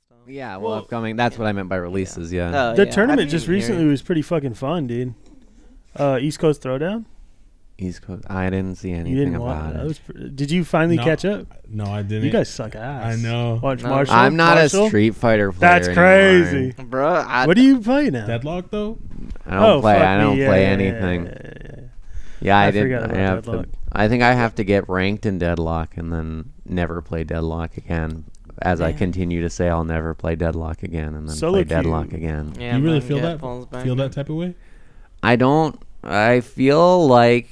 stuff. Yeah, well, upcoming. That's what I meant by releases. Yeah. The tournament just recently was pretty fucking fun, dude. East Coast Throwdown. East Coast. I didn't see anything You didn't about it. Did you finally catch up? No, I didn't. You guys suck ass. I know. Watch No. Marshall. I'm not Marshall? a Street Fighter player. That's crazy, Bro, what do you play now? Deadlock though. I don't play. fuck I don't me. play Yeah, anything. Yeah, I did. forgot about I have Deadlock. to. I think I have to get ranked in Deadlock and then never play Deadlock again. As I continue to say, I'll never play Deadlock again, and then Solo play Deadlock queue. again. Yeah, You really man, feel get that? pulls back Feel in. that type of way? I don't. I feel like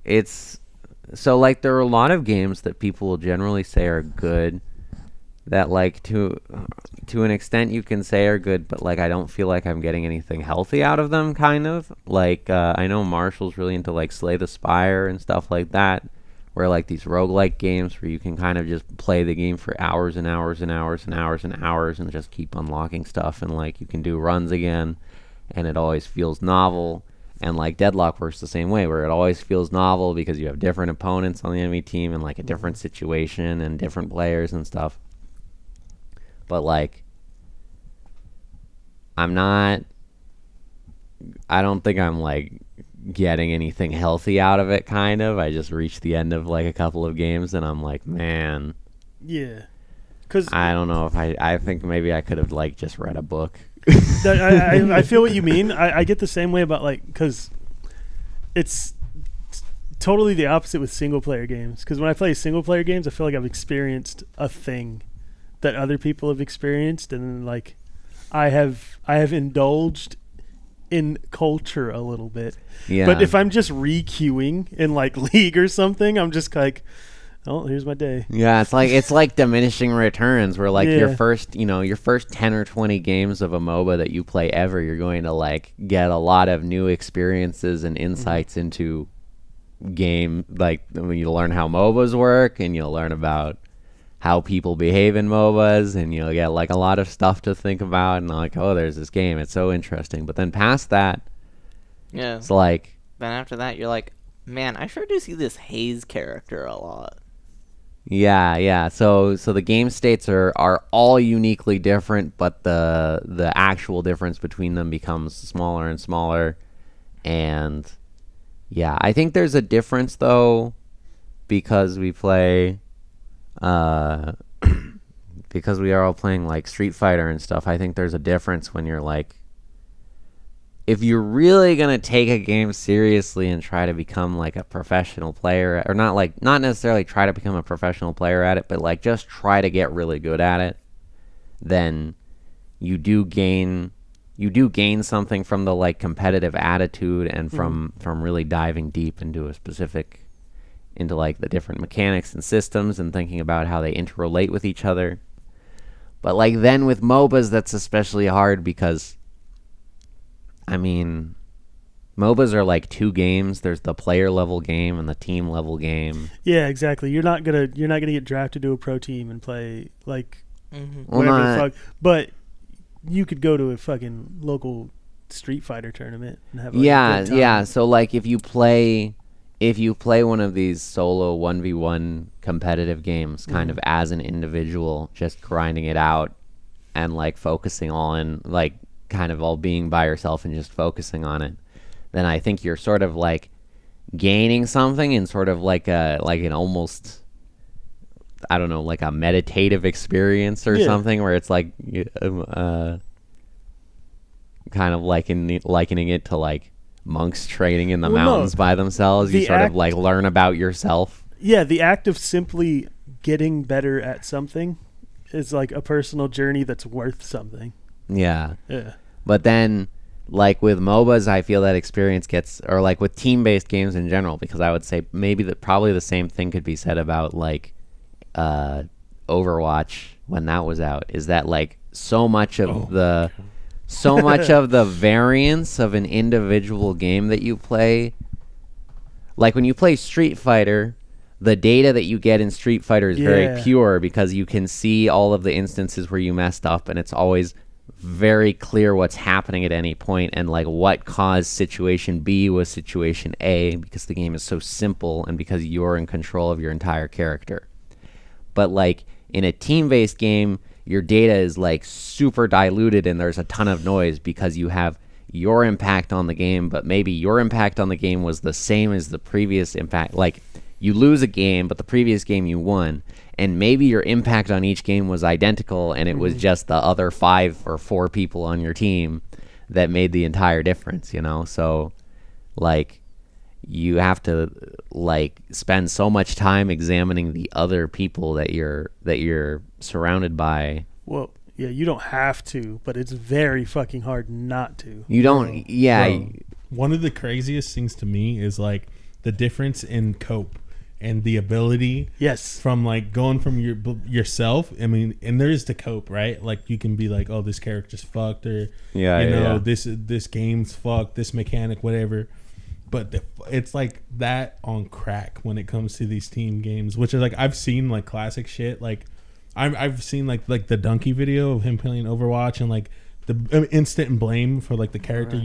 it's so like there are a lot of games that people will generally say are good that like to an extent you can say are good, but like I don't feel like I'm getting anything healthy out of them, kind of. Like I know Marshall's really into like Slay the Spire and stuff like that, where like these roguelike games where you can kind of just play the game for hours and hours and hours and hours and hours and just keep unlocking stuff, and like you can do runs again and it always feels novel. And like Deadlock works the same way, where it always feels novel because you have different opponents on the enemy team and like a different situation and different players and stuff. But like, I don't think I'm like getting anything healthy out of it, kind of. I just reached the end of like a couple of games and I'm like, man. Yeah. Cause I don't know if I think maybe I could have like just read a book. I feel what you mean. I get the same way about like, because it's totally the opposite with single player games. Because when I play single player games, I feel like I've experienced a thing that other people have experienced, and then like I have indulged in culture a little bit. Yeah. But if I'm just re-queuing in like League or something, I'm just like, oh, here's my day. Yeah, it's like diminishing returns, where like your Yeah. first 10 or 20 games of a MOBA that you play ever, you're going to like get a lot of new experiences and insights into game, like when you learn how MOBAs work and you'll learn about how people behave in MOBAs, and you'll get like a lot of stuff to think about, and like, oh, there's this game, it's so interesting. But then past that, Yeah. it's like, Then after that, you're like, man, I sure do see this Hayes character a lot. yeah. So the game states are all uniquely different, but the actual difference between them becomes smaller and smaller. And yeah, I think there's a difference though, because we play because we are all playing like Street Fighter and stuff. I think there's a difference when you're like, if you're really gonna take a game seriously and try to become like a professional player, or not necessarily try to become a professional player at it, but like just try to get really good at it, then you do gain something from the like competitive attitude and from really diving deep into like the different mechanics and systems and thinking about how they interrelate with each other. But like then with MOBAs, that's especially hard because, I mean, MOBAs are like two games. There's the player level game and the team level game. Yeah, exactly. You're not gonna get drafted to a pro team and play like Well, whatever not- the fuck. But you could go to a fucking local Street Fighter tournament and have like, a good time. Yeah. So like if you play one of these solo 1v1 competitive games kind of as an individual, just grinding it out and like focusing on like kind of all being by yourself and just focusing on it, then I think you're sort of like gaining something in sort of like an almost, I don't know, like a meditative experience or something, where it's like kind of likening it to like monks training in the mountains by themselves. You sort of like learn about yourself. Yeah, the act of simply getting better at something is like a personal journey that's worth something. Yeah. Yeah. But then, like with MOBAs, I feel that experience gets, or like with team-based games in general, because I would say maybe that probably the same thing could be said about like Overwatch when that was out, is that like so much of the variance of an individual game that you play, like when you play Street Fighter, the data that you get in Street Fighter is very pure because you can see all of the instances where you messed up, and it's always very clear what's happening at any point and like what caused situation B was situation A, because the game is so simple and because you're in control of your entire character. But like in a team-based game, your data is like super diluted and there's a ton of noise because you have your impact on the game, but maybe your impact on the game was the same as the previous impact. Like, you lose a game, but the previous game you won, and maybe your impact on each game was identical, and it was just the other 5 or 4 people on your team that made the entire difference, you know? So, like, you have to, like, spend so much time examining the other people that you're surrounded by. Well, yeah, you don't have to, but it's very fucking hard not to. You don't, Bro, one of the craziest things to me is, like, the difference in cope and the ability from like going from yourself. I mean, and there is the cope, right? Like, you can be like, oh, this character's fucked, or this game's fucked, this mechanic, whatever. But it's like that on crack when it comes to these team games, which is like, I've seen like classic shit. Like, I've seen like the Donkey video of him playing Overwatch, and like the instant blame for like the character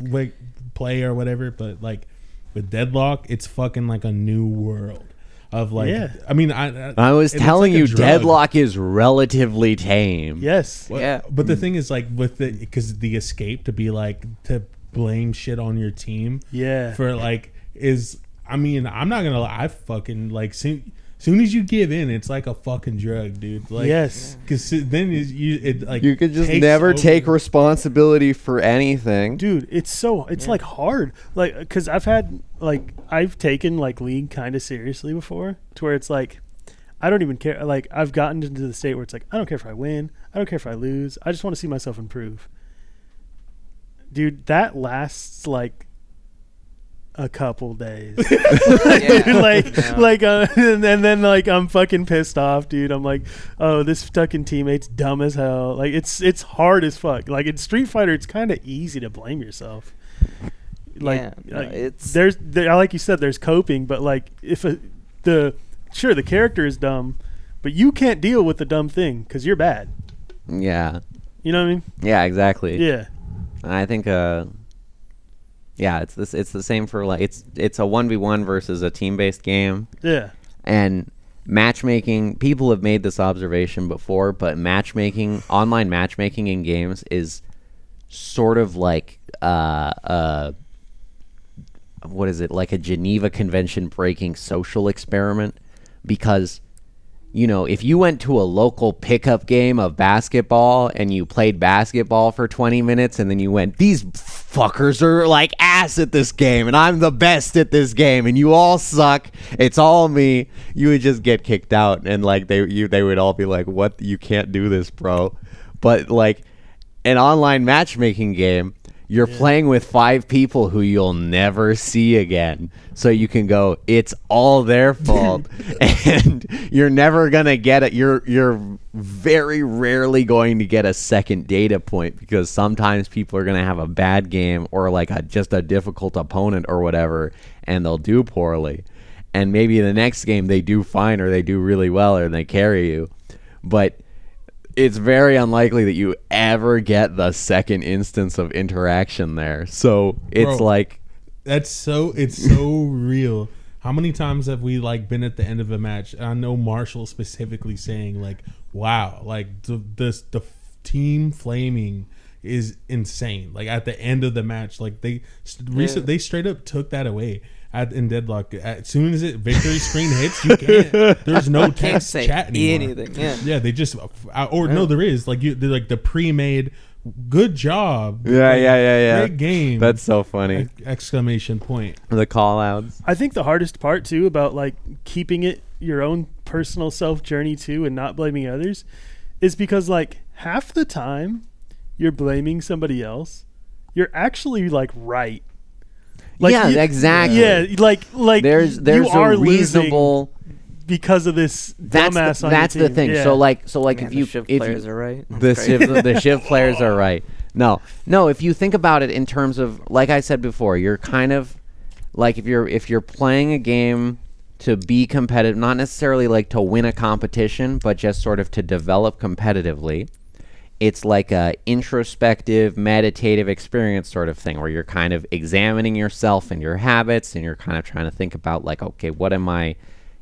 like play or whatever. But like, with Deadlock, it's fucking like a new world of like. Yeah. I mean, I was telling you, Deadlock is relatively tame. Yes. Well, yeah. But the thing is, like, with the, because the escape to be like to blame shit on your team. Yeah. For like is, I mean, I'm not gonna lie, I fucking like soon as you give in, it's like a fucking drug, dude. Like, yes. Because then you could just never take responsibility for anything, dude. It's like hard, like, because I've taken like League kind of seriously before, to where it's like I don't even care. Like, I've gotten into the state where it's like, I don't care if I win, I don't care if I lose, I just want to see myself improve. Dude, that lasts like a couple days. And then like I'm fucking pissed off, dude. I'm like, oh, this fucking teammate's dumb as hell. Like, it's hard as fuck. Like, in Street Fighter, it's kind of easy to blame yourself. Like, like you said, there's coping, but like, if the character is dumb, but you can't deal with the dumb thing because you're bad. Yeah. You know what I mean? Yeah, exactly. Yeah. I think it's the same for, like, it's a 1v1 versus a team-based game. Yeah. And matchmaking, people have made this observation before, but online matchmaking in games is sort of like what is it? Like a Geneva Convention breaking social experiment, because, you know, if you went to a local pickup game of basketball and you played basketball for 20 minutes and then you went, these fuckers are like ass at this game and I'm the best at this game and you all suck, it's all me, you would just get kicked out, and like they would all be like, what, you can't do this, bro. But like an online matchmaking game, you're playing with 5 people who you'll never see again. So you can go, it's all their fault. And you're never going to get it. You're very rarely going to get a second data point, because sometimes people are going to have a bad game or like just a difficult opponent or whatever, and they'll do poorly. And maybe the next game they do fine, or they do really well, or they carry you. But it's very unlikely that you ever get the second instance of interaction there. So it's like, it's so real. How many times have we like been at the end of a match? I know Marshall specifically saying like, wow, like the team flaming is insane. Like at the end of the match, like they straight up took that away. In Deadlock, as soon as victory screen hits, you can't. There's no text chat anymore. Anything. Yeah, they just no, there is like they're like the pre-made. Good job. Yeah. Great game. That's so funny. Exclamation point. The call outs. I think the hardest part too about like keeping it your own personal self journey too, and not blaming others, is because like half the time you're blaming somebody else, you're actually like right. Like, exactly. Yeah, like there's a reasonable because of this dumbass on that's your team. The thing. Yeah. So like Man, if players are right. The Shiv players are right. No. If you think about it in terms of, like I said before, you're kind of like, if you're playing a game to be competitive, not necessarily like to win a competition, but just sort of to develop competitively. It's like a introspective, meditative experience sort of thing, where you're kind of examining yourself and your habits, and you're kind of trying to think about like, okay, what am I,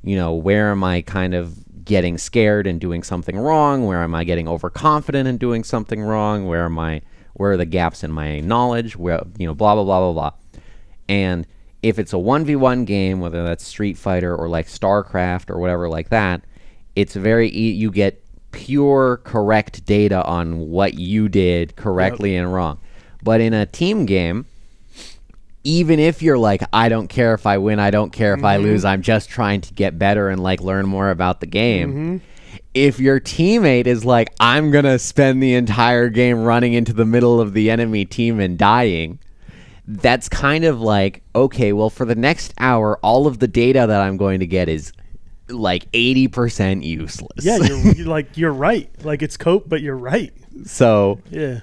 where am I kind of getting scared and doing something wrong? Where am I getting overconfident and doing something wrong? Where are the gaps in my knowledge? Where, blah, blah, blah, blah, blah. And if it's a 1v1 game, whether that's Street Fighter or like StarCraft or whatever like that, it's you get pure correct data on what you did correctly and wrong. But in a team game, even if you're like, I don't care if I win, I don't care if I lose, I'm just trying to get better and like learn more about the game. If your teammate is like, I'm going to spend the entire game running into the middle of the enemy team and dying, that's kind of like, okay, well, for the next hour, all of the data that I'm going to get is like 80% useless. Yeah, you're right. Like, it's cope, but you're right. So yeah.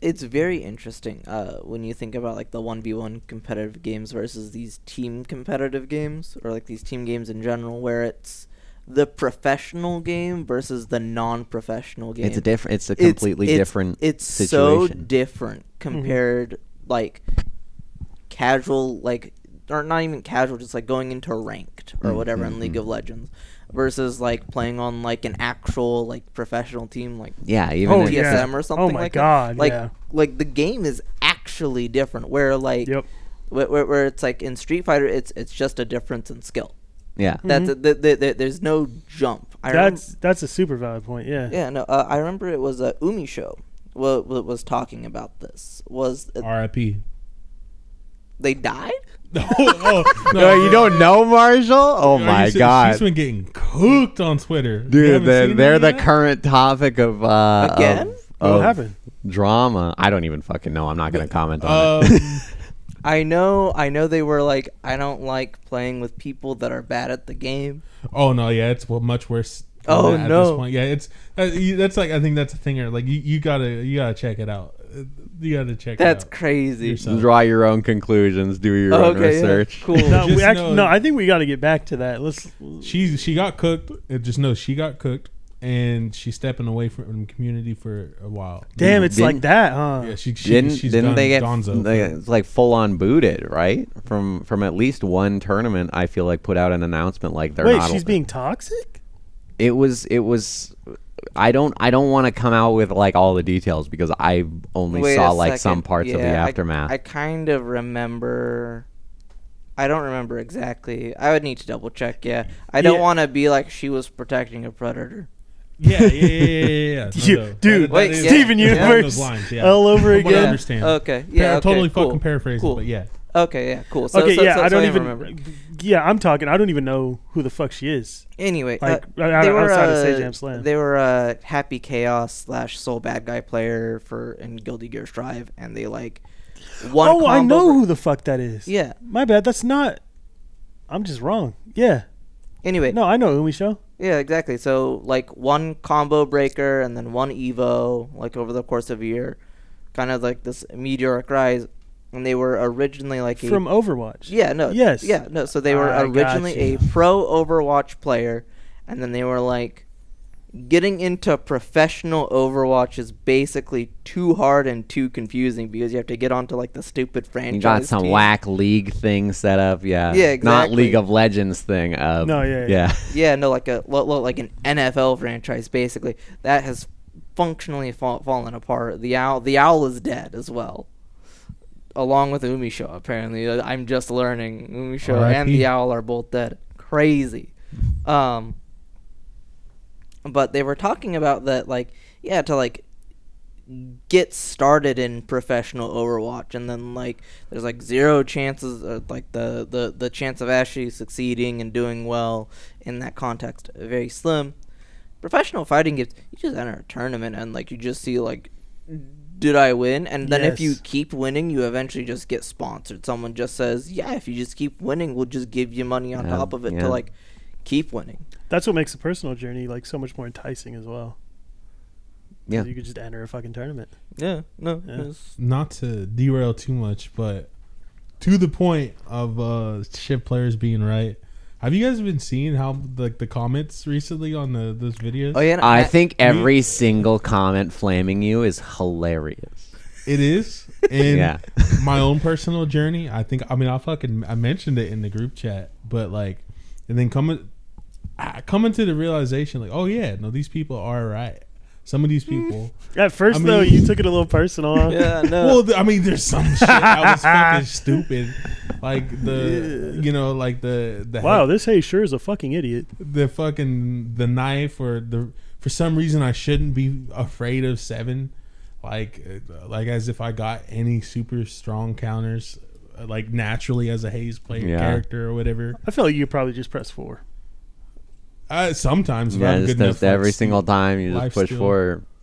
It's very interesting when you think about like the 1v1 competitive games versus these team competitive games, or like these team games in general, where it's the professional game versus the non-professional game. It's a completely different it's situation. So different compared like casual, like, or not even casual, just like going into ranked or whatever in League of Legends versus like playing on like an actual like professional team, like even TSM or something. Oh my like god, that. Like, yeah. like the game is actually different, where like where it's like in Street Fighter it's just a difference in skill. Yeah. That's there's no jump. That's a super valid point. Yeah. Yeah. No. I remember it was a Umi show. What was talking about this was R.I.P. They died. No, you don't know Marshall? Oh my god. She's been getting cooked on Twitter. Dude, they're the current topic of again. What happened? Drama. I don't even fucking know. I'm not going to comment on it. I know they were like, I don't like playing with people that are bad at the game. Oh no, yeah, it's much worse. Oh at no, this point. Yeah, it's that's like, I think that's a thing. Like you gotta check it out. You gotta check. That's it out crazy. yourself. Draw your own conclusions. Do your own research. Yeah, cool. No, I think we got to get back to that. She got cooked. Just know she got cooked, and she's stepping away from the community for a while. Damn, it's like that, huh? Yeah, she's didn't they get Gonzo it's like full on booted, right? From at least one tournament, I feel like put out an announcement like they're not. Wait, she's being toxic? It was. I don't want to come out with like all the details because I only saw like some parts of the aftermath. I kind of remember. I don't remember exactly. I would need to double check. Yeah, I don't want to be like she was protecting a predator. Yeah. Dude, wait, Steven Universe all over again. I understand. Okay, yeah, totally cool. fucking paraphrasing, but yeah. Okay, yeah, cool. I don't even remember. Yeah, I'm talking. I don't even know who the fuck she is. Anyway, like they were outside of Say Jam Slam. They were a Happy Chaos / Soul Bad Guy player in Guilty Gear Strive, and they like one. Oh, I know who the fuck that is. Yeah, my bad. That's not. I'm just wrong. Yeah. Anyway, no, I know Umi Show. Yeah, exactly. So like one combo breaker and then one Evo, like over the course of a year, kind of like this meteoric rise. And they were originally like from Overwatch. Yeah, no. Yes. Yeah, no. So they were originally a pro Overwatch player, and then they were like, getting into professional Overwatch is basically too hard and too confusing because you have to get onto like the stupid franchise. You got some whack league thing set up, yeah. Yeah, exactly. Not League of Legends thing. No, yeah. Yeah, no, like an NFL franchise basically that has functionally fallen apart. The owl is dead as well. Along with Umi Show, apparently. I'm just learning. Umi Show and the Owl are both dead. Crazy. But they were talking about that, like, yeah, to, like, get started in professional Overwatch, and then, like, there's, like, zero chances, like, the chance of actually succeeding and doing well in that context, very slim. Professional fighting games, you just enter a tournament, and, like, you just see, like, did I win? And then if you keep winning, you eventually just get sponsored. Someone just says, yeah, if you just keep winning, we'll just give you money on top of it to, like, keep winning. That's what makes the personal journey, like, so much more enticing as well. Yeah. You could just enter a fucking tournament. Yeah, no. Yeah. Not to derail too much, but to the point of ship players being right, have you guys been seeing how the comments recently on those videos? Oh yeah, I think every single comment flaming you is hilarious. It is. And my own personal journey, I mentioned it in the group chat, but like, and then coming to the realization, like, oh yeah, no, these people are right. Some of these people. At first, though, you took it a little personal. Huh? Yeah, no. Well, I mean, there's some shit that was fucking stupid, like like the wow, this Hay sure is a fucking idiot. The knife for some reason I shouldn't be afraid of 7, like as if I got any super strong counters, like naturally as a Haze player character or whatever. I feel like you probably just press 4. Sometimes, just every single time you just push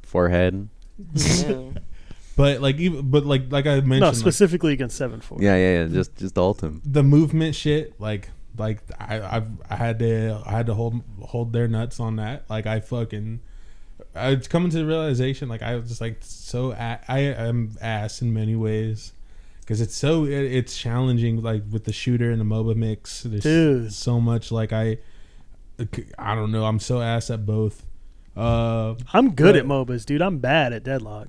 forehead. Yeah. But like I mentioned, no, specifically against 7-4. Yeah. Just ult him. The movement shit, like I had to hold their nuts on that. Like I was coming to the realization, like I was just like I am ass in many ways. Because it's challenging, like with the shooter and the MOBA mix. There's so much, like I don't know. I'm so ass at both. I'm good at MOBAs, dude. I'm bad at Deadlock.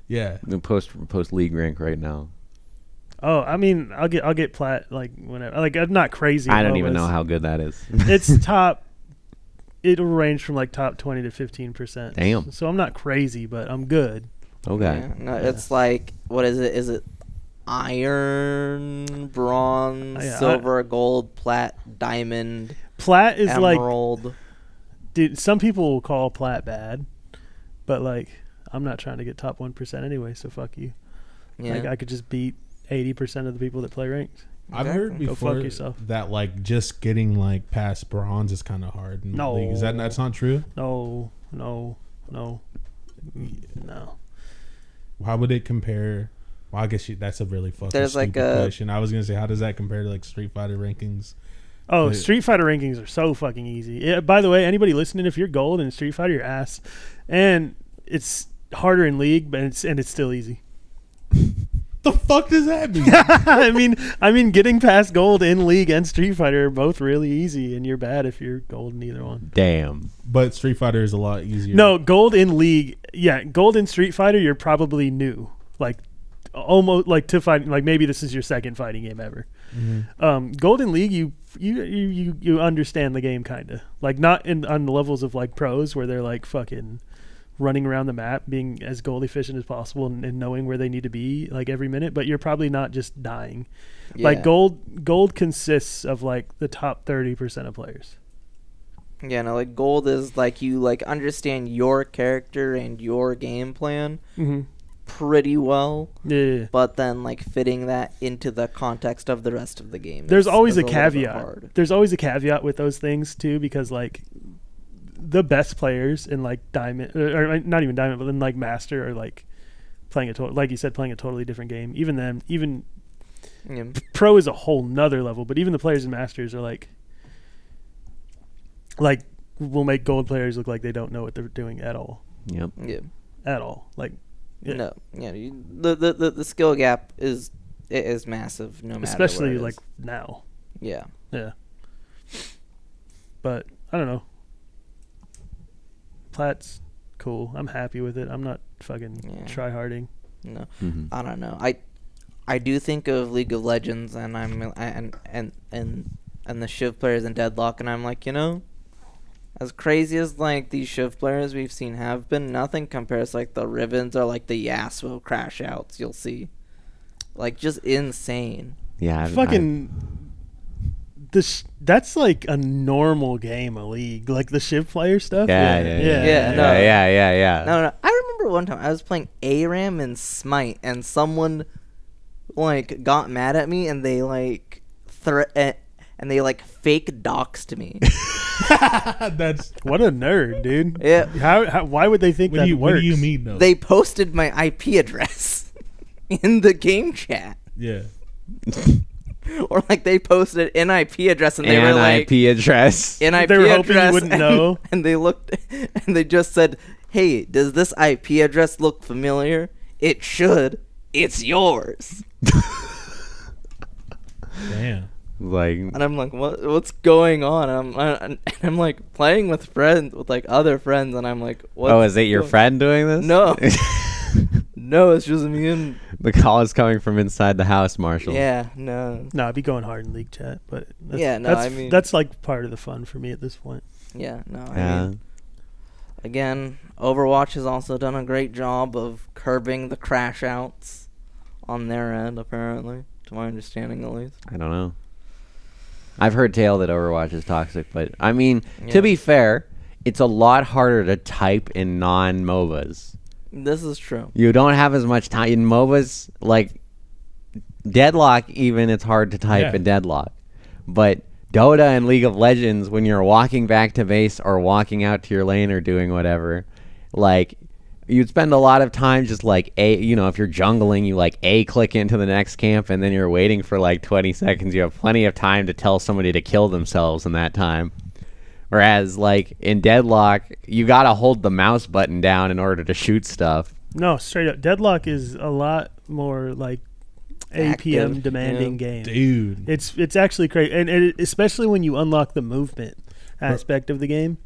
Yeah. Post league rank right now. Oh, I mean, I'll get plat like whenever. Like I'm not crazy. I don't even know how good that is. It's top. It'll range from like top 20 to 15%. Damn. So I'm not crazy, but I'm good. Okay. Yeah, no, it's like, what is it? Is it iron, bronze, silver, gold, plat, diamond? Plat is emerald. Like, dude, some people will call plat bad, but like, I'm not trying to get top 1% anyway, so fuck you. Yeah. Like, I could just beat 80% of the people that play ranked. I've heard before that like just getting like past bronze is kind of hard. No, is that's not true? No. How would it compare? Well, I guess that's a really fucking There's stupid question. I was gonna say, how does that compare to like Street Fighter rankings? Oh, Street Fighter rankings are so fucking easy. Yeah, by the way, anybody listening, if you're gold in Street Fighter, you're ass. And it's harder in League, but it's still easy. The fuck does that mean? I mean, getting past gold in League and Street Fighter are both really easy, and you're bad if you're gold in either one. Damn. But Street Fighter is a lot easier. No, gold in League, yeah, gold in Street Fighter, you're probably new, like almost like to fight. Like maybe this is your second fighting game ever. Mm-hmm. Gold in League, you understand the game kind of like not on the levels of like pros where they're like fucking running around the map, being as goal efficient as possible and knowing where they need to be like every minute, but you're probably not just dying. Yeah. Like gold consists of like the top 30% of players. Yeah, no, like gold is like you like understand your character and your game plan pretty well. Yeah. But then like fitting that into the context of the rest of the game. There's always a caveat. There's always a caveat with those things too, because like the best players in like diamond or not even diamond, but in like master are like playing like you said, playing a totally different game. Even then, pro is a whole nother level, but even the players in masters are like will make gold players look like they don't know what they're doing at all. Yep. Yeah. At all. Like no. Yeah. The skill gap is massive. No matter. Especially what it like is. now. Yeah. Yeah. But I don't know. Plat's cool. I'm happy with it. I'm not fucking try-harding. No. Mm-hmm. I don't know. I do think of League of Legends and and the Shiv players in Deadlock, and I'm like, as crazy as like these Shiv players we've seen have been, nothing compares like the Rivens or like the Yasuo crashouts you'll see. Like just insane. Yeah. That's like a normal game of League, like the Shiv player stuff. Yeah. No. I remember one time I was playing ARAM and Smite, and someone like got mad at me, and they like and they like fake doxed me. That's what a nerd, dude. Yeah. How why would they think that works? What do you mean though? They posted my IP address in the game chat. Yeah. Or like they posted an IP address and they were like IP address. An IP they were address, hoping you wouldn't know. And they looked and they just said, "Hey, does this IP address look familiar? It should. It's yours." Damn. Like, and I'm like, what's going on? I'm like playing with friends, with like other friends, and I'm like, what? Oh, is it your friend doing this? No. No, it's just me and The call is coming from inside the house, Marshall. Yeah, no. No, I'd be going hard in league chat, but that's like part of the fun for me at this point. Yeah, no. I Yeah. mean, again, Overwatch has also done a great job of curbing the crashouts on their end, apparently, to my understanding at least. I don't know. I've heard tale that Overwatch is toxic, but I mean, to be fair, it's a lot harder to type in non-MOBAs. This is true. You don't have as much time in MOBAs, like Deadlock. Even it's hard to type in Deadlock, but Dota and League of Legends, when you're walking back to base or walking out to your lane or doing whatever, like you'd spend a lot of time just like if you're jungling, you like click into the next camp and then you're waiting for like 20 seconds. You have plenty of time to tell somebody to kill themselves in that time. Whereas like in Deadlock, you gotta hold the mouse button down in order to shoot stuff. No, straight up, Deadlock is a lot more like APM demanding game. Dude. It's actually crazy, and especially when you unlock the movement aspect of the game.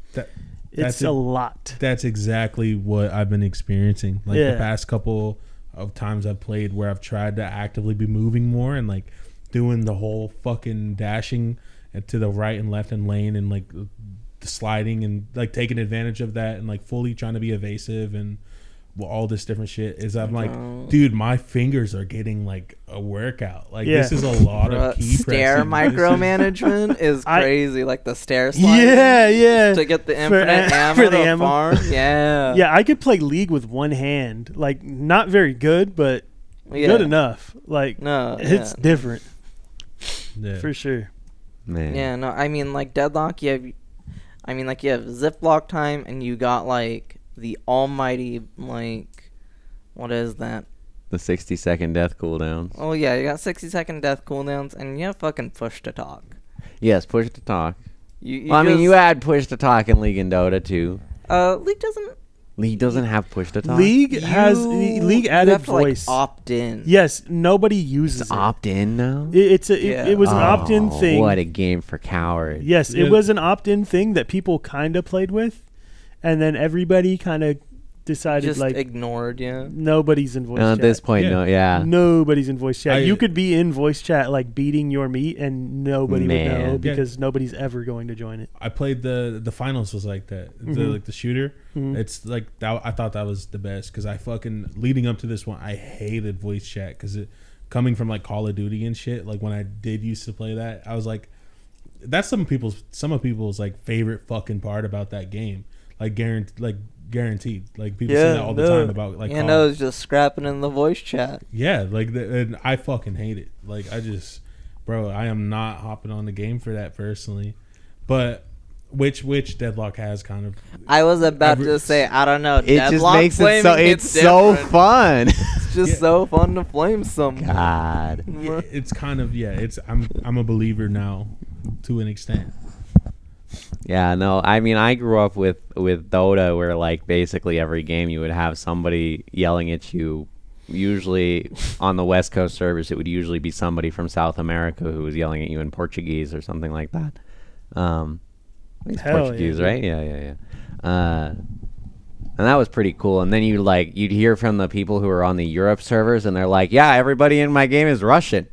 It's a lot. That's exactly what I've been experiencing. Like the past couple of times I've played where I've tried to actively be moving more and like doing the whole fucking dashing to the right and left and lane and like the sliding and like taking advantage of that and like fully trying to be evasive and all this different shit is I'm like, dude, my fingers are getting like a workout. Like this is a lot of key stair pressing. micromanagement is crazy. Like the stair slide. Yeah. To get the infinite ammo for the to ammo. farm. Yeah. Yeah, I could play League with one hand. Like not very good, but good enough. Like it's different. Yeah. For sure. Man. Yeah, no, I mean like Deadlock, you have zip block time and you got like the almighty, like, what is that? The 60-second death cooldown. Oh, yeah, you got 60-second death cooldowns, and you have fucking push to talk. Yes, push to talk. You add push to talk in League and Dota, too. League doesn't have push to talk. League added have to, voice. Like, opt in. Yes, nobody uses it's it. Opt in now? It was an opt-in thing. What a game for cowards. Yes, it was an opt-in thing that people kind of played with. And then everybody kind of decided just like ignored, nobody's in voice chat. At this point, Nobody's in voice chat. You could be in voice chat like beating your meat and nobody would know because nobody's ever going to join it. I played the finals was like that. The shooter. Mm-hmm. It's like that, I thought that was the best because I fucking leading up to this one I hated voice chat because coming from like Call of Duty and shit, like when I did used to play that, I was like, that's some of people's like favorite fucking part about that game. Like guaranteed. Like people say that all the time about like. It's just scrapping in the voice chat. Yeah, like and I fucking hate it. Like I am not hopping on the game for that personally. But which Deadlock has kind of. I was about to say I don't know. It Deadlock just makes it so it's so fun. It's just so fun to flame someone. God. Yeah, it's kind of It's I'm a believer now, to an extent. Yeah, no, I mean, I grew up with Dota where, like, basically every game you would have somebody yelling at you. Usually on the West Coast servers, it would usually be somebody from South America who was yelling at you in Portuguese or something like that. It's Portuguese, right? Yeah. And that was pretty cool. And then you'd hear from the people who are on the Europe servers, and they're like, yeah, everybody in my game is Russian.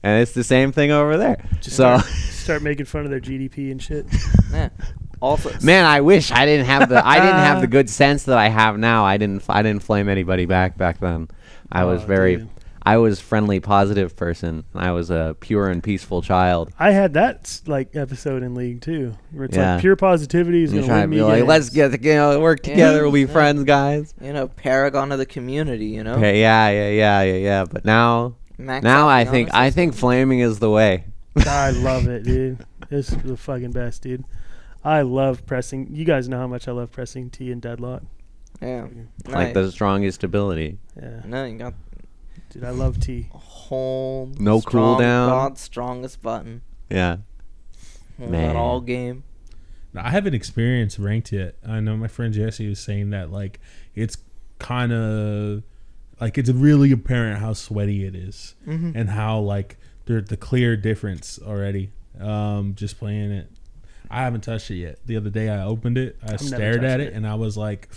And it's the same thing over there. Start making fun of their GDP and shit. Yeah. Also, man, I wish I didn't have the good sense that I have now. I didn't flame anybody back then. I was friendly, positive person. I was a pure and peaceful child. I had that like episode in League too, where it's like pure positivity is going to win me like, games. let's work together. We'll be friends, guys. Paragon of the community. Okay, yeah. But now I think flaming is the way. I love it, dude. It's the fucking best, dude. I love pressing. You guys know how much I love pressing T in Deadlock. Yeah. Like the strongest ability. Yeah. No, you got. Dude, I love T. No cooldown. God's strongest button. Yeah. Man. All game. Now, I haven't experienced ranked yet. I know my friend Jesse was saying that like it's kind of like it's really apparent how sweaty it is and how like there's the clear difference already. Just playing it. I haven't touched it yet. The other day I opened it, I stared at it, and I was like,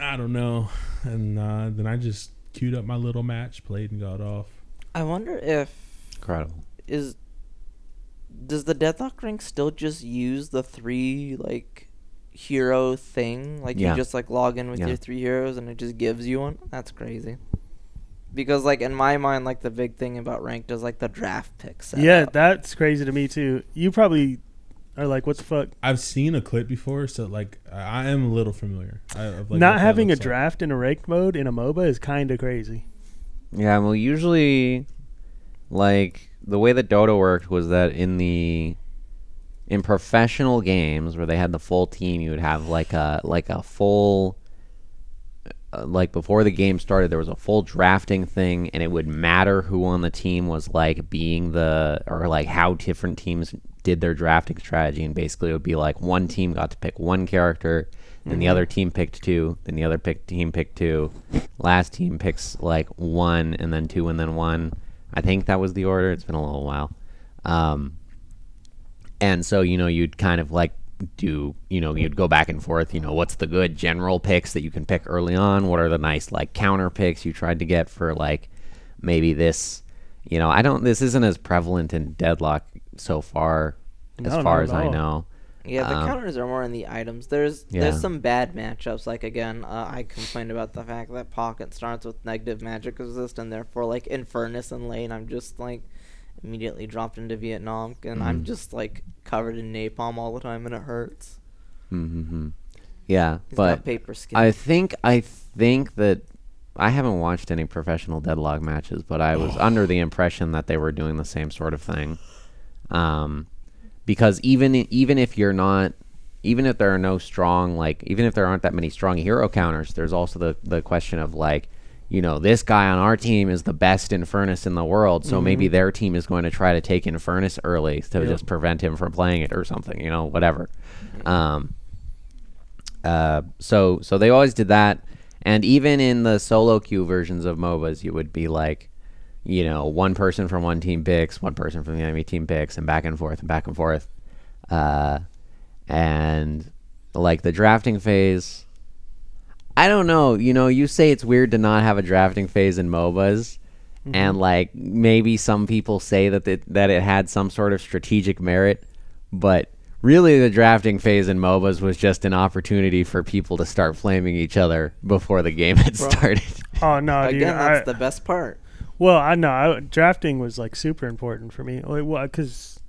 I don't know. And then I just queued up my little match, played, and got off. I wonder if Incredible. Does the Deadlock rank still just use the 3 like hero thing? Like you just like log in with your 3 heroes and it just gives you one? That's crazy. Because like in my mind, like the big thing about ranked is like the draft pick setup. Yeah, that's crazy to me too. You probably are like, what the fuck? I've seen a clip before, so like I am a little familiar. Of, like, not having a draft in a ranked mode in a MOBA is kind of crazy. Yeah, well, usually, like the way that Dota worked was that in professional games where they had the full team, you would have like a full. Like before the game started, there was a full drafting thing, and it would matter who on the team was like being or like how different teams did their drafting strategy. And basically, it would be like one team got to pick one character, then the other team picked 2, then the other team picked 2, last team picks like 1, and then 2, and then 1. I think that was the order. It's been a little while, and so you'd kind of like. You'd go back and forth, what's the good general picks that you can pick early on? What are the nice like counter picks you tried to get for like maybe this, this isn't as prevalent in Deadlock so far as I know. Yeah, the counters are more in the items. There's some bad matchups. Like again, I complained about the fact that Pocket starts with negative magic resist, and therefore like in Furnace and Lane, I'm just like immediately dropped into Vietnam, and I'm just like covered in napalm all the time, and it hurts. Yeah, He's but got paper skin. I think that I haven't watched any professional Deadlock matches, but I was under the impression that they were doing the same sort of thing. Because even if there are no strong, like even if there aren't that many strong hero counters, there's also the question of like, this guy on our team is the best Infernus in the world, so maybe their team is going to try to take Infernus early to just prevent him from playing it or something, whatever. So they always did that, and even in the solo queue versions of MOBAs, you would be like, one person from one team picks, one person from the enemy team picks, and back and forth and back and forth. And like the drafting phase, I don't know. You say it's weird to not have a drafting phase in MOBAs, and like maybe some people say that it had some sort of strategic merit, but really the drafting phase in MOBAs was just an opportunity for people to start flaming each other before the game had started. Oh no, dude! Again, that's the best part. Well, I know drafting was like super important for me. Well, because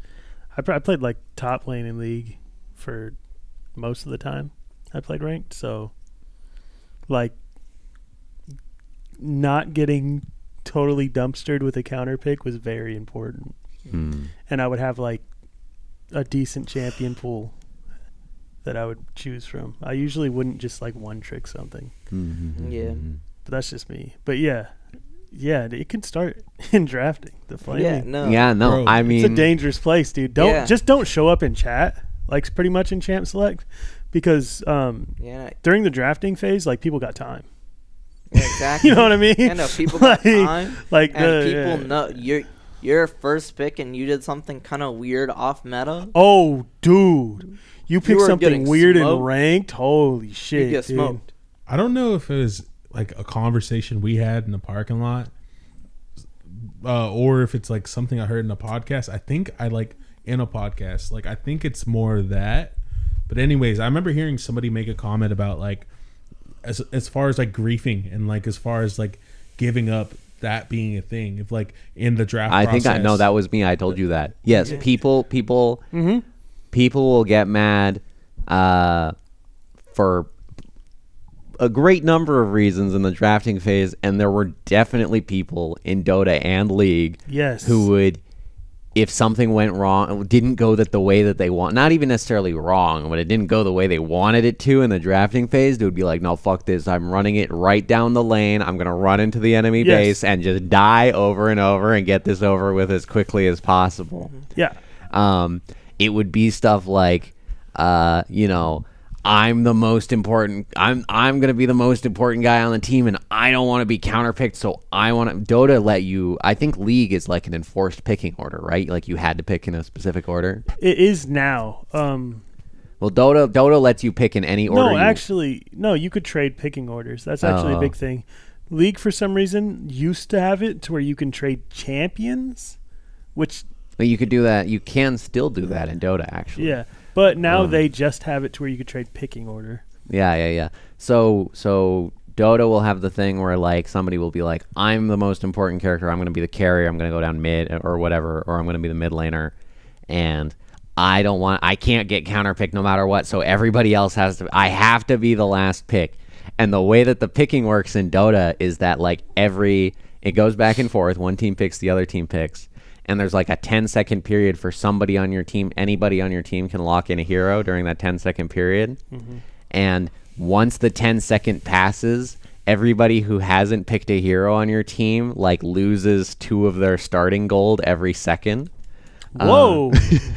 I played like top lane in League for most of the time. I played ranked, so. Like, not getting totally dumpstered with a counter pick was very important. And I would have, like, a decent champion pool that I would choose from. I usually wouldn't just, like, one-trick something. Yeah. But that's just me. But, yeah, it can start in drafting. The flaming. Yeah, no. Bro, I mean... It's a dangerous place, dude. Just don't show up in chat, like, pretty much in Champ Select. Because during the drafting phase, like people got time. Yeah, exactly. You know what I mean? Yeah, no, people got time. Like people know your first pick, and you did something kind of weird off meta. Oh, dude, you picked something weird and ranked. Holy shit, you get smoked. I don't know if it was like a conversation we had in the parking lot, or if it's like something I heard in a podcast. I think in a podcast. Like I think it's more that. But anyways, I remember hearing somebody make a comment about like as far as like griefing and like as far as like giving up, that being a thing. If like in the draft process. think I know that was me. I told you that. Yes, people will get mad for a great number of reasons in the drafting phase, and there were definitely people in Dota and League who would, if something went wrong, didn't go the way that they want, not even necessarily wrong, but it didn't go the way they wanted it to in the drafting phase, they would be like, no, fuck this. I'm running it right down the lane. I'm going to run into the enemy base and just die over and over and get this over with as quickly as possible. Yeah. It would be stuff like, I'm the most important. I'm gonna be the most important guy on the team, and I don't want to be counterpicked. So I want to. Dota let you. I think League is like an enforced picking order, right? Like you had to pick in a specific order. It is now. Well, Dota lets you pick in any order. No, actually, no. You could trade picking orders. That's actually a big thing. League, for some reason, used to have it to where you can trade champions, which... But you could do that. You can still do that in Dota, actually. Yeah, but now they just have it to where you could trade picking order. Yeah. So Dota will have the thing where like somebody will be like, I'm the most important character. I'm going to be the carrier. I'm going to go down mid or whatever, or I'm going to be the mid laner, and I can't get counterpicked no matter what. So everybody else I have to be the last pick. And the way that the picking works in Dota is that like it goes back and forth. One team picks, the other team picks. And there's like a 10-second period for somebody on your team. Anybody on your team can lock in a hero during that 10-second period. Mm-hmm. And once the 10-second passes, everybody who hasn't picked a hero on your team like loses 2 of their starting gold every second. Whoa,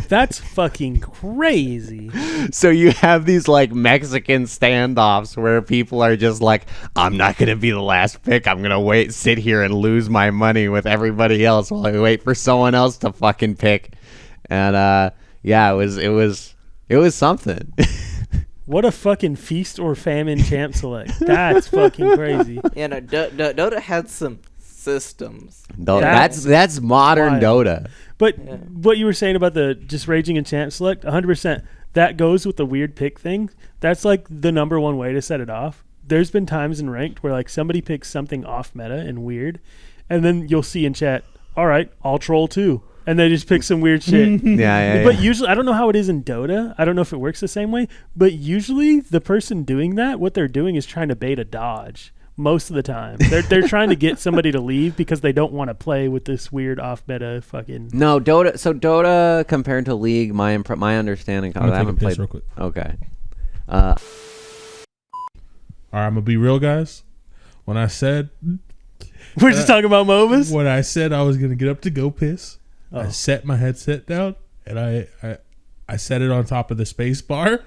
that's fucking crazy. So you have these like Mexican standoffs where people are just like, I'm not going to be the last pick. I'm going to sit here and lose my money with everybody else while I wait for someone else to fucking pick. And it was something. What a fucking feast or famine champ select. That's fucking crazy. Yeah, no, Dota had some systems. That's modern wild. Dota. But what you were saying about the just raging and champ select, 100%, that goes with the weird pick thing. That's like the number one way to set it off. There's been times in ranked where like somebody picks something off meta and weird, and then you'll see in chat, all right, I'll troll too. And they just pick some weird shit. Yeah. But usually, I don't know how it is in Dota. I don't know if it works the same way. But usually, the person doing that, what they're doing is trying to bait a dodge. Most of the time, they're trying to get somebody to leave because they don't want to play with this weird off meta fucking. No, Dota. So Dota compared to League, my understanding. I haven't played. Real quick. Okay. All right, I'm gonna be real, guys. When I said we're just talking about MOBAs. When I said I was gonna get up to go piss, I set my headset down and I set it on top of the space bar.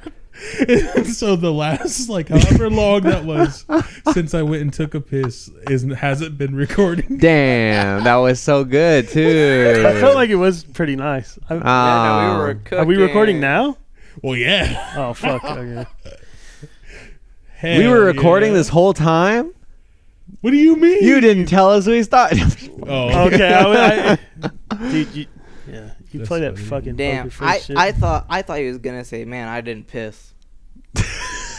And so the last like however long that was since I went and took a piss hasn't been recording. Damn, that was so good too. I felt like it was pretty nice. We were cooking. Are we recording now? Well, yeah. Oh fuck. Okay. We were recording this whole time. What do you mean? You didn't tell us we started. Oh, okay. Dude, you play that fucking damn. poker face shit. I thought he was gonna say, man, I didn't piss.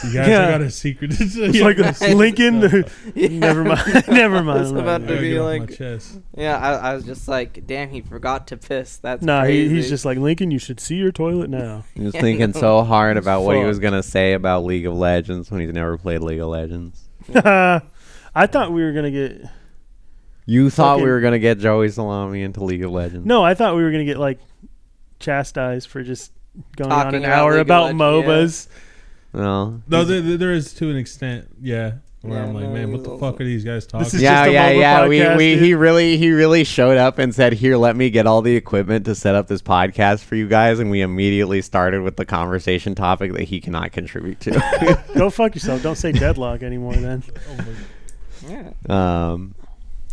You guys got a secret. It's like Lincoln. Never mind. Never mind. It's about to be like, yeah. I was just like, damn, he forgot to piss. That's crazy. He's just like, Lincoln, you should see your toilet now. He was thinking so hard about what he was gonna say about League of Legends when he's never played League of Legends. I thought we were gonna get. You thought we were gonna get Joey Salami into League of Legends? No, I thought we were gonna get like chastised for just going talking on an hour about MOBAs. Yeah. No, there is to an extent, yeah. Where I'm like, man, what the fuck are these guys talking? This is just a MOBA podcast, He really showed up and said, "Here, let me get all the equipment to set up this podcast for you guys," and we immediately started with the conversation topic that he cannot contribute to. Go fuck yourself. Don't say Deadlock anymore, then. Yeah.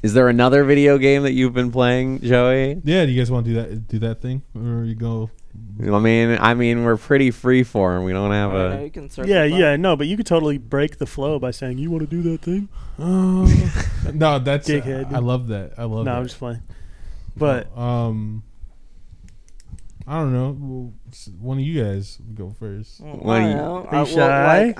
Is there another video game that you've been playing, Joey? Yeah, do you guys want to do that thing, or you go? I mean, we're pretty free form. We don't have a. No, but you could totally break the flow by saying you want to do that thing. No, that's dickhead. I love that. I love. No, that. I'm just playing. But I don't know. Well, one of you guys go first. I don't know. Are you shy?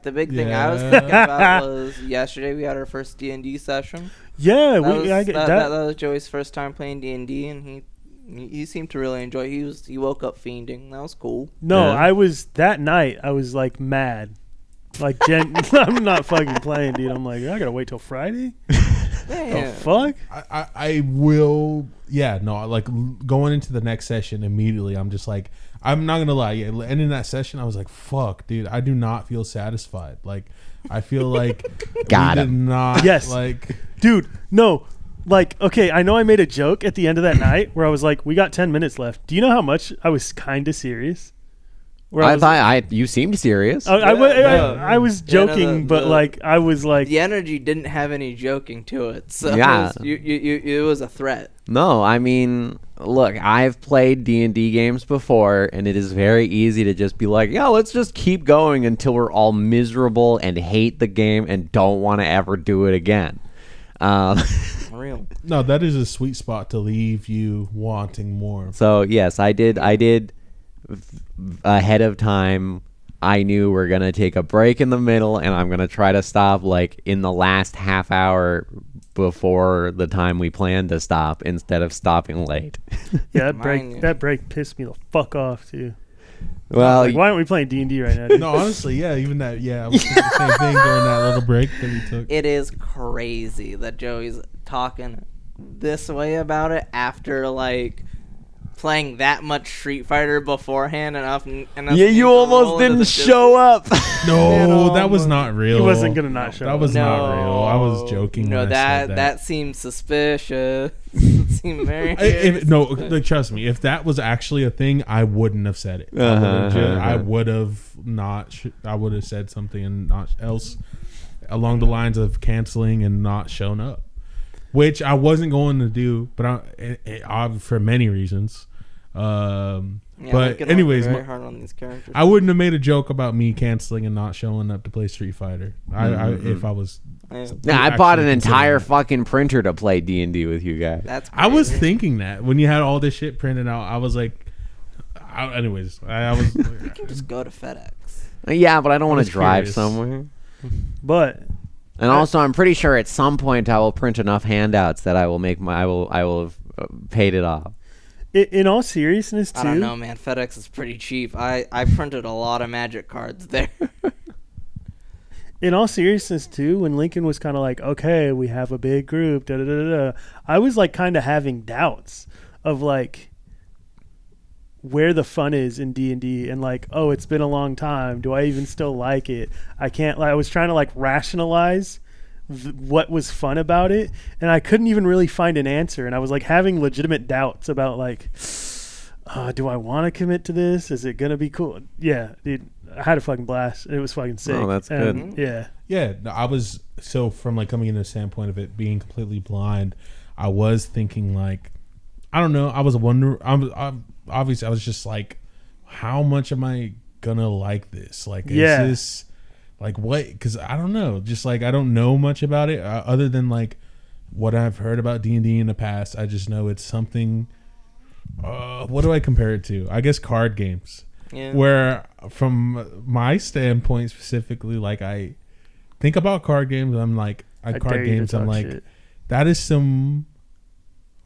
The big thing I was thinking about was yesterday we had our first D&D session. Yeah, that was Joey's first time playing D&D, and he seemed to really enjoy it. He woke up fiending. That was cool. No, I was like mad. Like I'm not fucking playing, dude. I'm like, I gotta wait till Friday. Damn. The fuck? I will. Yeah, no. Like going into the next session immediately, I'm just like, I'm not gonna lie. Yeah, ending that session, I was like, fuck, dude. I do not feel satisfied. Like, I feel like did not. Yes, like, dude. No. Like, okay, I know I made a joke at the end of that night where I was like, we got 10 minutes left. Do you know how much I was kind of serious? You seemed serious. I was joking, but like I was like the energy didn't have any joking to it. So yeah, it was a threat. No, I mean, look, I've played D&D games before, and it is very easy to just be like, yeah, let's just keep going until we're all miserable and hate the game and don't want to ever do it again. Real. No, that is a sweet spot to leave you wanting more. So yes, I did ahead of time. I knew we're gonna take a break in the middle, and I'm gonna try to stop like in the last half hour before the time we planned to stop, instead of stopping late. Yeah, that break pissed me the fuck off too. Well, Like, why aren't we playing D&D right now? No, honestly, yeah, even that. Yeah, I was thinking the same thing during that little break that we took. It is crazy that Joey's talking this way about it after like playing that much Street Fighter beforehand. Enough yeah, you almost didn't show up. No, that was not real. He wasn't gonna not show That up. was not real. I was joking. No, when I said that seems suspicious. It seemed very. No, trust me. If that was actually a thing, I wouldn't have said it. I would have not. I would have said something and not else along the lines of canceling and not showing up, which I wasn't going to do. But I for many reasons. But anyways, very hard on these characters. I wouldn't have made a joke about me canceling and not showing up to play Street Fighter. If I was. Nah, I bought an entire fucking printer to play D&D with you guys. That's crazy. I was thinking that when you had all this shit printed out, I was like, anyways, I was. You can just go to FedEx. Yeah, but I don't want to drive curious. somewhere. But And also, I'm pretty sure at some point I will print enough handouts that I will have paid it off. in all seriousness, too. I don't know, man. FedEx is pretty cheap. I printed a lot of Magic cards there. In all seriousness, too, when Lincoln was kind of like, okay, we have a big group, da-da-da-da, I was, like, kind of having doubts of, like, where the fun is in D&D and, like, oh, it's been a long time. Do I even still like it? I was trying to, like, rationalize what was fun about it, and I couldn't even really find an answer, and I was, like, having legitimate doubts about, like, do I want to commit to this? Is it going to be cool? Yeah, dude. I had a fucking blast. It was fucking sick. Oh, that's good. Yeah. Yeah, no, I was from like coming in the standpoint of it being completely blind. I was thinking like, I don't know. I was wondering. Obviously, I was just like, how much am I gonna like this? Like, is this like what? Because I don't know. Just like I don't know much about it other than like what I've heard about D&D in the past. I just know it's something. What do I compare it to? I guess card games. Yeah. Where from my standpoint specifically, like I think about card games, I'm like shit. That is some,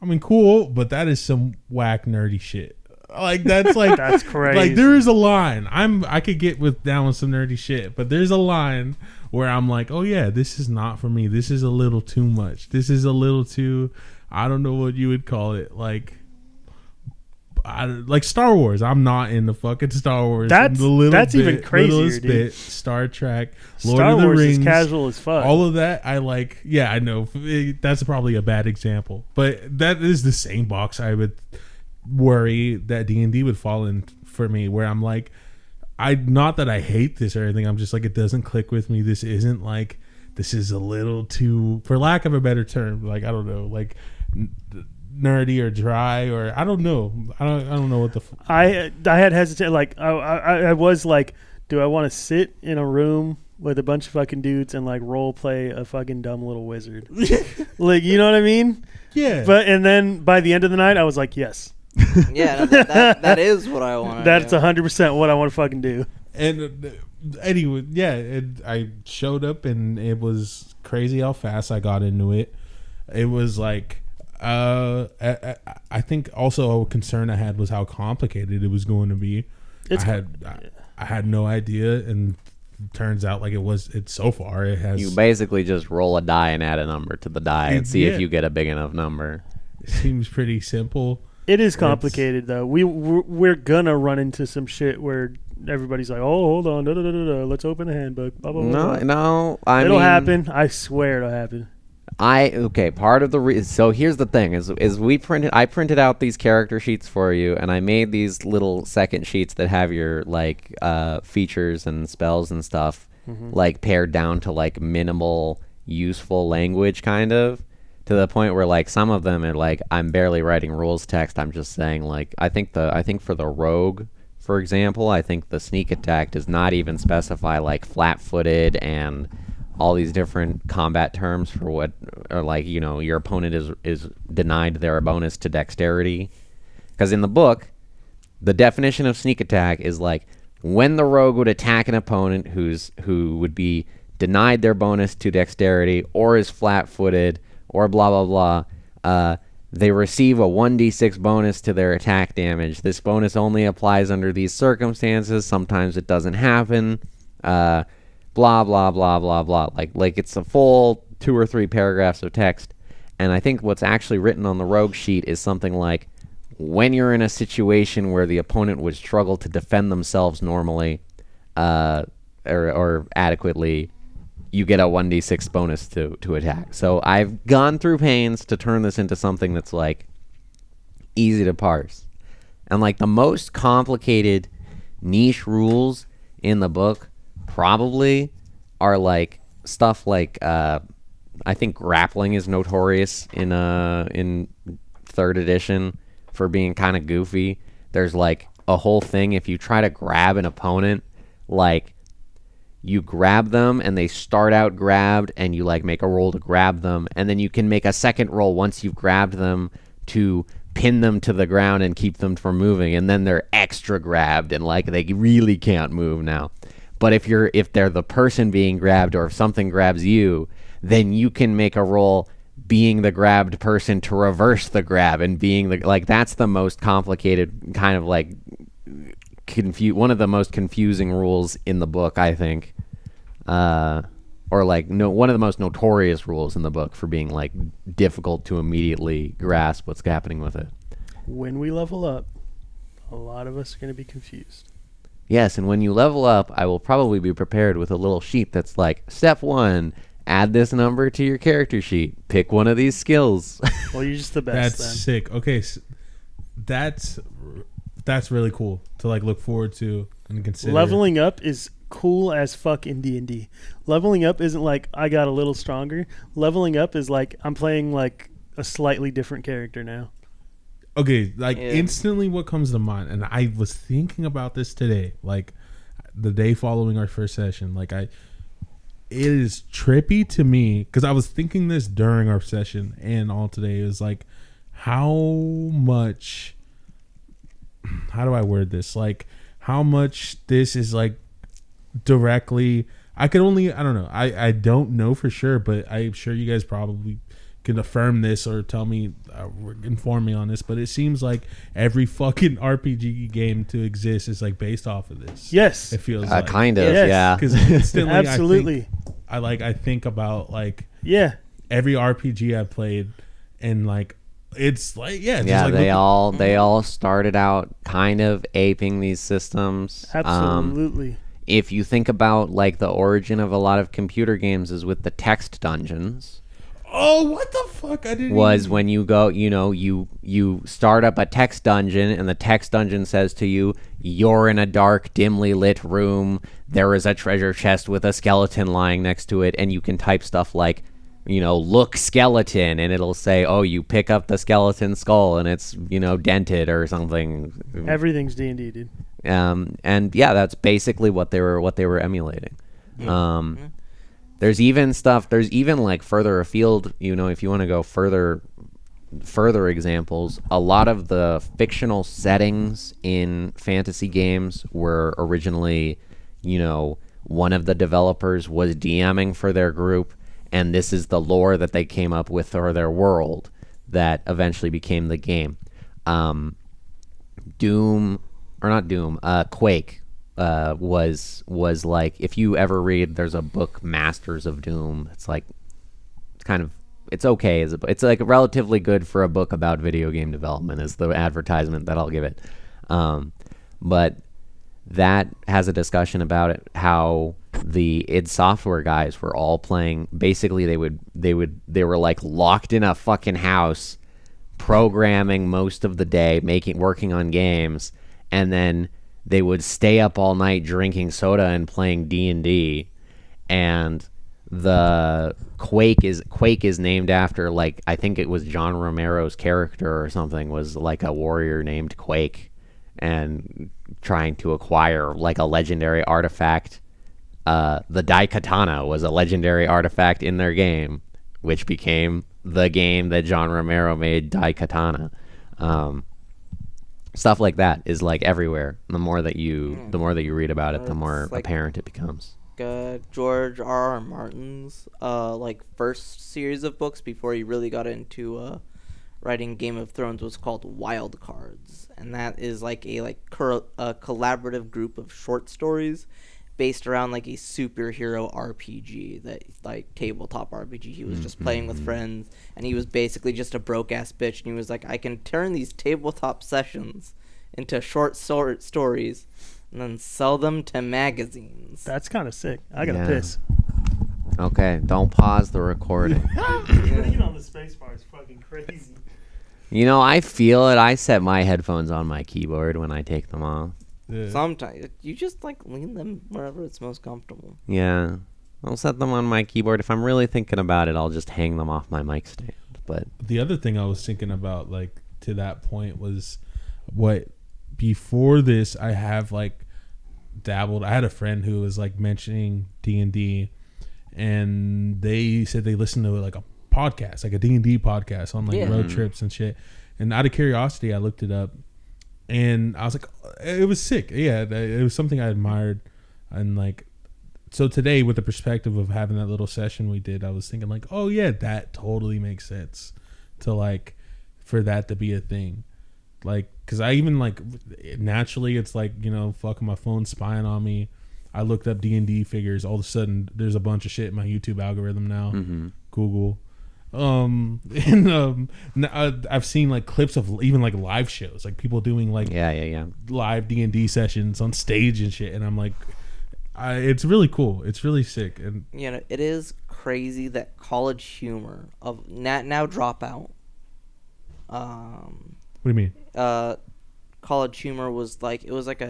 I mean, cool, but that is some whack nerdy shit. Like that's like that's crazy. Like there is a line. I could get down with some nerdy shit, but there's a line where I'm like, oh yeah, this is not for me. This is a little too much. This is a little too, I don't know what you would call it, like Star Wars. I'm not in the fucking Star Wars. That's even crazier, dude. Star Trek, Lord Star of the Wars Rings, is casual as fuck. all of that. I like. Yeah, I know that's probably a bad example, but that is the same box I would worry that D&D would fall in for me, where I'm like, not that I hate this or anything. I'm just like, it doesn't click with me. This isn't like, this is a little too, for lack of a better term, like I don't know, like nerdy or dry, or I don't know. I don't know what the. I had hesitation. Like I was like, do I want to sit in a room with a bunch of fucking dudes and like role play a fucking dumb little wizard? Like, you know what I mean? Yeah. But and then by the end of the night, I was like, yes. Yeah, that is what I want. That's 100% what I want to fucking do. And anyway, yeah, I showed up and it was crazy how fast I got into it. It was like. I think also a concern I had was how complicated it was going to be. I had no idea, and turns out like it's so far it has. You basically just roll a die and add a number to the die and see if you get a big enough number. It seems pretty simple. It is complicated though. We're gonna run into some shit where everybody's like, "Oh, hold on, let's open the handbook." Blah, blah, blah. No, it'll happen. I swear it'll happen. Part of the so here's the thing is I printed out these character sheets for you, and I made these little second sheets that have your like features and spells and stuff like pared down to like minimal useful language, kind of to the point where like some of them are like I'm barely writing rules text. I'm just saying like I think for the rogue, for example, I think the sneak attack does not even specify like flat-footed and all these different combat terms for what are like, your opponent is denied their bonus to dexterity. Because in the book, the definition of sneak attack is like when the rogue would attack an opponent who would be denied their bonus to dexterity or is flat-footed or blah blah blah, they receive a 1d6 bonus to their attack damage. This bonus only applies under these circumstances. Sometimes it doesn't happen. Blah blah blah blah blah. Like it's a full 2 or 3 paragraphs of text. And I think what's actually written on the rogue sheet is something like, when you're in a situation where the opponent would struggle to defend themselves normally or adequately, you get a 1d6 bonus to attack. So I've gone through pains to turn this into something that's like easy to parse. And like the most complicated niche rules in the book probably are like stuff like I think grappling is notorious in 3rd edition for being kind of goofy. There's like a whole thing, if you try to grab an opponent, like you grab them and they start out grabbed and you like make a roll to grab them, and then you can make a second roll once you've grabbed them to pin them to the ground and keep them from moving, and then they're extra grabbed and like they really can't move now. But if they're the person being grabbed, or if something grabs you, then you can make a roll being the grabbed person to reverse the grab, and being the like that's the most complicated kind of like one of the most confusing rules in the book, I think. Or like one of the most notorious rules in the book for being like difficult to immediately grasp what's happening with it. When we level up, a lot of us are going to be confused. Yes, and when you level up, I will probably be prepared with a little sheet that's like, step 1, add this number to your character sheet. Pick one of these skills. Well, you're just the best. That's sick. Okay, so that's really cool to like look forward to and consider. Leveling up is cool as fuck in D&D. Leveling up isn't like I got a little stronger. Leveling up is like I'm playing like a slightly different character now. Okay, like instantly what comes to mind, and I was thinking about this today, like the day following our first session, like it is trippy to me because I was thinking this during our session and all today. It was like, how much, how do I word this? Like how much this is like directly, I don't know. I don't know for sure, but I'm sure you guys probably can affirm this or tell me, inform me on this, but it seems like every fucking RPG game to exist is like based off of this. Yes. It feels like. Kind of, yes. yeah. Because instantly absolutely. I think about like every RPG I've played, and like it's like just yeah, like they all started out kind of aping these systems. Absolutely. If you think about like the origin of a lot of computer games is with the text dungeons. Oh, what the fuck! I didn't. When you go, you start up a text dungeon, and the text dungeon says to you, "You're in a dark, dimly lit room. There is a treasure chest with a skeleton lying next to it," and you can type stuff like, "Look skeleton," and it'll say, "Oh, you pick up the skeleton skull, and it's dented or something." Everything's D&D, dude. And yeah, that's basically what they were emulating. There's even like further afield, if you want to go further examples, a lot of the fictional settings in fantasy games were originally, one of the developers was DMing for their group, and this is the lore that they came up with, or their world that eventually became the game. Quake was like, if you ever read, there's a book, Masters of Doom. It's like, it's okay as it's like relatively good for a book about video game development, is the advertisement that I'll give it. But that has a discussion about it, how the id Software guys were all playing. Basically, they were like locked in a fucking house, programming most of the day, working on games, and then they would stay up all night drinking soda and playing D&D. And the Quake is named after, like, I think it was John Romero's character or something, was like a warrior named Quake and trying to acquire like a legendary artifact the Daikatana was a legendary artifact in their game, which became the game that John Romero made, Daikatana. Stuff like that is like everywhere. The more that you read about it, the more like, apparent it becomes. George R.R. Martin's like first series of books before he really got into writing Game of Thrones was called Wild Cards, and that is like a collaborative group of short stories based around like a superhero RPG, that like tabletop RPG. He was just playing with friends, and he was basically just a broke ass bitch, and he was like, I can turn these tabletop sessions into short stories and then sell them to magazines. That's kind of sick. I gotta piss. Okay, don't pause the recording. Being on the space bar is fucking crazy. You know, I feel it. I set my headphones on my keyboard when I take them off. Yeah. Sometimes you just like lean them wherever it's most comfortable. Yeah, I'll set them on my keyboard. If I'm really thinking about it, I'll just hang them off my mic stand. But the other thing I was thinking about, like to that point, was what before this I have like dabbled. I had a friend who was like mentioning D&D, and they said they listened to like a podcast, like a D&D podcast on like road trips and shit. And out of curiosity, I looked it up. And I was like, it was sick. Yeah, it was something I admired. And like, so today with the perspective of having that little session we did, I was thinking like, oh yeah, that totally makes sense to like, for that to be a thing. Like, cause I even like, naturally it's like, you know, fucking my phone spying on me. I looked up D&D figures. All of a sudden there's a bunch of shit in my YouTube algorithm now. Google. I've seen like clips of even like live shows, like people doing like live D&D sessions on stage and shit, and I'm like, it's really cool. It's really sick. And you know, it is crazy that College Humor of now Dropout. What do you mean? College Humor was like, it was like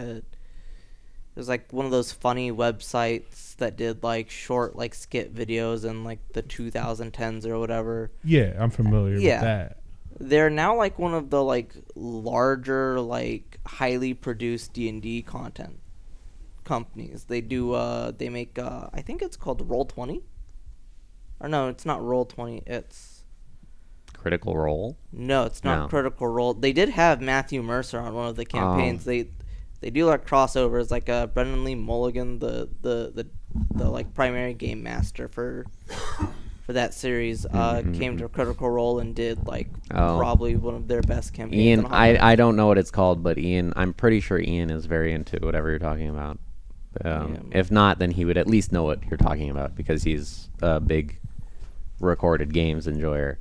one of those funny websites that did like short like skit videos in like the 2010s or whatever. Yeah, I'm familiar with that. They're now like one of the like larger like highly produced D&D content companies. They do they make I think it's called Roll20. Or no, it's not Roll20. It's Critical Role? No, it's not Critical Role. They did have Matthew Mercer on one of the campaigns. They do like crossovers, like Brendan Lee Mulligan, the like primary game master for that series, came to Critical Role and did like probably one of their best campaigns. Ian, I don't know what it's called, but Ian, I'm pretty sure Ian is very into whatever you're talking about. If not, then he would at least know what you're talking about because he's a big recorded games enjoyer.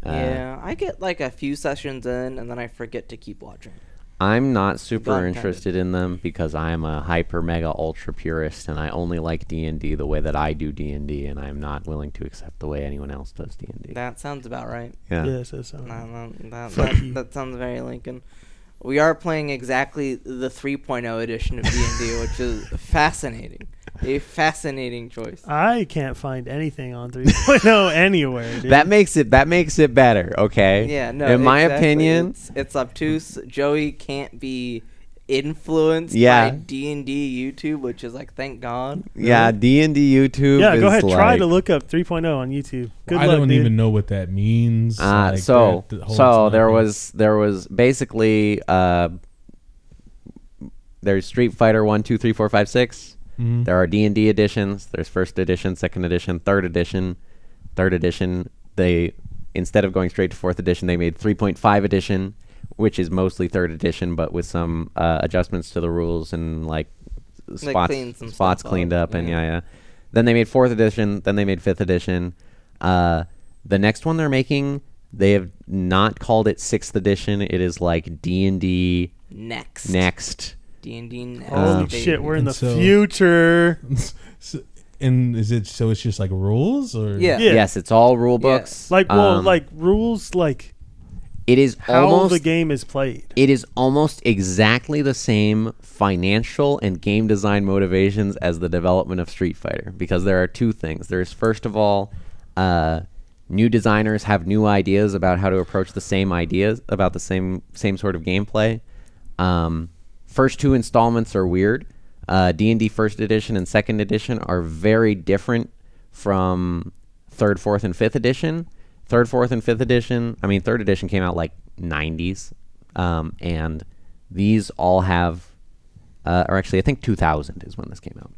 I get like a few sessions in and then I forget to keep watching. I'm not super interested in them because I'm a hyper mega ultra purist and I only like D&D the way that I do D&D, and I'm not willing to accept the way anyone else does D&D. That sounds about right. Yeah, that sounds very Lincoln. We are playing exactly the 3.0 edition of D&D, which is fascinating. A fascinating choice. I can't find anything on 3.0 anywhere, dude. That makes it better, okay? Yeah, no. In my opinion, it's obtuse. Joey can't be influenced by D&D YouTube, which is like, thank God. Yeah, D&D YouTube. Yeah, go ahead. Like, try to look up 3.0 on YouTube. Good luck, I don't dude. even know what that means. So there was basically there's Street Fighter 1, 2, 3, 4, 5, 6. Mm-hmm. There are D&D editions. There's first edition, second edition, third edition. Third edition, they, instead of going straight to fourth edition, they made 3.5 edition, which is mostly third edition, but with some adjustments to the rules and like spots cleaned up. And Then they made fourth edition. Then they made fifth edition. The next one they're making, they have not called it sixth edition. It is like D&D next. D&D next. Holy shit, we're in the future. And is it so? It's just like rules, or yes, it's all rule books. Like like rules, like it is how almost the game is played. It is almost exactly the same financial and game design motivations as the development of Street Fighter, because there are two things. There's first of all, new designers have new ideas about how to approach the same ideas about the same sort of gameplay. First two installments are weird. D&D first edition and second edition are very different from third, fourth, and fifth edition. Third edition came out like 90s, and these all have, or actually I think 2000 is when this came out.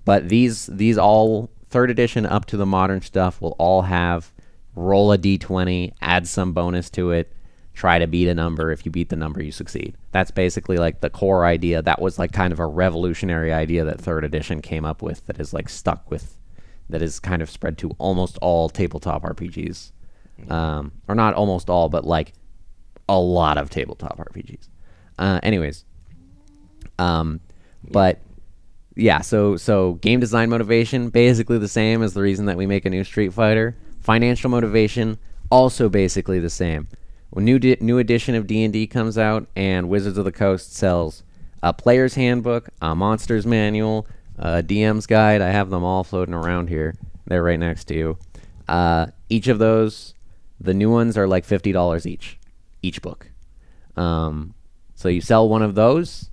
But these all, third edition up to the modern stuff, will all have roll a d20, add some bonus to it, try to beat a number. If you beat the number, you succeed. That's basically like the core idea. That was like kind of a revolutionary idea that third edition came up with, that is like stuck with, that is kind of spread to almost all tabletop RPGs. Or not almost all, but like a lot of tabletop RPGs. But yeah, so game design motivation, basically the same as the reason that we make a new Street Fighter. Financial motivation, also basically the same. When new edition of D&D comes out and Wizards of the Coast sells a player's handbook, a monster's manual, a DM's guide, I have them all floating around here. They're right next to you. Each of those, the new ones are like $50 each book. So you sell one of those,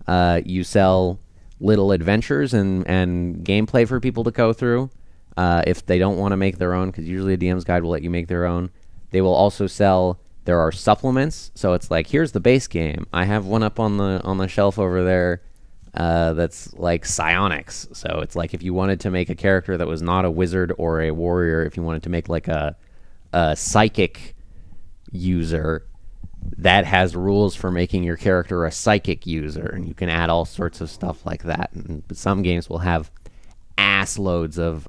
you sell little adventures and gameplay for people to go through if they don't want to make their own, because usually a DM's guide will let you make their own. They will also sell, there are supplements, so it's like, here's the base game. I have one up on the shelf over there that's like psionics. So it's like if you wanted to make a character that was not a wizard or a warrior, if you wanted to make like a psychic user, that has rules for making your character a psychic user, and you can add all sorts of stuff like that. And some games will have ass loads of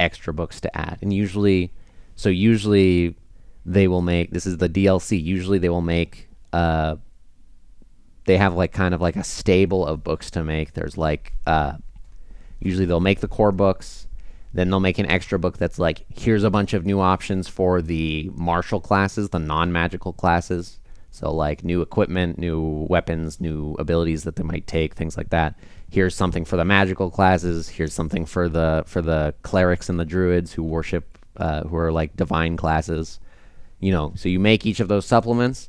extra books to add, and usually they will make, this is the DLC, usually they will make they have like kind of like a stable of books to make. There's like usually they'll make the core books, then they'll make an extra book that's like, here's a bunch of new options for the martial classes, the non-magical classes. So like new equipment, new weapons, new abilities that they might take, things like that. Here's something for the magical classes. Here's something for the clerics and the druids who worship, who are like divine classes. You know, so you make each of those supplements,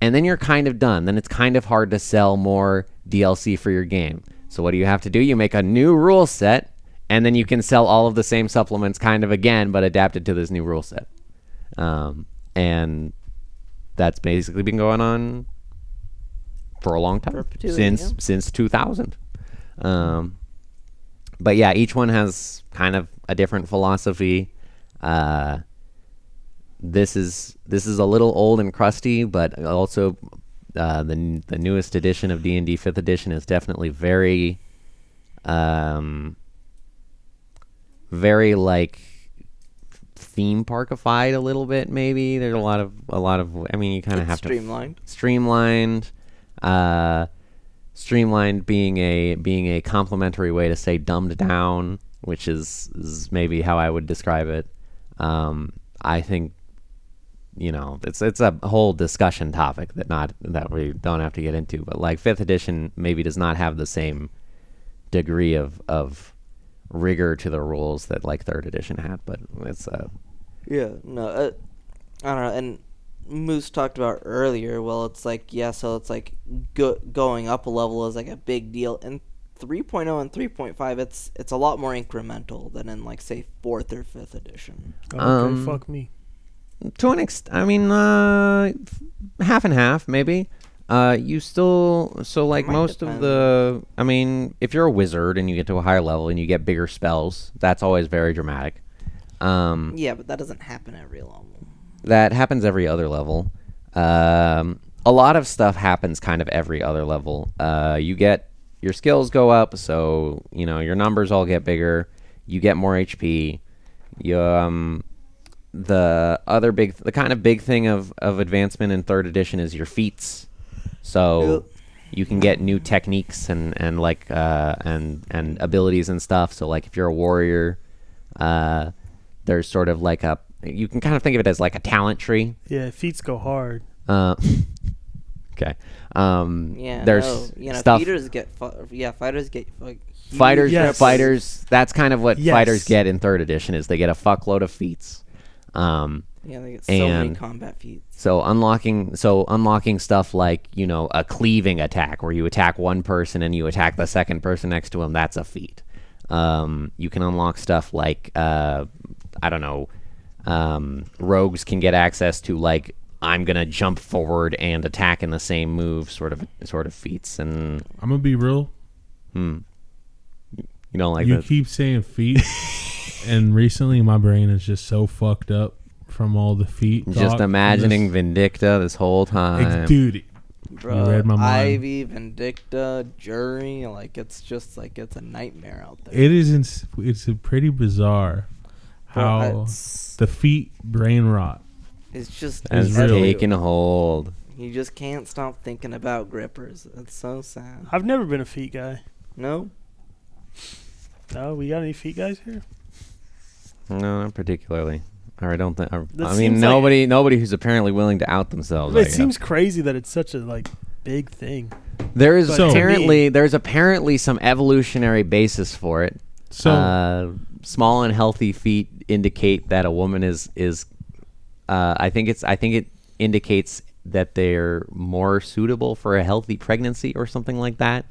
and then you're kind of done. Then it's kind of hard to sell more DLC for your game. So what do you have to do? You make a new rule set, and then you can sell all of the same supplements kind of again, but adapted to this new rule set. And that's basically been going on for a long time, since 2000. But yeah, each one has kind of a different philosophy. This is a little old and crusty, but also the newest edition of D&D 5th edition is definitely very like theme parkified a little bit. Maybe there's a lot of. I mean, you kind of have streamlined. Streamlined being a complimentary way to say dumbed down, which is maybe how I would describe it. I think, you know, it's a whole discussion topic that we don't have to get into. But like 5th edition maybe does not have the same degree of rigor to the rules that like 3rd edition had, but it's I don't know. And Moose talked about earlier, well, it's like, yeah, so it's like going up a level is like a big deal. In 3.0 and 3.5, it's a lot more incremental than in like say 4th or 5th edition. Okay, fuck me. To an extent, I mean, half and half maybe. You still, so like most depend. of the, I mean, if you're a wizard and you get to a higher level and you get bigger spells, that's always very dramatic. Yeah, but that doesn't happen every level. That happens every other level. A lot of stuff happens kind of every other level. You get, your skills go up, so, you know, your numbers all get bigger. You get more HP. The kind of big thing of advancement in 3rd edition is your feats. So you can get new techniques and abilities and stuff. So like if you're a warrior, there's sort of like you can kind of think of it as like a talent tree. Yeah, feats go hard. Okay. Yeah. There's stuff. Fighters get fighters. Yes. Fighters. That's kind of what Yes. fighters get in 3rd edition, is they get a fuckload of feats. Yeah, they get so many combat feats. So unlocking stuff like, you know, a cleaving attack where you attack one person and you attack the second person next to him, that's a feat. You can unlock stuff like rogues can get access to, like, I'm gonna jump forward and attack in the same move sort of feats. And I'm gonna be real. You don't like you keep saying feet, and recently my brain is just so fucked up from all the feet. Just imagining Vindicta this whole time. Dude, bro, you read my mind. Ivy, Vindicta, Jury, like, it's just like it's a nightmare out there. It is. It's pretty bizarre how the feet brain rot. It's just It's taking hold. You just can't stop thinking about grippers. It's so sad. I've never been a feet guy. No? No, we got any feet guys here? No, not particularly. I don't think. I That mean, seems nobody who's apparently willing to out themselves. It seems crazy that it's such a big thing. There's But apparently some evolutionary basis for it. So Small and healthy feet indicate that a woman is. I think it indicates that they're more suitable for a healthy pregnancy or something like that.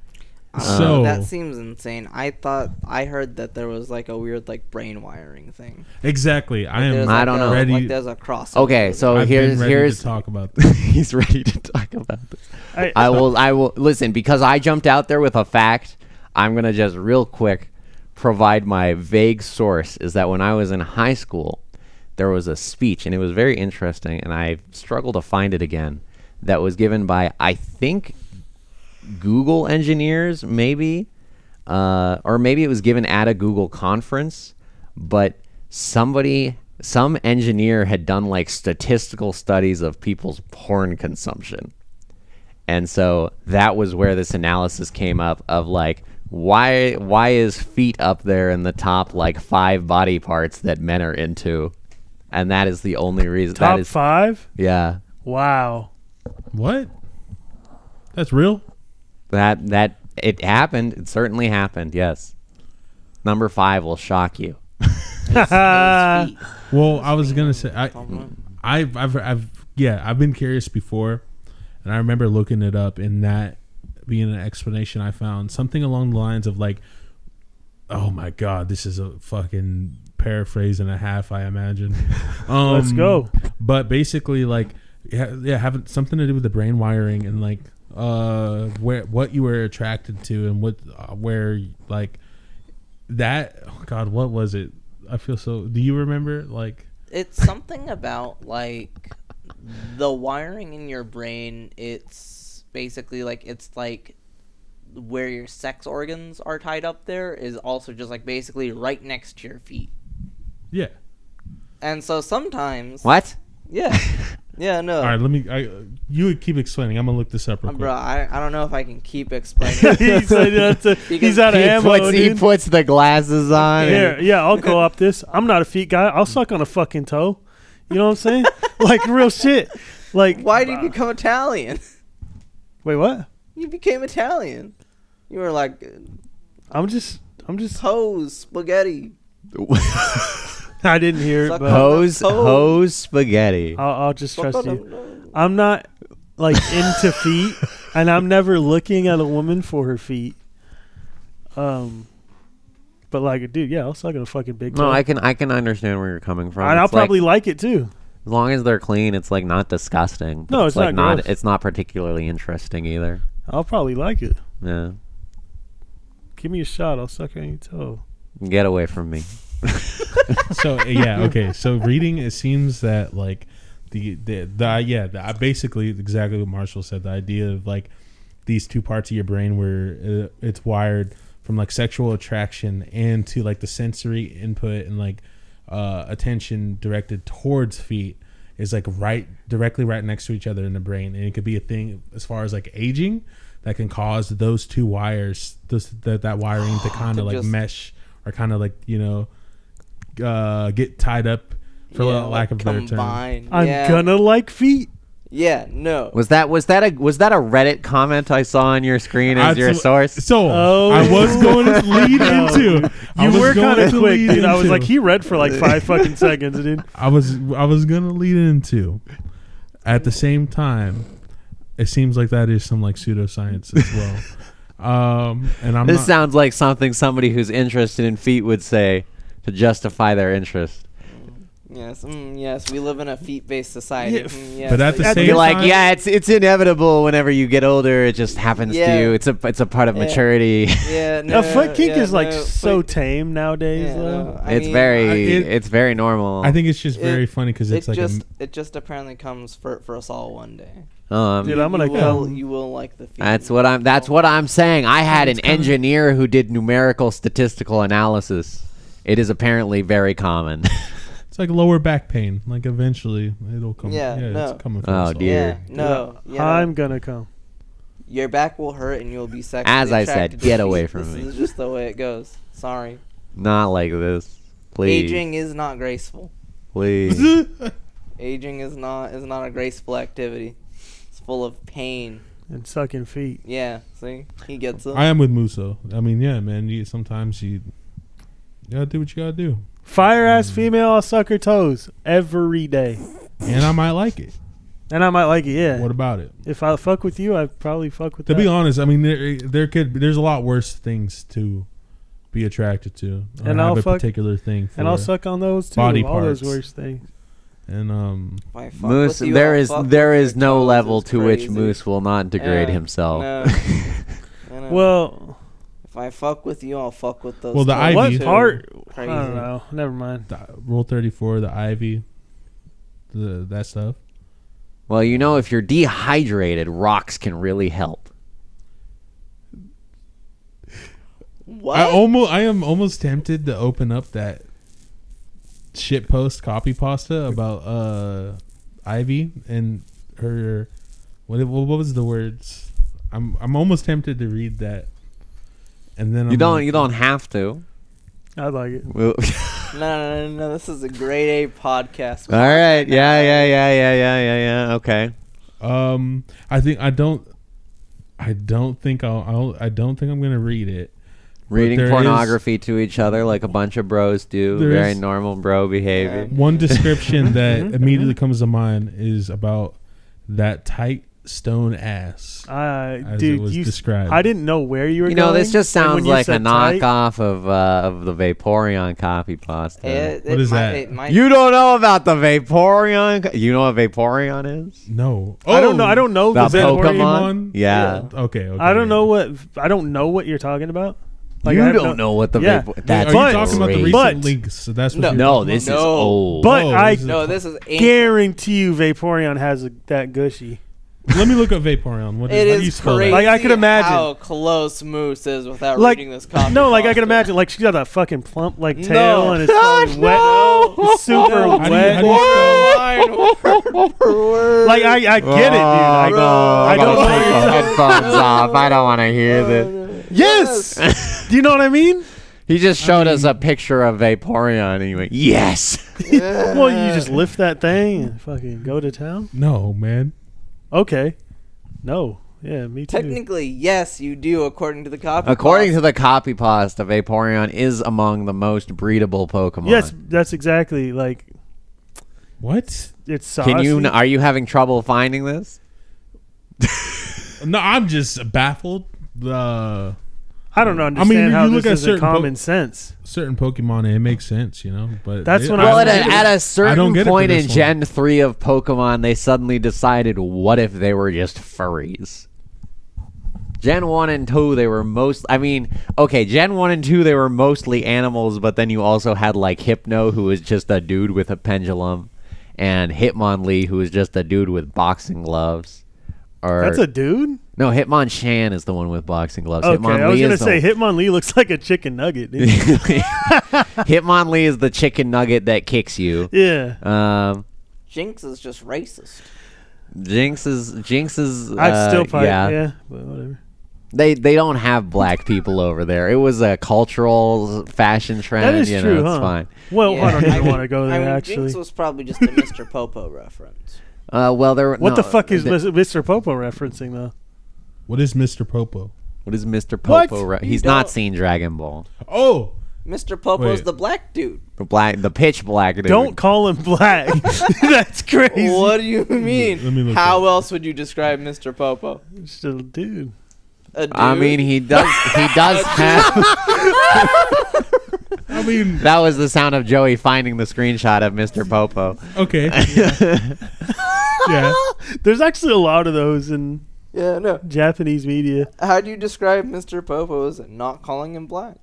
So that seems insane. I heard that there was like a weird brain wiring thing. Like I don't know. Ready. Like there's a crossover. Okay, so I've been ready here's to talk about this. he's ready to talk about this. I will listen, because I jumped out there with a fact. I'm gonna just real quick provide my vague source. Is that when I was in high school, there was a speech, and it was very interesting, and I struggle to find it again, that was given by, I think, Google engineers, maybe, or maybe it was given at a Google conference, but some engineer had done statistical studies of people's porn consumption. And so that was where this analysis came up of why is feet up there in the top 5 body parts that men are into? And that is the only reason. Top 5? Yeah. Wow. What? That's real? That it happened. It certainly happened. Yes. Number 5 will shock you. His feet. Well, I was gonna say I've been curious before, and I remember looking it up, and that being an explanation I found something along the lines of oh my god, this is a fucking paraphrase and a half, I imagine. Let's go. But basically, having something to do with the brain wiring and what you were attracted to and where that. Oh god, what was it? I feel so. Do you remember? It's something about the wiring in your brain. It's basically it's where your sex organs are tied up there is also just basically right next to your feet. Yeah. And so sometimes What? Yeah. Yeah, no. All right, you keep explaining. I'm gonna look this up real quick. Bro, I don't know if I can keep explaining. He's out of ammo. He puts the glasses on. Yeah, I'll go up this. I'm not a feet guy. I'll suck on a fucking toe. You know what I'm saying? Real shit. Why did you become Italian? Wait, what? You became Italian. You were I'm just hose, spaghetti. I didn't hear it, but Hose spaghetti. I'll just trust you. I'm not into feet, and I'm never looking at a woman for her feet. But dude, yeah, I'll suck on a fucking big toe. No, I can understand where you're coming from. And I'll probably like it too. As long as they're clean, it's not disgusting. But No, it's not gross. It's not particularly interesting either. I'll probably like it. Yeah. Give me a shot. I'll suck on your toe. Get away from me. So yeah, okay. So reading, it seems that basically exactly what Marshall said. The idea of these two parts of your brain where it's wired from sexual attraction and to the sensory input and attention directed towards feet is directly right next to each other in the brain, and it could be a thing as far as aging that can cause those two wires, that wiring to kind of mesh or kind of get tied up for lack of a better term. Combine. I'm gonna like feet. Yeah, no. Was that a Reddit comment I saw on your screen as your source? So I was going to lead into. You were kind of quick, dude. I was like, he read for like 5 fucking seconds, dude. I was gonna lead into. At the same time, it seems like that is some like pseudoscience as well. And This sounds like something somebody who's interested in feet would say to justify their interest. Yes, yes, we live in a feet-based society. Yes, but at the same You're time, like, yeah, it's inevitable. Whenever you get older, it just happens to you. It's a part of maturity. Yeah, no, a foot kink is like no, so tame nowadays. no, It's very normal. I think it's just very funny because it's like it just apparently comes for us all one day. Dude, I'm gonna come. You will like the feet. That's what I'm saying. I had an engineer who did numerical statistical analysis. It is apparently very common. It's like lower back pain. Like eventually it'll come. Yeah, no. It's coming. Oh dear. Yeah, no. I'm gonna come. Your back will hurt and you'll be sexually As I attracted said, to get feet. away from me. This is just the way it goes. Sorry. Not like this, please. Aging is not graceful. Please. Aging is not a graceful activity. It's full of pain. And sucking feet. Yeah, see? He gets it. I am with Muso. I mean, yeah, man. Sometimes you gotta do what you gotta do. Fire ass female, I'll suck her toes every day. And I might like it. And I might like it, yeah. What about it? If I fuck with you, I'd probably fuck with To that. be honest, I mean, there's a lot worse things to be attracted to. And I'll I'll have a fuck- particular thing for And I'll suck on those too. body all those parts. worst things. And If I fuck Moose, with you, there I'll is fuck with there your is no toes level is to which crazy. Moose will not degrade Yeah, himself. No. I know. Well, if I fuck with you, I'll fuck with those. Well, the toes ivy- what too. part? Crazy. I don't know. Never mind. Rule 34, the ivy, that stuff. Well, you know, if you're dehydrated, rocks can really help. What? I am almost tempted to open up that shitpost copy pasta about Ivy and her. What was the words? I'm almost tempted to read that, and then You don't have to. I'd like it. Well, No. This is a grade A podcast. all right. Yeah. Okay. I don't think I'm gonna read it. Reading there pornography to each other like a bunch of bros do. There Very is- normal bro behavior. One description that immediately comes to mind is about that tight stone ass. As Dude, it was described. I didn't know where you were You going. know, this just and when sounds you like a said tight- knockoff of the Vaporeon copy pasta. What is that? You don't know about the Vaporeon? You know what Vaporeon is? No. I don't know. I don't know The the Pokemon? Vaporeon. Yeah. Okay. I don't know what you're talking about. You I have don't know what the Yeah. Vapor... Are That's you talking about the great. recent But- leaks? So that's what No. you're No, talking this about? is old. But Oh, I this is- No, this is ancient. guarantee you Vaporeon has that gushy. Let me look up Vaporeon. How It do you is spell crazy that? Like, I could imagine. how close Moose is without Like, reading this copy. no, like I can pasta. imagine, like she's got that fucking plump like No. tail and it's probably wet, No. super No. wet. How do you spell- Line word for word. Like I get it, dude. I I'm don't gonna know. take the headphones off. I don't want to hear this. Yes. Do you know what I mean? He just showed us a picture of Vaporeon and he went, yes. Well, you just lift that thing and fucking go to town. No, man. Okay. No. Yeah, me too. Technically, yes, you do, according to the copy. According to the copy pasta, Vaporeon is among the most breedable Pokemon. Yes, that's exactly like What? it's saucy. Are you having trouble finding this? No, I'm just baffled. I don't understand how you this look at is certain common sense. Certain Pokemon, it makes sense, you know. But That's when Well, I- at a don't certain get it for point in this one. Gen 3 of Pokemon, they suddenly decided, what if they were just furries? Gen 1 and 2, they were Gen 1 and 2, they were mostly animals, but then you also had, like, Hypno, who was just a dude with a pendulum, and Hitmonlee, who was just a dude with boxing gloves. That's a dude? No, Hitmonchan is the one with boxing gloves. Okay, I was Hitmonlee going to is the- say Hitmonlee looks like a chicken nugget. Dude. Hitmonlee is the chicken nugget that kicks you. Yeah. Jinx is just racist. Jinx is I'd still probably, yeah. yeah, but whatever. They don't have black people over there. It was a cultural fashion trend. That is you know, true, it's huh? fine. Well, Yeah, I don't even mean- want to go there, I mean, actually. Jinx was probably just a Mr. Popo reference. Well, What the fuck is Mr. Popo referencing though? What is Mr. Popo? What is Mr. What? Popo? He's not seen Dragon Ball. Oh, Mr. Popo's Wait. the black dude. The pitch black dude. Don't call him black. That's crazy. What do you mean? Let me look How it else would you describe Mr. Popo? Still, dude. A dude? I mean, he does. He does have. I mean, That was the sound of Joey finding the screenshot of Mr. Popo. okay. Yeah. There's actually a lot of those in Yeah, no. Japanese media. How do you describe Mr. Popo as not calling him black?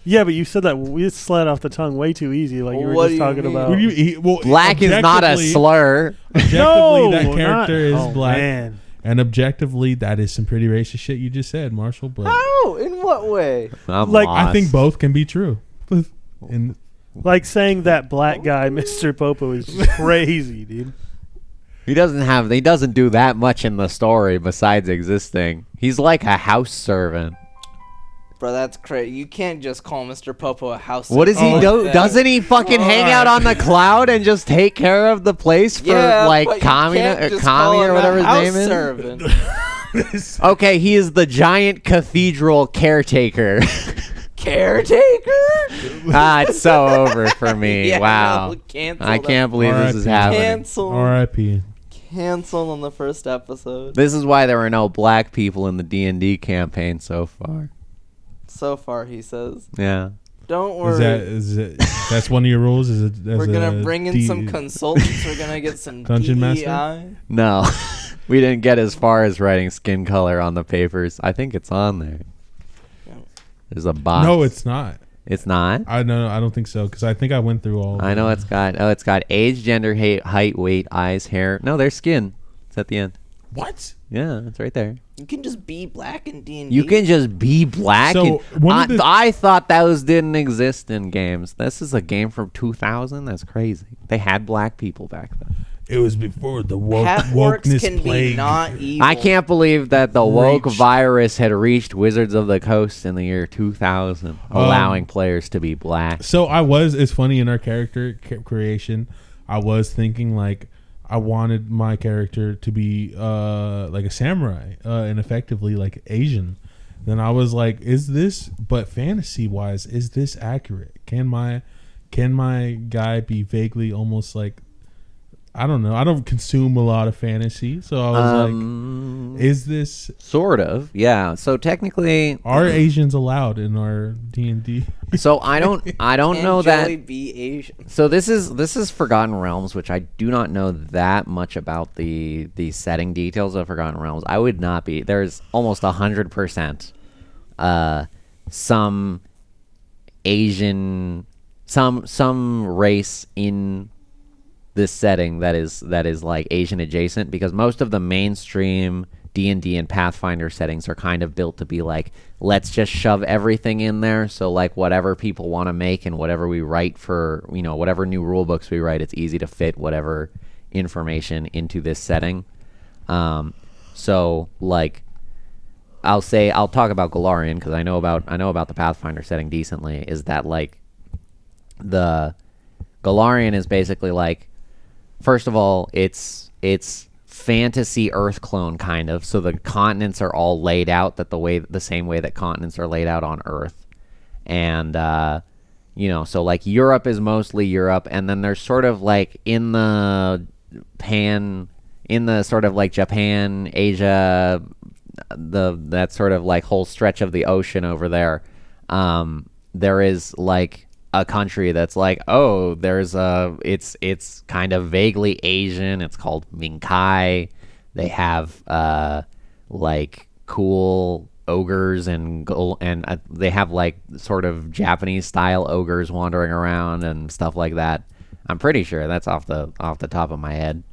Yeah, but you said that we slid off the tongue way too easy. Like you were What just do you talking mean? about. What do you, well, Black is not a objectively- slur. Objectively, No, that not- character is oh, black. Man. And objectively, that is some pretty racist shit you just said, Marshall. But How? In what way? I'm Like, I think both can be true. And Like saying that black guy, Mr. Popo, is just crazy, dude. He doesn't do that much in the story besides existing. He's like a house servant. Bro, that's crazy. You can't just call Mr. Popo a house. What does he servant do? like that. Doesn't he fucking hang out on the cloud and just take care of the place for Yeah, like but you Kami can't just call or him whatever a his name house is? servant. Okay, he is the giant cathedral caretaker. Caretaker? It's so over for me. Yeah, Wow. no, cancel I that. can't believe this is R.I.P. happening. Cancel. R.I.P. Cancel on the first episode. This is why there were no black people in the D&D campaign so far. So far, he says. Yeah. Don't worry. Is it that's one of your rules? Is it? We're gonna bring in some consultants. We're gonna get some Dungeon DEI. Master? No. We didn't get as far as writing skin color on the papers. I think it's on there. There's a box. No, it's not. It's not? I don't think so because I think I went through all. Of I know them. it's got age, gender, height, weight, eyes, hair. No, there's skin. It's at the end. What? Yeah, it's right there. You can just be black in D&D. You can just be black. So, I thought those didn't exist in games. This is a game from 2000. That's crazy. They had black people back then. It was before the Half-orcs wokeness can plague. be not evil. I can't believe that the woke Reached. virus had reached Wizards of the Coast in the year 2000, allowing players to be black. So it's funny in our character creation, I was thinking like I wanted my character to be like a samurai and effectively like Asian. Then I was like, is this, but fantasy wise, is this accurate? Can my guy be vaguely almost like, I don't know. I don't consume a lot of fantasy, so I was like, "Is this sort of? Yeah. So technically, are Asians allowed in our D&D?" So I don't Can know Joey that. be Asian? So this is Forgotten Realms, which I do not know that much about the setting details of Forgotten Realms. I would not be. There's almost 100% some Asian, some race in this setting that is like Asian adjacent, because most of the mainstream D&D and Pathfinder settings are kind of built to be like, let's just shove everything in there, so like whatever people want to make and whatever we write for, whatever new rule books we write, it's easy to fit whatever information into this setting. So like I'll talk about Golarion because I know about the Pathfinder setting decently. Is that like the Golarion is basically like, first of all, it's fantasy Earth clone kind of. So the continents are all laid out the same way that continents are laid out on Earth, and so like Europe is mostly Europe, and then there's sort of like in the sort of like Japan, Asia, that sort of like whole stretch of the ocean over there. There is like a country that's like, it's kind of vaguely Asian. It's called Minkai. They have like cool ogres and they have like sort of Japanese style ogres wandering around and stuff like that. I'm pretty sure that's off the top of my head.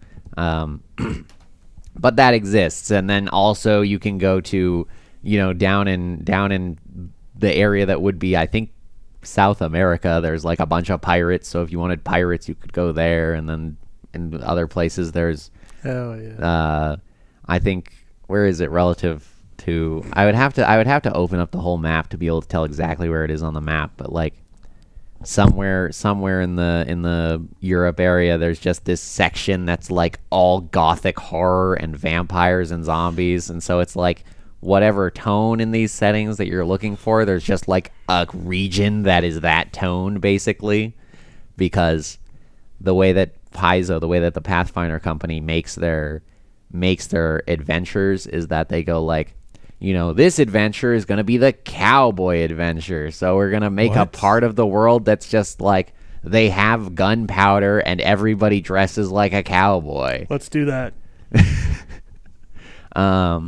But that exists. And then also you can go to, down in the area that would be, I think, South America. There's like a bunch of pirates. So if you wanted pirates, you could go there. And then in other places, there's, hell yeah. I think, where is it relative to, I would have to open up the whole map to be able to tell exactly where it is on the map. But like, somewhere in the Europe area, there's just this section that's like all gothic horror and vampires and zombies, and so it's like whatever tone in these settings that you're looking for, there's just like a region that is that tone basically, because the way that the Pathfinder company makes their adventures is that they go like, this adventure is going to be the cowboy adventure. So we're going to make a part of the world that's just like they have gunpowder and everybody dresses like a cowboy. Let's do that.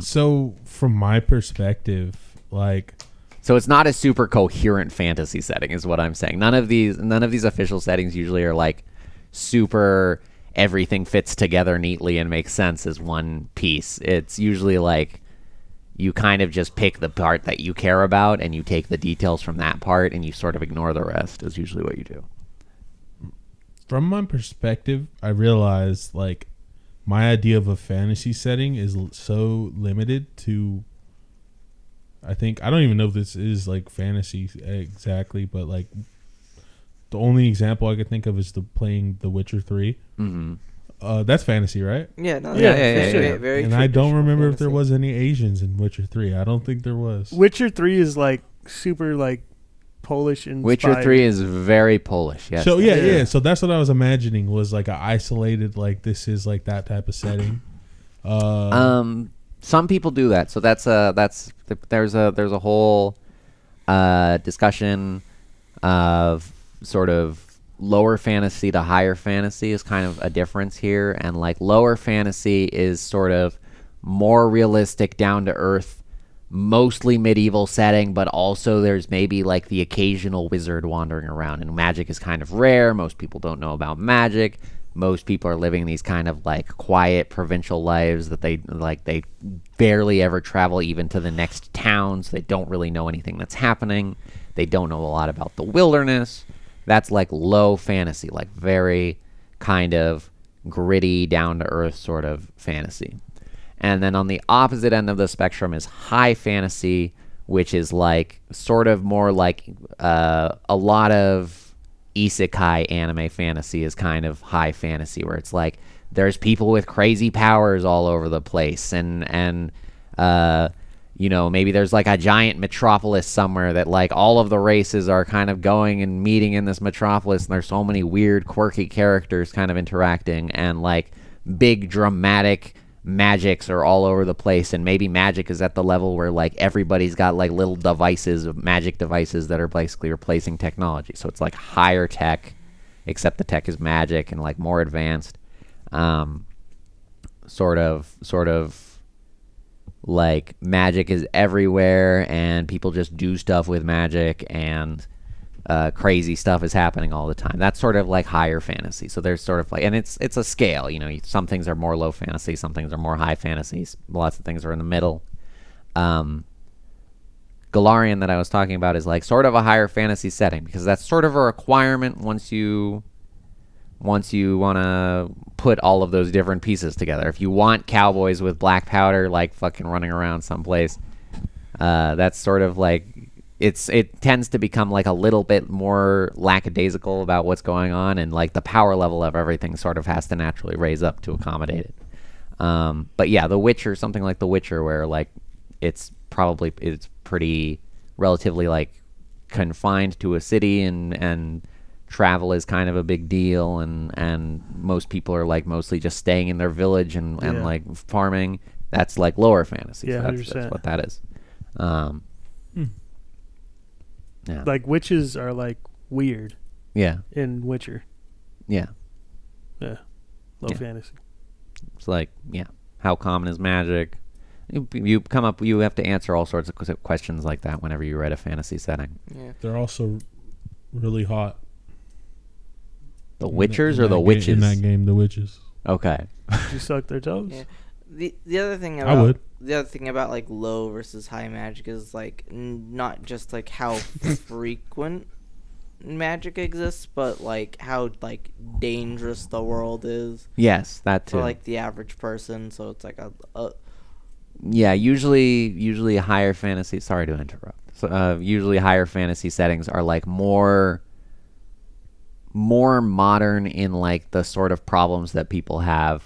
So from my perspective, so it's not a super coherent fantasy setting is what I'm saying. None of these official settings usually are like super everything fits together neatly and makes sense as one piece. It's usually like you kind of just pick the part that you care about and you take the details from that part and you sort of ignore the rest is usually what you do. From my perspective, I realize like my idea of a fantasy setting is so limited to, I don't even know if this is like fantasy exactly, but like the only example I could think of is playing The Witcher 3. Mm-hmm. That's fantasy, right? Yeah, no, yeah. Very and I don't remember fantasy. if there was any Asians in Witcher 3. I don't think there was. Witcher 3 is like super like Polish inspired. Witcher 3 is very Polish, yes. So yeah. So that's what I was imagining was like an isolated, like this is like that type of setting. Some people do that. So there's a whole discussion of sort of lower fantasy to higher fantasy is kind of a difference here, and like lower fantasy is sort of more realistic, down to earth, mostly medieval setting, but also there's maybe like the occasional wizard wandering around, and magic is kind of rare. Most people don't know about magic. Most people are living these kind of like quiet provincial lives that they barely ever travel even to the next towns. They don't really know anything that's happening. They don't know a lot about the wilderness. That's like low fantasy, like very kind of gritty, down-to-earth sort of fantasy. And then on the opposite end of the spectrum is high fantasy, which is like sort of more like a lot of isekai anime fantasy is kind of high fantasy, where it's like there's people with crazy powers all over the place, and maybe there's like a giant metropolis somewhere that like all of the races are kind of going and meeting in this metropolis, and there's so many weird, quirky characters kind of interacting, and like big dramatic magics are all over the place, and maybe magic is at the level where like everybody's got like little magic devices that are basically replacing technology. So it's like higher tech, except the tech is magic and like more advanced. Sort of like magic is everywhere and people just do stuff with magic, and crazy stuff is happening all the time. That's sort of like higher fantasy. So there's sort of like, and it's a scale, some things are more low fantasy, some things are more high fantasies, lots of things are in the middle. Galarian that I was talking about is like sort of a higher fantasy setting, because that's sort of a requirement once you want to put all of those different pieces together. If you want cowboys with black powder like fucking running around someplace, that's sort of like it tends to become like a little bit more lackadaisical about what's going on, and like the power level of everything sort of has to naturally raise up to accommodate it. But yeah, The Witcher, something like The Witcher, where like it's pretty relatively like confined to a city, and travel is kind of a big deal, and most people are like mostly just staying in their village and like farming. That's like lower fantasy. Yeah, so that's what that is. Yeah. Like witches are like weird. Yeah. In Witcher. Yeah. Yeah. Low fantasy. It's like, how common is magic? You have to answer all sorts of questions like that whenever you write a fantasy setting. Yeah. They're also really hot. The Witchers or the witches? In that game, the witches. Okay. Did you suck their toes? Yeah. The other thing about I would. The other thing about like low versus high magic is like not just like how frequent magic exists, but like how like dangerous the world is. Yes, that too. For like the average person, so it's like usually higher fantasy. Sorry to interrupt. So usually higher fantasy settings are like more more modern in like the sort of problems that people have.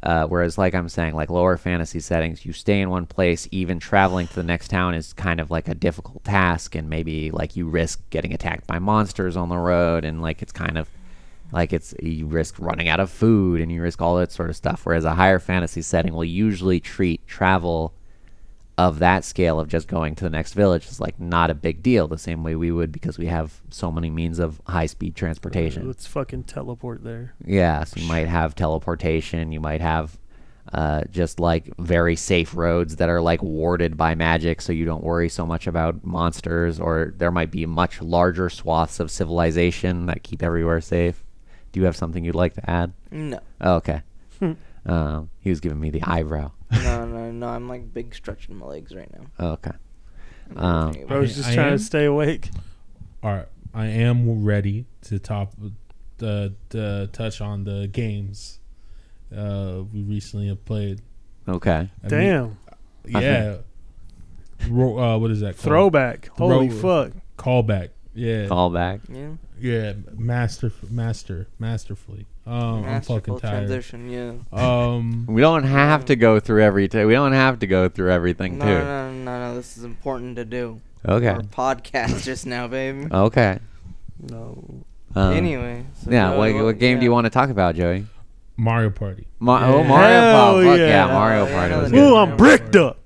Whereas, like I'm saying, like lower fantasy settings, you stay in one place. Even traveling to the next town is kind of like a difficult task, and maybe like you risk getting attacked by monsters on the road, and like it's kind of like you risk running out of food, and you risk all that sort of stuff. Whereas a higher fantasy setting will usually treat travel of that scale of just going to the next village is like not a big deal, the same way we would because we have so many means of high-speed transportation. Let's fucking teleport there. Yeah, so you might have teleportation, you might have just like very safe roads that are like warded by magic so you don't worry so much about monsters, or there might be much larger swaths of civilization that keep everywhere safe. Do you have something you'd like to add? No. Oh, okay. He was giving me the eyebrow. No. I'm like big stretching my legs right now. Oh, okay. I was just trying to stay awake. All right, I am ready to touch on the games we recently have played. Okay. Damn. Yeah. What is that called? Throwback. Holy fuck. Callback. Yeah. Callback. Yeah. Yeah. Masterfully. I'm fucking tired. Transition, yeah. We don't have to go through we don't have to go through everything, too. No. This is important to do. Okay. Our podcast just now, baby. Okay. No. Anyway. So yeah. What game do you want to talk about, Joey? Mario Party. Mario Party. Fuck yeah, Mario Party was good. Ooh, I'm bricked up.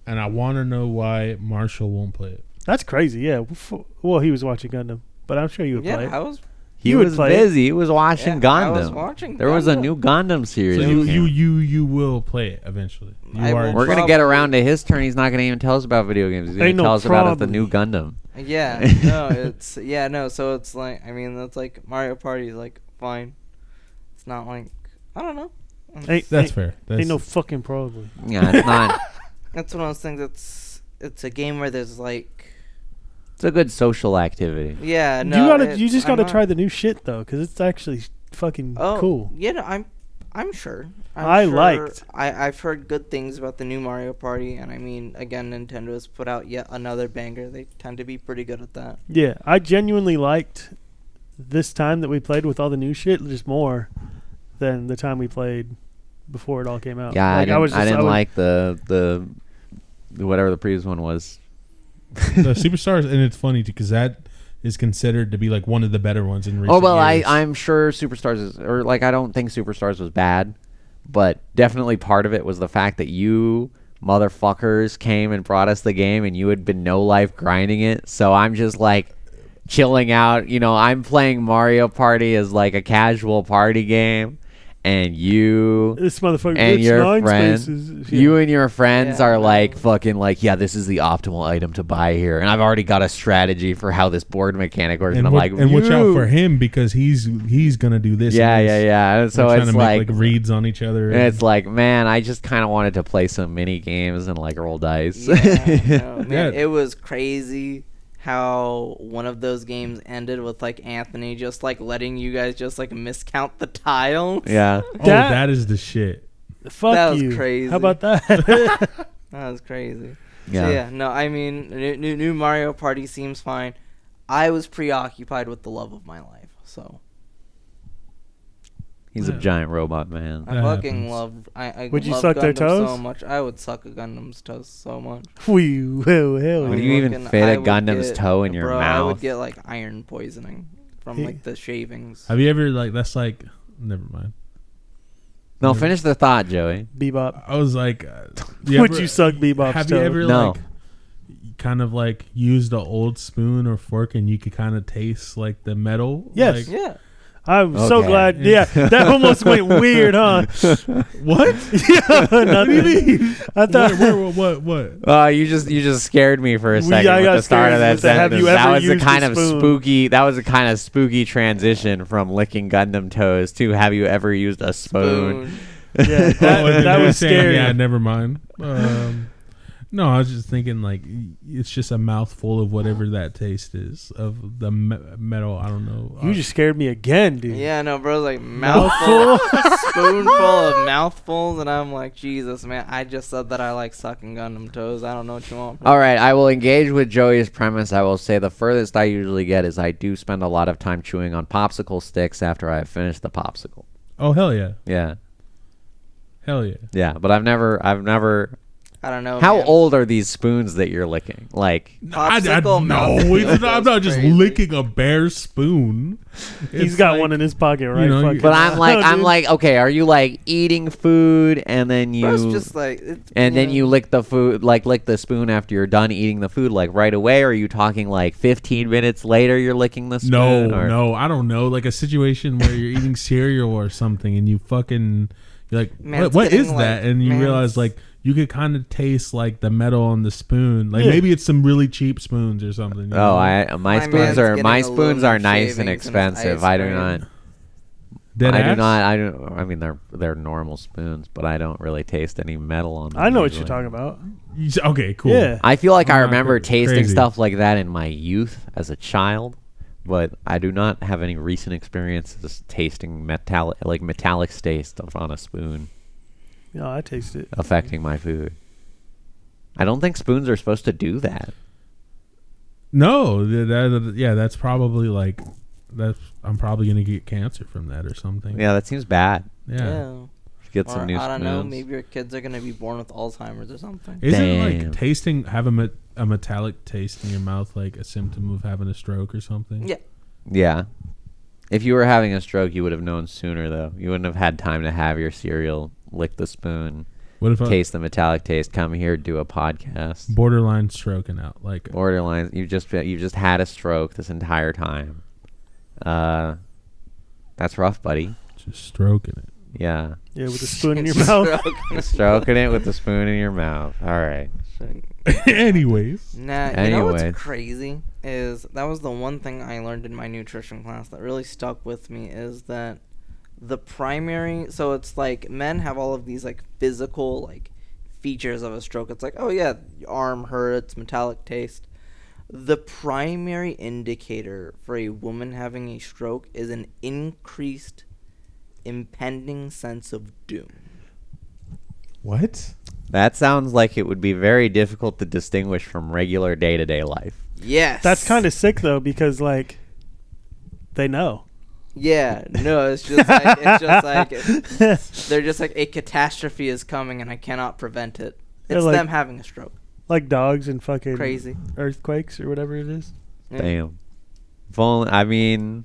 And I want to know why Marshall won't play it. That's crazy. Yeah. Well, he was watching Gundam, but I'm sure you would play it. He was busy. He was watching Gundam. I was watching there was a new Gundam series. So you will play it eventually. We're gonna get around to his turn. He's not gonna even tell us about video games. He's gonna tell us about the new Gundam. Yeah. No. So it's like, I mean, that's like Mario Party is like fine. It's not like, I don't know. That's fair. Ain't no fucking problem. Yeah, it's not. That's one of those things. It's a game where there's like. It's a good social activity. Yeah, no. You just gotta try the new shit though, because it's actually fucking cool. Yeah, no, I'm sure. I've heard good things about the new Mario Party, and I mean, again, Nintendo has put out yet another banger. They tend to be pretty good at that. Yeah, I genuinely liked this time that we played with all the new shit just more than the time we played before it all came out. Yeah, like, I didn't like the whatever the previous one was. The Superstars, and it's funny because that is considered to be like one of the better ones in recent years. I'm sure Superstars I don't think Superstars was bad, but definitely part of it was the fact that you motherfuckers came and brought us the game, and you had been no life grinding it. So I'm just like chilling out. You know, I'm playing Mario Party as like a casual party game. And this motherfucker and your friends, you and your friends are like fucking like, yeah, this is the optimal item to buy here, and I've already got a strategy for how this board mechanic works, and I'm like, and watch out for him because he's gonna do this. Yeah. And so it's like reads on each other, and it's like, man, I just kind of wanted to play some mini games and like roll dice. Man, it was crazy how one of those games ended with like Anthony just like letting you guys just like miscount the tiles. Yeah. That is the shit. Fuck that you. Was crazy. How about that? That was crazy. Yeah. So, yeah. No, I mean, new Mario Party seems fine. I was preoccupied with the love of my life, so. He's a giant robot man. I fucking love. I would you love suck Gundam their toes so much? I would suck a Gundam's toes so much. Hell Would you even fit a Gundam's toe in your mouth? I would get like iron poisoning from like the shavings. Have you ever that's like? Never mind. No, finish the thought, Joey. Bebop. I was like, would you suck Bebop's Have toe? you ever No. like kind of like used an old spoon or fork and you could kind of taste like the metal? Yes. Like, Yeah. I'm so glad. Yeah, that almost went weird, huh? What? Yeah, nothing. I thought. What? You just scared me for a second I with got the start of that scared. Have sentence. you ever That was a used kind a of spoon? spooky. That was a kind of spooky transition from licking Gundam toes to have you ever used a spoon? Yeah, that was saying, scary. yeah, never mind. No, I was just thinking like it's just a mouthful of whatever that taste is of the metal. I don't know. You just scared me again, dude. Yeah, no, bro. Like mouthful, spoonful of mouthfuls, and I'm like, Jesus, man. I just said that I like sucking Gundam toes. I don't know what you want. All right, I will engage with Joey's premise. I will say the furthest I usually get is I do spend a lot of time chewing on popsicle sticks after I have finished the popsicle. Oh hell yeah! Yeah. Hell yeah! Yeah, but I've never. I don't know. How man. old are these spoons that you're licking? Like, Popsicle mouth. I'm not just Crazy. licking a bare spoon. He's It's got like- one in his pocket right you know, fucking but now. I'm Dude. like, okay, are you like eating food and then you Bro, it's just like, then you lick the food, like lick the spoon after you're done eating the food, like right away? Or are you talking like 15 minutes later you're licking the spoon? No, I don't know. Like a situation where you're eating cereal or something and you fucking, you're like, Man, what it's is getting, that? like, And you man, realize it's- like you could kind of taste like the metal on the spoon. Like Yeah. maybe it's some really cheap spoons or something. you know? my My spoons man's are getting my aluminum spoons are nice and shavings in his expensive. ice I do cream. not. Dead I do ass? not. I don't. I mean, they're normal spoons, but I don't really taste any metal on them. I know what usually. you're talking about. Okay, cool. Yeah. I feel like I I'm not remember tasting crazy. stuff like that in my youth as a child, but I do not have any recent experiences tasting metallic taste on a spoon No, I taste it. affecting my food. I don't think spoons are supposed to do that. No, that's probably like I'm probably gonna get cancer from that or something. Yeah, that seems bad. Yeah. Get Or, some new I don't know. spoons. Maybe your kids are gonna be born with Alzheimer's or something. Isn't Damn. like tasting have a metallic taste in your mouth like a symptom of having a stroke or something? Yeah. Yeah. If you were having a stroke, you would have known sooner, though. You wouldn't have had time to have your cereal, lick the spoon, What if taste the metallic taste, come here, do a podcast. borderline stroking out? Like Borderline, you just had a stroke this entire time. That's rough, buddy. just stroking it. Yeah. Yeah, with a spoon in your mouth. Stroking it with the spoon in your mouth. All right. Anyways. Nah, you know Anyways. what's crazy is that was the one thing I learned in my nutrition class that really stuck with me is that the primary, so it's like men have all of these like physical like features of a stroke. It's like, oh yeah, your arm hurts, metallic taste. The primary indicator for a woman having a stroke is an increased impending sense of doom. What? That sounds like it would be very difficult to distinguish from regular day-to-day life. Yes. That's kind of sick though, because like they know. Yeah, no, it's just like they're just like a catastrophe is coming and I cannot prevent it. They're It's like- them having a stroke. Like dogs and fucking Crazy. earthquakes or whatever it is. Yeah. Damn. If only, I mean,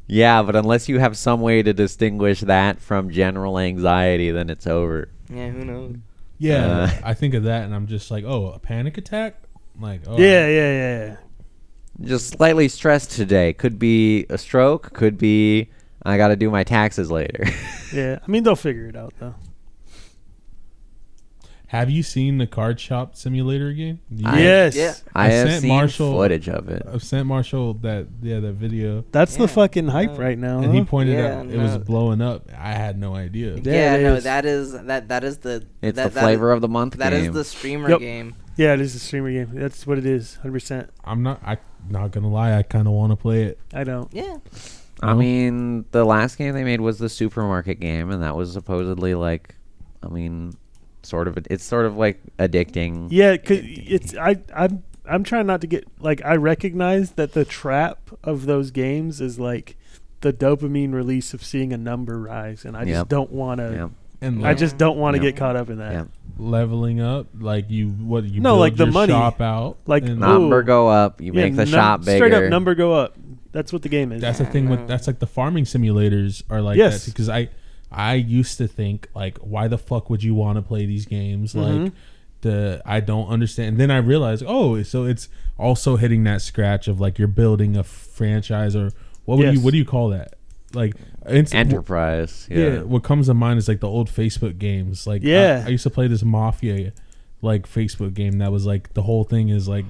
yeah, but unless you have some way to distinguish that from general anxiety, then it's over. Yeah, who knows? Yeah, I think of that and I'm just like, oh, a panic attack? Like, oh, Yeah. Just slightly stressed today. Could be a stroke. Could be I got to do my taxes later. Yeah. I mean, they'll figure it out though. Have you seen the cardshop simulator game? Yes. Yeah. I have sent seen Marshall- footage of it. I've sent Marshall that video, That's Yeah. the fucking hype No. right now. and he huh? pointed Yeah, out it was no. blowing up. I had no idea. Yeah, Yeah, it no, is. that is the It's that, the flavor of the month that game. is the streamer Yep. game. Yeah, it is a streamer game. That's what it is. 100%. I'm not gonna lie. I kind of want to play it. I don't. Yeah. I mean, the last game they made was the supermarket game, and that was supposedly like, I mean, it's sort of like addicting. Yeah, cause it's I'm trying not to get like I recognize that the trap of those games is like the dopamine release of seeing a number rise, and I just Yep. don't want to. Yeah. And I like just don't want to Yeah. get caught up in that. Yeah. leveling up, like you No, build like the your money. shop out. Like, and Number Ooh. go up. You Yeah, make the shop bigger. Straight up number go up. That's what the game is. that's the thing with that's like the farming simulators are like Yes. that because I used to think like why the fuck would you want to play these games Mhm. like I don't understand. And then I realized, oh, so it's also hitting that scratch of like you're building a franchise or what Yes. do you call that? Like Enterprise. yeah. What comes to mind is like the old Facebook games. Like Yeah. I used to play this Mafia like Facebook game that was like the whole thing is like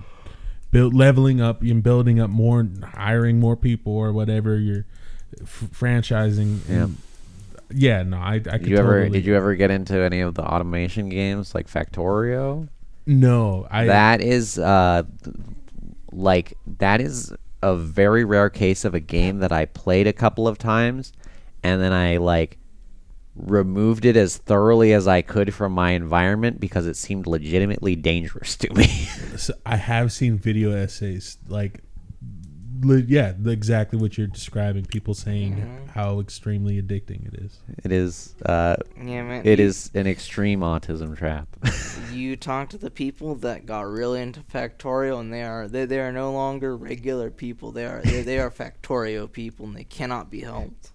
leveling up and building up more, hiring more people or whatever. You're franchising. Yeah. And yeah. No, I could Did you ever totally- get into any of the automation games like Factorio? No, that is that is a very rare case of a game that I played a couple of times, and then I removed it as thoroughly as I could from my environment because it seemed legitimately dangerous to me. So I have seen video essays exactly what you're describing. People saying how extremely addicting it is. It is. Man, it is an extreme autism trap. You talk to the people that got really into Factorio, and they are no longer regular people. They are Factorio people, and they cannot be helped.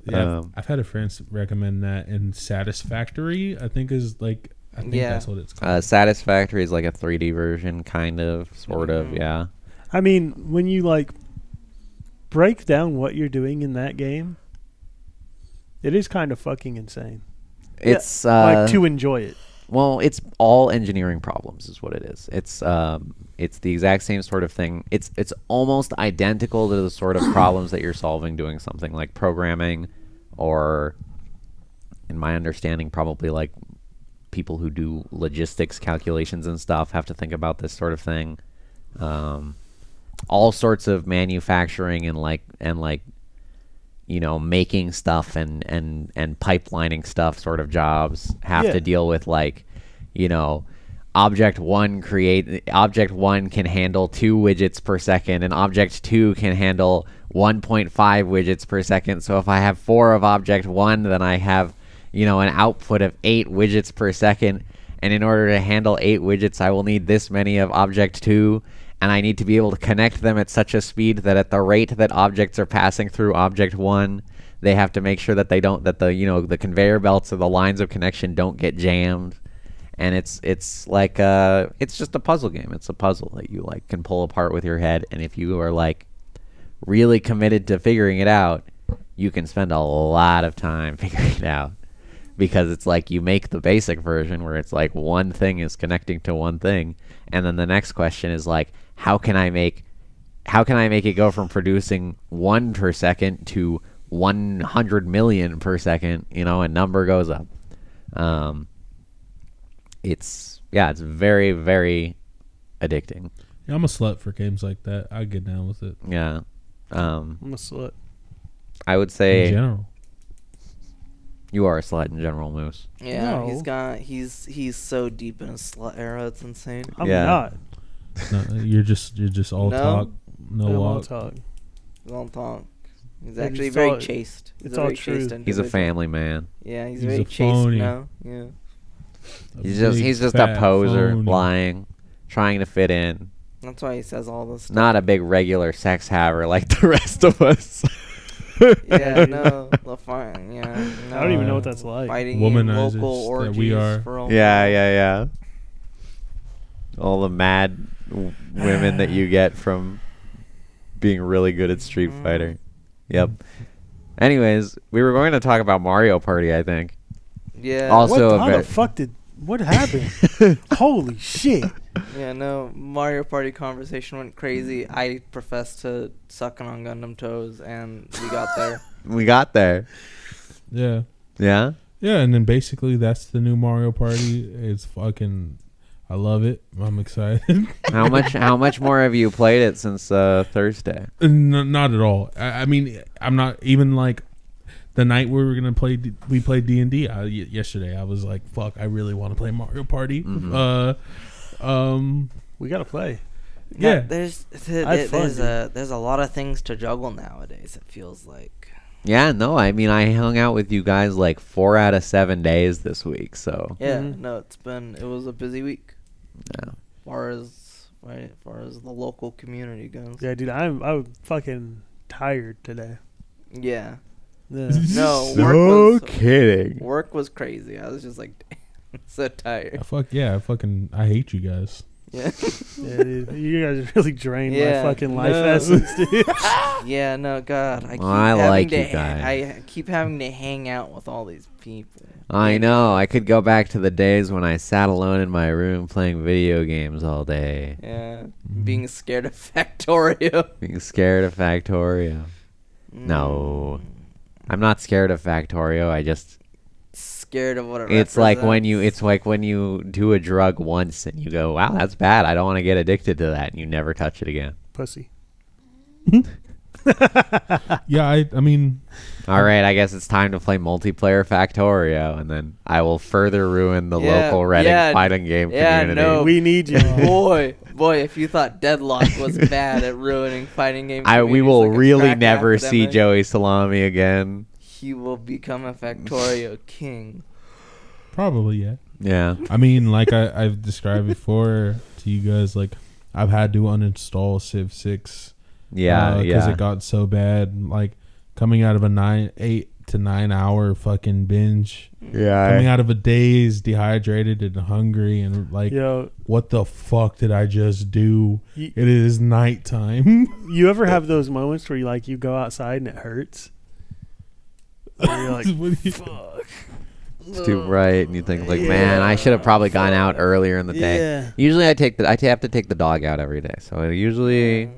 Yeah, I've had a friend recommend that, and Satisfactory, I think that's what it's called. Satisfactory is like a 3D version, kind of, sort of, yeah. I mean, when you break down what you're doing in that game, it is kind of fucking insane. It's to enjoy it. Well, it's all engineering problems, is what it is. It's the exact same sort of thing. It's almost identical to the sort of problems that you're solving doing something like programming, or, in my understanding, probably like people who do logistics calculations and stuff have to think about this sort of thing. All sorts of manufacturing and making stuff and pipelining stuff sort of jobs have to deal with object one can handle 2 widgets per second, and object 2 can handle 1.5 widgets per second. So if I have 4 of object 1, then I have an output of 8 widgets per second, and in order to handle 8 widgets I will need this many of object 2, and I need to be able to connect them at such a speed that at the rate that objects are passing through object 1, they have to make sure that the conveyor belts or the lines of connection don't get jammed. And it's just a puzzle game. It's a puzzle that you can pull apart with your head, and if you are really committed to figuring it out, you can spend a lot of time figuring it out, because it's you make the basic version where it's one thing is connecting to one thing, and then the next question is how can I make it go from producing 1 per second to 100 million per second, and number goes up. It's very, very addicting. Yeah, I'm a slut for games like that. I get down with it. Yeah. I'm a slut. I would say in general. You are a slut in general, Moose. Yeah, No. he's so deep in his slut era, it's insane. I'm not. No, you're just all No. talk, no I'm all walk. talk. Don't talk. He's Like, actually it's very all- chaste. it's all true. He's a individual. family man. Yeah, he's He's very a chaste phony. now. Yeah. He's big, just a fat poser, phony. lying, trying to fit in. That's why he says all this stuff. Not a big regular sex haver like the rest of us. Yeah, no. Fine. Yeah. No. I don't even know what that's like. Fighting in Womanizers local that orgies we are. for all Yeah. All the mad women that you get from being really good at Street Fighter. Yep. Anyways, we were going to talk about Mario Party, I think. Yeah. Also, How the fuck what happened? Holy shit. Yeah, no. Mario Party conversation went crazy. I professed to sucking on Gundam toes, and we got there. We got there. Yeah. Yeah? Yeah, and then basically that's the new Mario Party. It's fucking, I love it. I'm excited. How much more have you played it since Thursday? Not at all. I mean, I'm not even the night we were gonna play. We played D&D yesterday. I was like, "Fuck! I really want to play Mario Party." Mm-hmm. We gotta play. Yeah. There's fun, there's a lot of things to juggle nowadays. It feels like. Yeah, no, I mean, I hung out with you guys 4 out of 7 days this week, so. Yeah, Mhm. no, it was a busy week. Yeah. As far as the local community goes. Yeah, dude, I'm fucking tired today. Yeah. Yeah. No, So kidding. work was crazy. I was just so tired. I hate you guys. Yeah. Yeah, dude, you guys really drained Yeah, my fucking life no. essence, dude. Yeah, no, God. I like you guys. I keep having to hang out with all these people. I know. I could go back to the days when I sat alone in my room playing video games all day. Yeah. Being scared of Factorio. Being scared of Factorio. No. I'm not scared of Factorio. scared of what it It's like when represents. you do a drug once and you go, wow, that's bad. I don't want to get addicted to that, and you never touch it again. Pussy. Yeah, I mean, All right, I guess it's time to play multiplayer Factorio, and then I will further ruin the local Reading fighting game community. No, We need you. boy, if you thought Deadlock was bad at ruining fighting game, We will like a really crack never see epidemic, Joey Salami again. He will become a Factorio king. probably, yeah. Yeah. I mean, like I've described before to you guys, like I've had to uninstall Civ 6. Yeah, because it got so bad. Like coming out of a 8 to 9 hour fucking binge. Yeah. Coming out of a daze, dehydrated and hungry, and like, Yo, what the fuck did I just do? You- It is nighttime. you ever have those moments where you go outside and it hurts? Where you're like, What do you- fuck. It's too bright, and you think like, man, I should have probably gone out earlier in the day. Yeah. Usually, I have to take the dog out every day, so usually.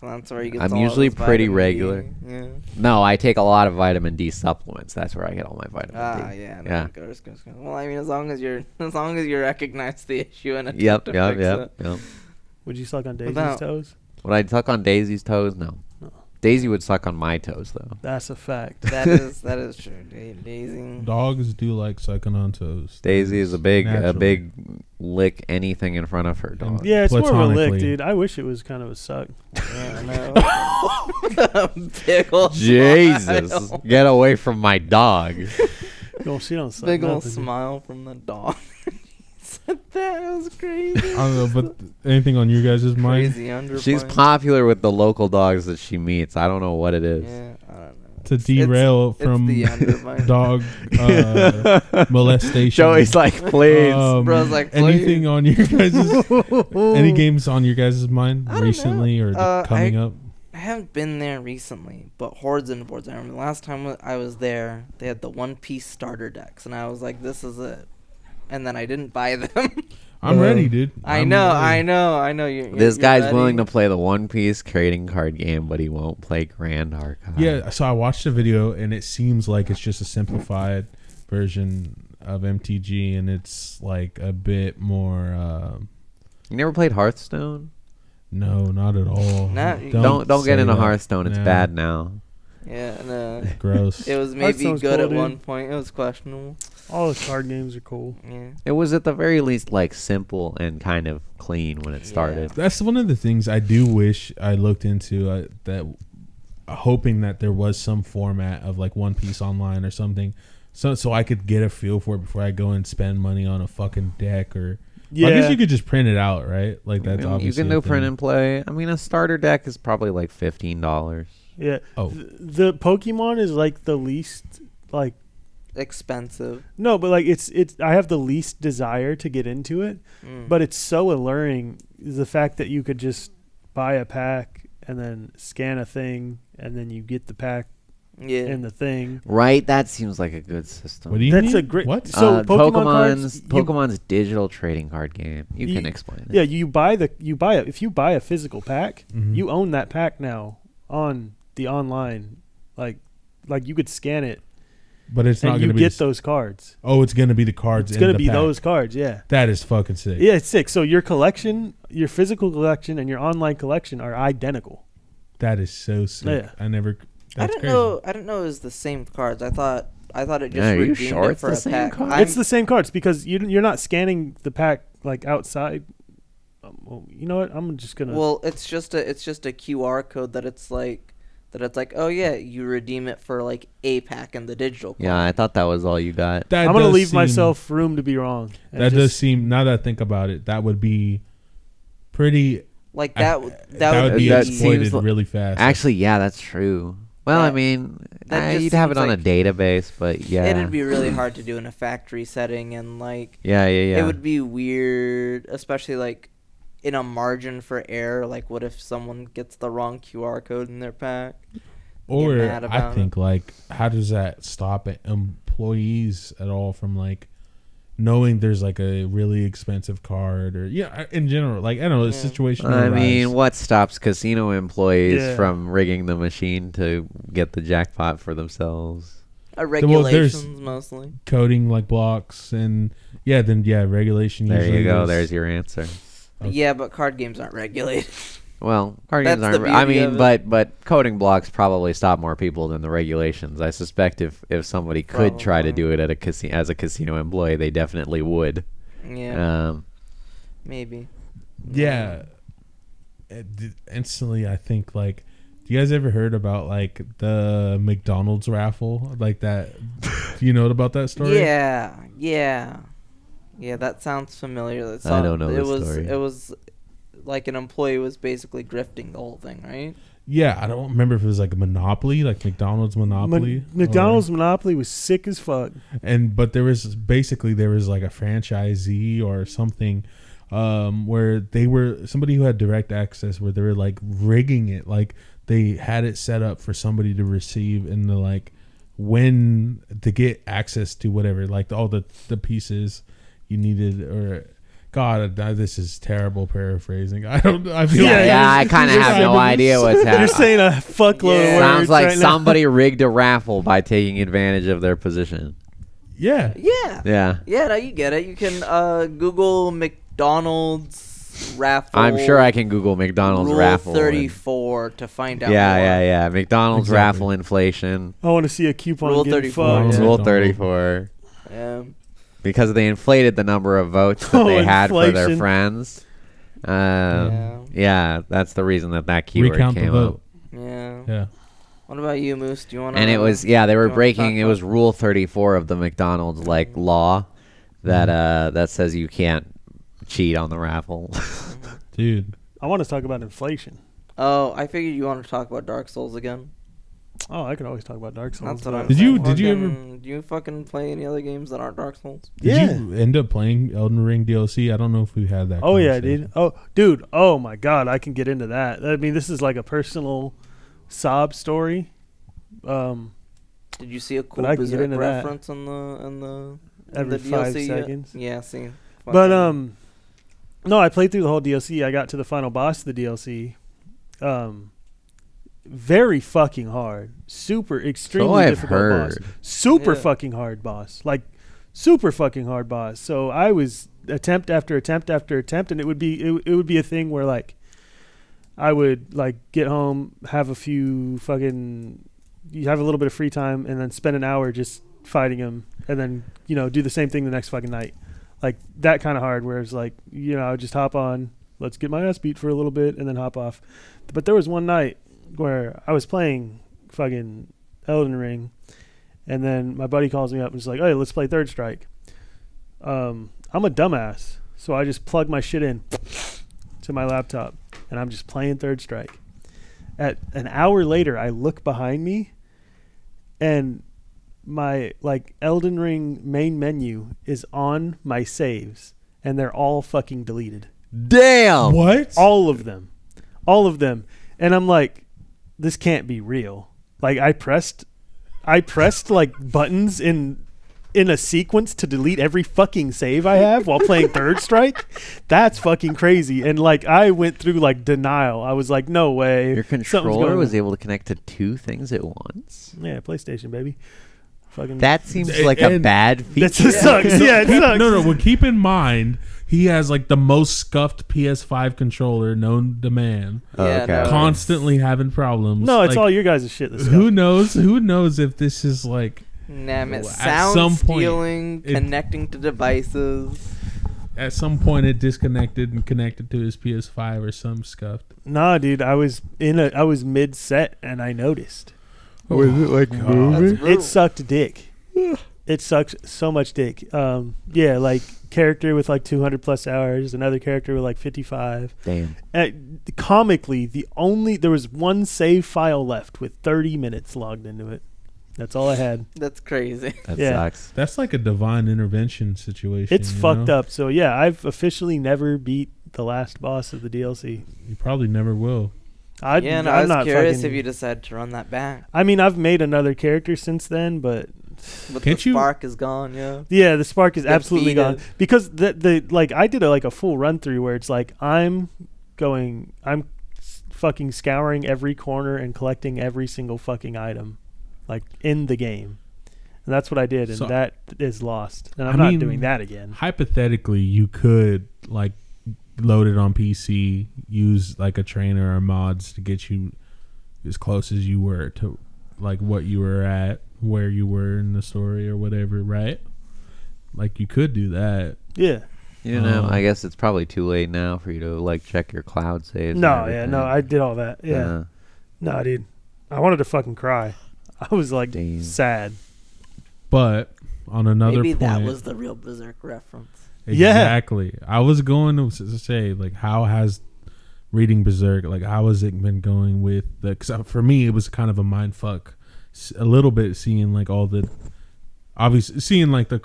So that's where you get. I'm all usually this pretty vitamin D. regular. Yeah. No, I take a lot of vitamin D supplements. That's where I get all my vitamin D. Yeah. Yeah. Well, I mean, as long as you recognize the issue and attempt Yep. to fix it. Would you suck on Daisy's Without- toes? Would I suck on Daisy's toes? No. No. Daisy would suck on my toes, though. That's a fact. That is true. Daisy. Dogs do like sucking on toes. Daisy is a big Naturally. lick anything in front of her dog. Yeah, it's more of a lick, Platonically. dude. I wish it was kind of a suck. Yeah, I know. Big ol' Jesus, smile. get away from my dog. No, she don't suck. Big ol' nothing. smile from the dog. He said that. It was crazy. I don't know, but anything on you guys' mind? Crazy underplay. She's popular with the local dogs that she meets. I don't know what it is. Yeah, I don't know. To derail It's from the undermine. dog molestation. Joey's like, please. Bro's like, anything on your guys' any games on your guys' mind I don't recently know. or coming up? I haven't been there recently, but Hordes and Boards. I remember the last time I was there, they had the One Piece starter decks, and I was like, this is it. And then I didn't buy them. I'm ready, dude. I know. This guy's ready. willing to play the One Piece trading card game, but he won't play Grand Archive. Yeah, so I watched the video and it seems like it's just a simplified version of MTG, and it's like a bit more. You never played Hearthstone? No, not at all. Nah, Don't get say into that. Hearthstone. It's No. bad now. Yeah, and Gross. it was maybe Hearthstone's good cool, at dude. one point. It was questionable. All the card games are cool. Yeah. It was at the very least like simple and kind of clean when it started. That's one of the things I do wish I looked into. That hoping that there was some format of like One Piece online or something, so I could get a feel for it before I go and spend money on a fucking deck or. Yeah. I guess you could just print it out, right? Like that's You obviously can a do print thing. and play. I mean, a starter deck is probably like $15. Yeah. Oh. The Pokemon is like the least like Expensive. no, but like it's I have the least desire to get into it, but it's so alluring. The fact that you could just buy a pack and then scan a thing and then you get the pack Yeah. in the thing. Right? That seems like a good system. What do you That's mean? a great. What? So Pokemon cards, Pokemon's digital trading card game. You can explain it. Yeah, if you buy a physical pack, Mhm. you own that pack now on the online, like you could scan it But it's not and going you to be. get those cards. Oh, it's going to be the cards. It's in gonna the be pack. those cards, yeah. That is fucking sick. Yeah, it's sick. So your collection, your physical collection, and your online collection are identical. That is so sick. Yeah. I never. I That's didn't crazy. know. I didn't know it was the same cards. I thought it just Yeah, are you redeemed sure it it's for the a same pack. card? It's the same cards because you're not scanning the pack like outside. Well, you know what? I'm just gonna. Well, it's just a QR code that it's like oh yeah, you redeem it for like a pack in the digital. Yeah, I thought that was all you got. That I'm gonna does leave seem- myself room to be wrong. and That does just- seem. Now that I think about it, that would be pretty. Like that that would be that exploited seems li- really fast. Actually, yeah, that's true. Well, I That- mean, that just you'd have it seems on like- a database, but yeah. It'd be really hard to do in a factory setting, and like yeah. it would be weird, especially like in a margin for error. Like, what if someone gets the wrong QR code in their pack? or mad I about think like, how does that stop employees at all from like knowing there's like a really expensive card or in general, like I don't know, the Yeah. situation. I arise. mean, what stops casino employees Yeah. from rigging the machine to get the jackpot for themselves? Regulations mostly. Coding like blocks and regulation. There usually you go. is- There's your answer. Okay. Yeah, but card games aren't regulated. Well, card games That's the aren't. I beauty mean, of but coding blocks probably stop more people than the regulations. I suspect if somebody could try to do it at a as a casino employee, they definitely would. Yeah. Maybe. Yeah. Instantly, I think like. Do you guys ever heard about like the McDonald's raffle like that? Do you know about that story? Yeah. That sounds familiar. I don't know the story. It was like an employee was basically grifting the whole thing, right? Yeah, I don't remember if it was like a Monopoly, like McDonald's Monopoly. McDonald's Monopoly was sick as fuck. But there was like a franchisee or something where somebody who had direct access where they were like rigging it, like they had it set up for somebody to receive and the like when to get access to whatever, like all the pieces you needed or. God, this is terrible paraphrasing. I feel I kind of have no idea what's happening. You're saying a fuckload of words. Sounds like right somebody rigged a raffle by taking advantage of their position. Yeah. Yeah. No, you get it. You can Google McDonald's raffle. I'm sure I can Google McDonald's Rule raffle. 34 to find out more. Yeah. McDonald's Exactly. raffle inflation. I want to see a coupon Rule getting 34. fucked. Yeah. Rule 34. Yeah. Because they inflated the number of votes that they had for their inflation. friends. Yeah, that's the reason that keyword Recount the came vote. up. Yeah. Yeah. What about you, Moose? Do you want to? And it was they were breaking. It was Rule 34 of the McDonald's like law that says you can't cheat on the raffle. Dude. I want to talk about inflation. Oh, I figured you wanted to talk about Dark Souls again. Oh, I could always talk about Dark Souls. That's what I'm Did saying. you ever- Do you fucking play any other games that aren't Dark Souls? Did you end up playing Elden Ring DLC? I don't know if we had that. Oh yeah, conversation. dude. Oh, dude. Oh my God, I can get into that. I mean, this is like a personal sob story. Did you see a cool I can get berserk into that. reference in the Every the 5 DLC yet? seconds. Yeah, see. But no, I played through the whole DLC. I got to the final boss of the DLC. Very fucking hard. Extremely I've difficult boss. heard. Super Yeah. fucking hard boss. Like super fucking hard boss. So I was attempt after attempt after attempt, and it would be a thing where like I would like get home, have a few fucking, you have a little bit of free time, and then spend an hour just fighting him, and then do the same thing the next fucking night, like that kind of hard. Whereas like I would just hop on, let's get my ass beat for a little bit, and then hop off. But there was one night where I was playing fucking Elden Ring, and then my buddy calls me up and is like, "Hey, let's play Third Strike." I'm a dumbass, so I just plug my shit in to my laptop, and I'm just playing Third Strike. At an hour later, I look behind me, and my like Elden Ring main menu is on my saves, and they're all fucking deleted. Damn. What? All of them. And I'm like, this can't be real. Like I pressed like buttons in a sequence to delete every fucking save I have while playing Third Strike. That's fucking crazy. And like I went through like denial. I was like, no way. Your Something's controller going was on. able to connect to 2 things at once. Yeah, PlayStation, baby. Fucking That seems And- like a bad feature. that just sucks. Yeah, it sucks. No. Well, keep in mind he has like the most scuffed PS5 controller known to man. Oh, Yeah, okay. no. Constantly having problems. No, it's Like, all your guys' shit. This Who knows? Who knows if this is like Damn it. At Sound some point, stealing, connecting to devices. at some point it disconnected and connected to his PS5 or some scuffed. Nah, dude, I was mid set and I noticed. Was it like That's moving? brutal. It sucked dick. It sucked so much dick. Yeah, like character with like 200 plus hours, another character with like 55. Damn. Comically, there was one save file left with 30 minutes logged into it. That's all I had. That's crazy. That Yeah. sucks. That's like a divine intervention situation. It's fucked up. So yeah, I've officially never beat the last boss of the DLC. You probably never will. I I'm was not curious fucking- if you decided to run that back. I mean, I've made another character since then, but But Can't the you- spark is gone, yeah. yeah, the spark is absolutely Defeated. gone because the like I did a full run through where it's like I'm fucking scouring every corner and collecting every single fucking item like in the game. And that's what I did, and So- that is lost. And I'm I not mean, doing that again. Hypothetically, you could like load it on PC, use like a trainer or mods to get you as close as you were to like what you were at, where you were in the story or whatever, right? Like you could do that. Yeah. You know, I guess it's probably too late now for you to like check your cloud saves. No, I did all that. Yeah. Uh, No, dude. I wanted to fucking cry. I was like Damn. sad. But on another Maybe point, that was the real Berserk reference. exactly. I was going to say like, how has reading Berserk, like how has it been going with the? Cause for me, it was kind of a mind fuck, a little bit seeing like all the. Obviously, seeing like the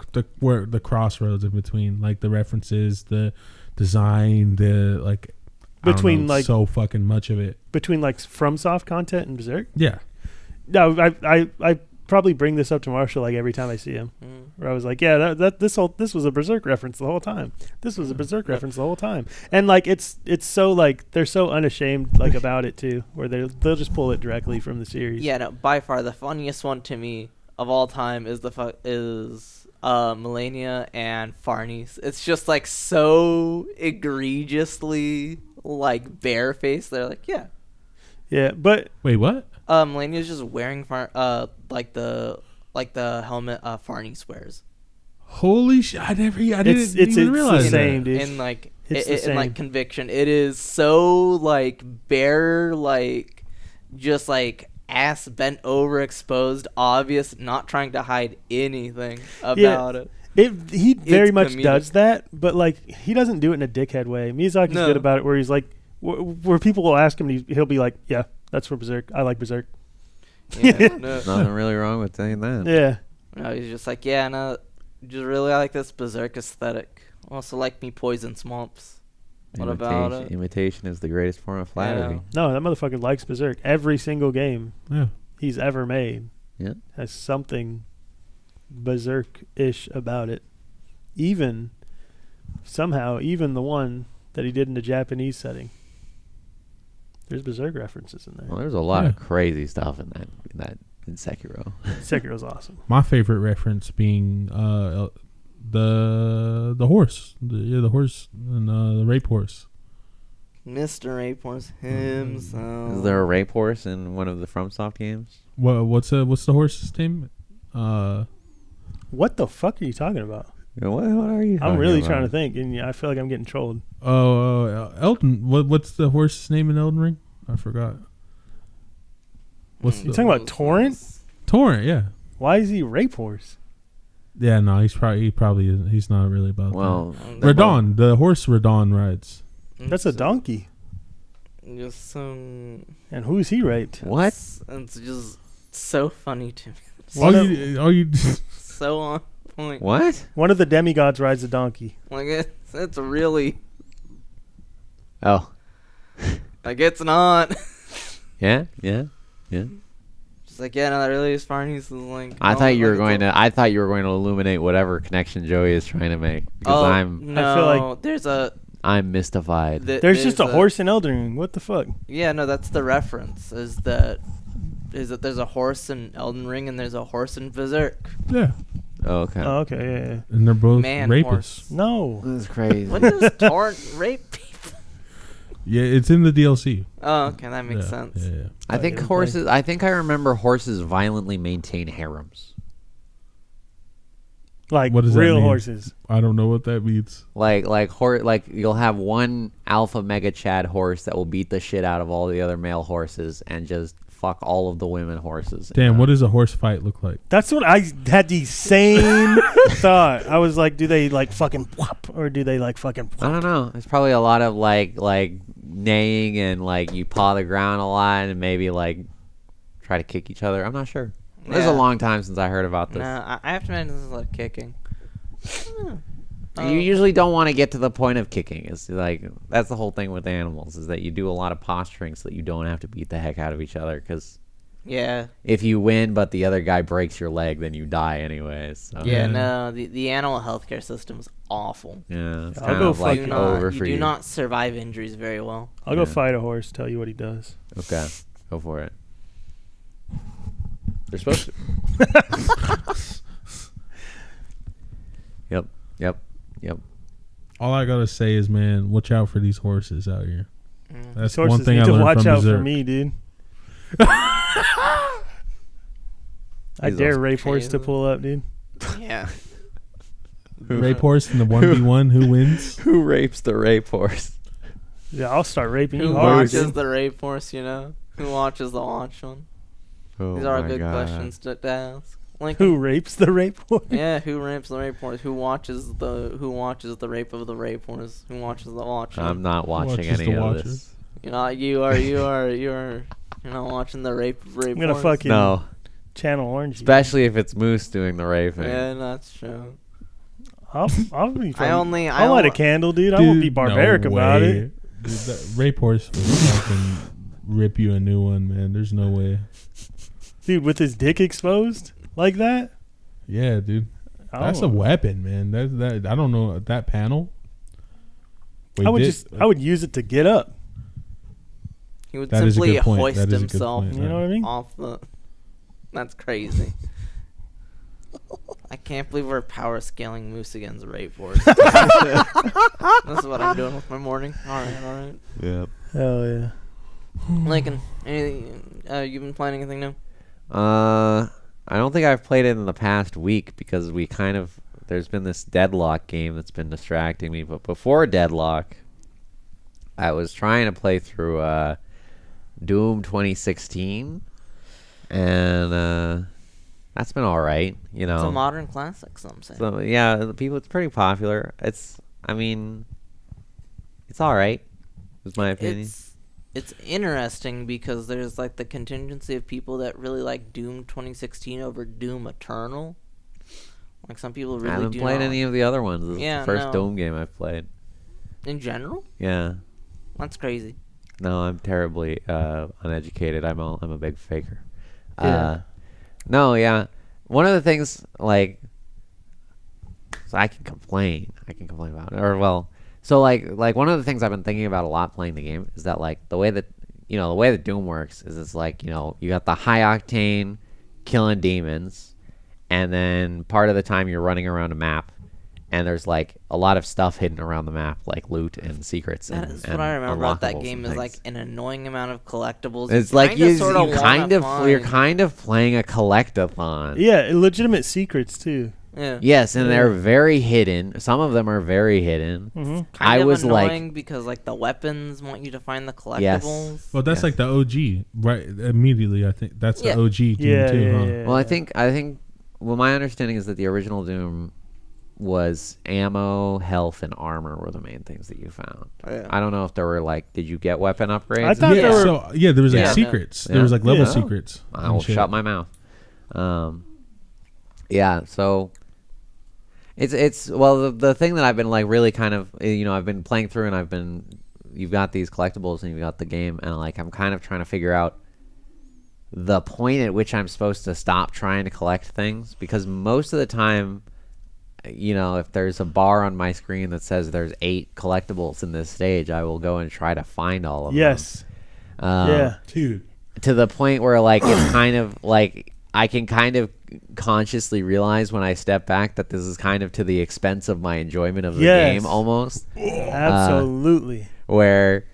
crossroads in between, like the references, the design, the like Between, like so fucking much of it. Between like FromSoft content and Berserk. Yeah, No, I probably bring this up to Marshall like every time I see him. Where I was like, yeah, this was a Berserk reference the whole time. This was a Berserk reference the whole time. And like it's so like they're so unashamed like about it too, where they'll just pull it directly from the series. Yeah, no, by far the funniest one to me of all time is Melania and Farnese. It's just like so egregiously like barefaced. They're like, yeah. Yeah, but wait, what? Melania's just wearing like the helmet Farnese wears. Holy shit! I didn't even realize the same, that. dude. In like It's the in same. like Conviction, it is so like bare, like just like ass bent over, exposed, obvious, not trying to hide anything about it. He very It's much comedic. does that, but like he doesn't do it in a dickhead way. Miyazaki's No. good about it, where he's like, where people will ask him, he'll be like, yeah, that's for Berserk. I like Berserk. Yeah, no. nothing really wrong with saying that. Yeah. No, he's just like, yeah, no, just really like this Berserk aesthetic. Also like me Poison Swamps. What about it? Imitation is the greatest form of flattery. No, that motherfucker likes Berserk. Every single game Yeah. he's ever made Yeah. has something Berserk-ish about it. Even the one that he did in the Japanese setting. There's Berserk references in there. Well, there's a lot of crazy stuff in Sekiro. Sekiro's awesome. My favorite reference being the horse, the horse and the rape horse. Mr. Acorns himself. Is there a rape horse in one of the FromSoft games? What's the horse's name? What the fuck are you talking about? What are you? I'm really trying to think, and I feel like I'm getting trolled. Elton. What's the horse's name in Elden Ring? I forgot. What's You talking about Torrent? Torrent? Yeah. Why is he rape horse? Yeah. No, he's not really about Well, that. Radon, the horse Radon rides. That's a donkey. Just And who's he raped? what? It's just so funny to me. Oh, you. So on point. What? One of the demigods rides a donkey. Like it's really Oh, like it's not. yeah. Just like yeah, no, that really is Farnese is like. I oh, thought you were like, going it's to. I thought you were going to illuminate whatever connection Joey is trying to make because Oh I'm no, I feel like I'm mystified. There's just a horse in Elden Ring. What the fuck? Yeah, no, that's the reference. Is that there's a horse in Elden Ring and there's a horse in Berserk. Yeah. Oh, okay. Oh, okay, yeah. And they're both Man rapists. horse. No. This is crazy. When does Torrent rape people? Yeah, it's in the DLC. Oh, okay, that makes Yeah, sense. Yeah. I think horses. I think I remember horses violently maintain harems. Like What does that real mean? horses. I don't know what that means. Like you'll have one alpha mega chad horse that will beat the shit out of all the other male horses and just fuck all of the women horses. Damn, what does a horse fight look like? That's what I had the same thought. I was like, do they like fucking whop or do they like fucking I don't know. It's probably a lot of like neighing and like you paw the ground a lot and maybe like try to kick each other. I'm not sure. It was a Yeah. long time since I heard about this. No, I have to imagine this is like kicking. You usually don't want to get to the point of kicking. It's like that's the whole thing with animals is that you do a lot of posturing so that you don't have to beat the heck out of each other. Because Yeah. if you win but the other guy breaks your leg, then you die anyways. So. Yeah, no, the animal healthcare system is awful. Yeah, it's I'll kind go of like You over do for you. not survive injuries very well. I'll go Yeah. fight a horse, tell you what he does. Okay, go for it. They're supposed to. All I gotta say is, man, watch out for these horses out here. That's Horses one thing need I to learned watch from out for Berserk. me, dude. I He's dare also Rape Horse to pull up, dude. Yeah. Rape horse in the 1v1. Who wins? Who rapes the rape horse? Yeah, I'll start raping Who you hard. watches Dude. the rape horse, you know? Who watches the watch one? Oh These are my good God. questions to ask. Lincoln. Who rapes the rape horse? Yeah, who rapes the rape horse? Who watches the rape of the rape horse? Who watches the watch? I'm not watching Watches any the of Watcher. this. You're not watching the rape of rape I'm gonna horse? fucking No, channel orange. you. especially if it's Moose doing the raping. Yeah, that's true. I'll be. I I'll light a candle, dude. I won't be Dude, barbaric no about way. it. Dude, that rape horse will fucking rip you a new one, man. There's no way. Dude, with his dick exposed like that. Yeah, dude. That's a Oh. weapon, man. That I don't know that panel. I would use it to get up. He would That is a simply good point. hoist That is a good himself point. You know what I mean? off the. That's crazy. I can't believe we're power scaling Moose against rape horse. That's what I'm doing with my morning. All right. Yeah. Hell yeah. Lincoln, you been playing anything new? I don't think I've played it in the past week because there's been this Deadlock game that's been distracting me. But before Deadlock, I was trying to play through Doom 2016, and that's been all right. You know, It's a modern classic, some say. so yeah, it's pretty popular. It's all right. Is my opinion. It's interesting because there's like the contingency of people that really like Doom 2016 over Doom Eternal. Like some people really I haven't do played not. any of the other ones. This is Yeah, the first no. Doom game I've played. In general, Yeah. that's crazy. No, I'm terribly uneducated. I'm a big faker. Yeah. No, yeah. One of the things like, so I can complain about it, or well, so like one of the things I've been thinking about a lot playing the game is that like the way that Doom works is it's like, you got the high octane killing demons, and then part of the time you're running around a map, and there's like a lot of stuff hidden around the map, like loot and secrets. That and, is and what I remember about that unlockables game and is like things. an annoying amount of collectibles. It's like you're sorta kind of wanna find. playing a collectathon. Yeah, legitimate secrets too. Yeah. Yes, and they're very hidden. Some of them are very hidden. Mm-hmm. Kind I of was annoying because like the weapons want you to find the collectibles. Yes. Well, that's Yes. like the OG, right? Immediately, I think that's Yeah. the OG Doom Yeah, too, yeah, huh? yeah. Well, I think well, my understanding is that the original Doom was ammo, health, and armor were the main things that you found. Yeah. I don't know if there were like, did you get weapon upgrades? I thought Yeah, there were. so there was like Yeah. secrets. Yeah. There was like level Yeah. secrets. I and will shit. shut my mouth. Yeah, so it's well the thing that I've been like really kind of I've been playing through, and you've got these collectibles and you've got the game, and like I'm kind of trying to figure out the point at which I'm supposed to stop trying to collect things, because most of the time, if there's a bar on my screen that says there's 8 collectibles in this stage, I will go and try to find all of Yes. them. Yeah. Dude, To the point where like it's kind of like I can kind of consciously realize when I step back that this is kind of to the expense of my enjoyment of the Yes. game almost. Absolutely. Where,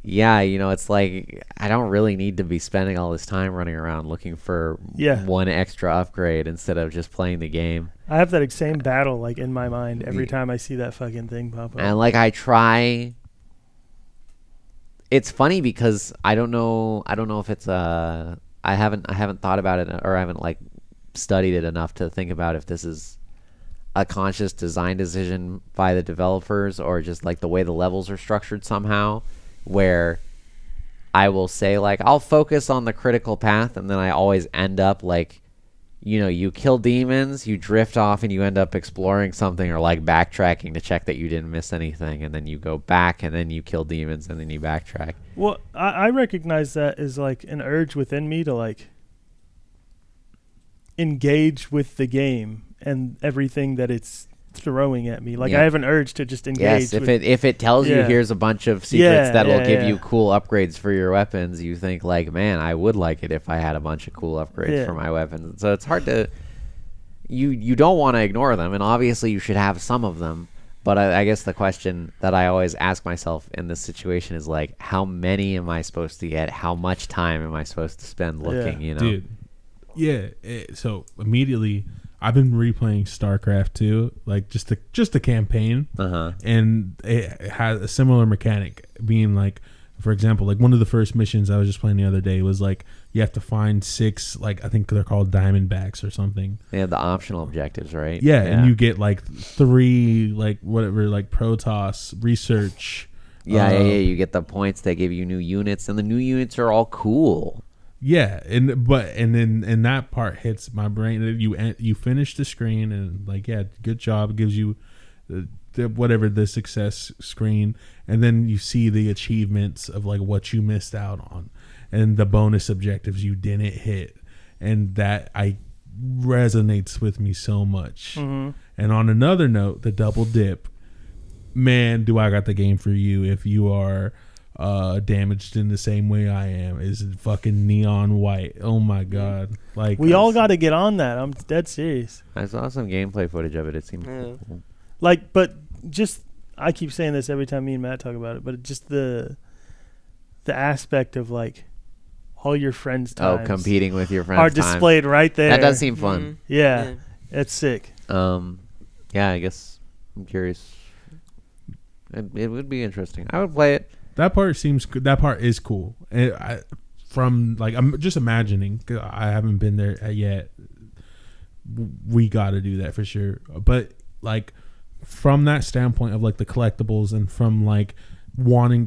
yeah, it's like I don't really need to be spending all this time running around looking for one extra upgrade instead of just playing the game. I have that same battle like in my mind every time I see that fucking thing pop up. And like I try. It's funny because I don't know if it's I haven't thought about it, or I haven't like studied it enough to think about if this is a conscious design decision by the developers or just like the way the levels are structured somehow, where I will say like I'll focus on the critical path, and then I always end up like, you kill demons, you drift off, and you end up exploring something or like backtracking to check that you didn't miss anything, and then you go back, and then you kill demons, and then you backtrack. Well, I recognize that as like an urge within me to like engage with the game and everything that it's throwing at me. Like Yeah. I have an urge to just engage. Yes, if it tells you Yeah. here's a bunch of secrets Yeah, that'll yeah, give yeah. you cool upgrades for your weapons, you think like, man, I would like it if I had a bunch of cool upgrades Yeah. for my weapons. So it's hard to you don't want to ignore them, and obviously you should have some of them, But I guess the question that I always ask myself in this situation is like, how many am I supposed to get? How much time am I supposed to spend looking? You know, dude. Yeah. So immediately, I've been replaying StarCraft 2, like just the campaign, and it has a similar mechanic, being like, for example, like one of the first missions I was just playing the other day was like you have to find 6, like I think they're called Diamondbacks or something. they have the optional objectives, right? Yeah, and you get like 3, like whatever, like Protoss research. Yeah. You get the points. They give you new units, and the new units are all cool. Yeah, and then that part hits my brain. You finish the screen and like, yeah, good job. It gives you the success screen, and then you see the achievements of like what you missed out on, and the bonus objectives you didn't hit, and that resonates with me so much. Mm-hmm. And on another note, the double dip, man, do I got the game for you if you are damaged in the same way I am, is fucking neon white. Oh my god. Like, we all got to get on that. I'm dead serious. I saw some gameplay footage of it. It seemed cool. Like, but just, I keep saying this every time me and Matt talk about it, but just the aspect of like all your friends' times competing with your friends are displayed right there. That does seem fun. Yeah, it's sick. Yeah, I guess I'm curious. It would be interesting. I would play it. That part is cool. From like, I'm just imagining, 'cause I haven't been there yet. We got to do that for sure. But like, from that standpoint of like the collectibles, and from like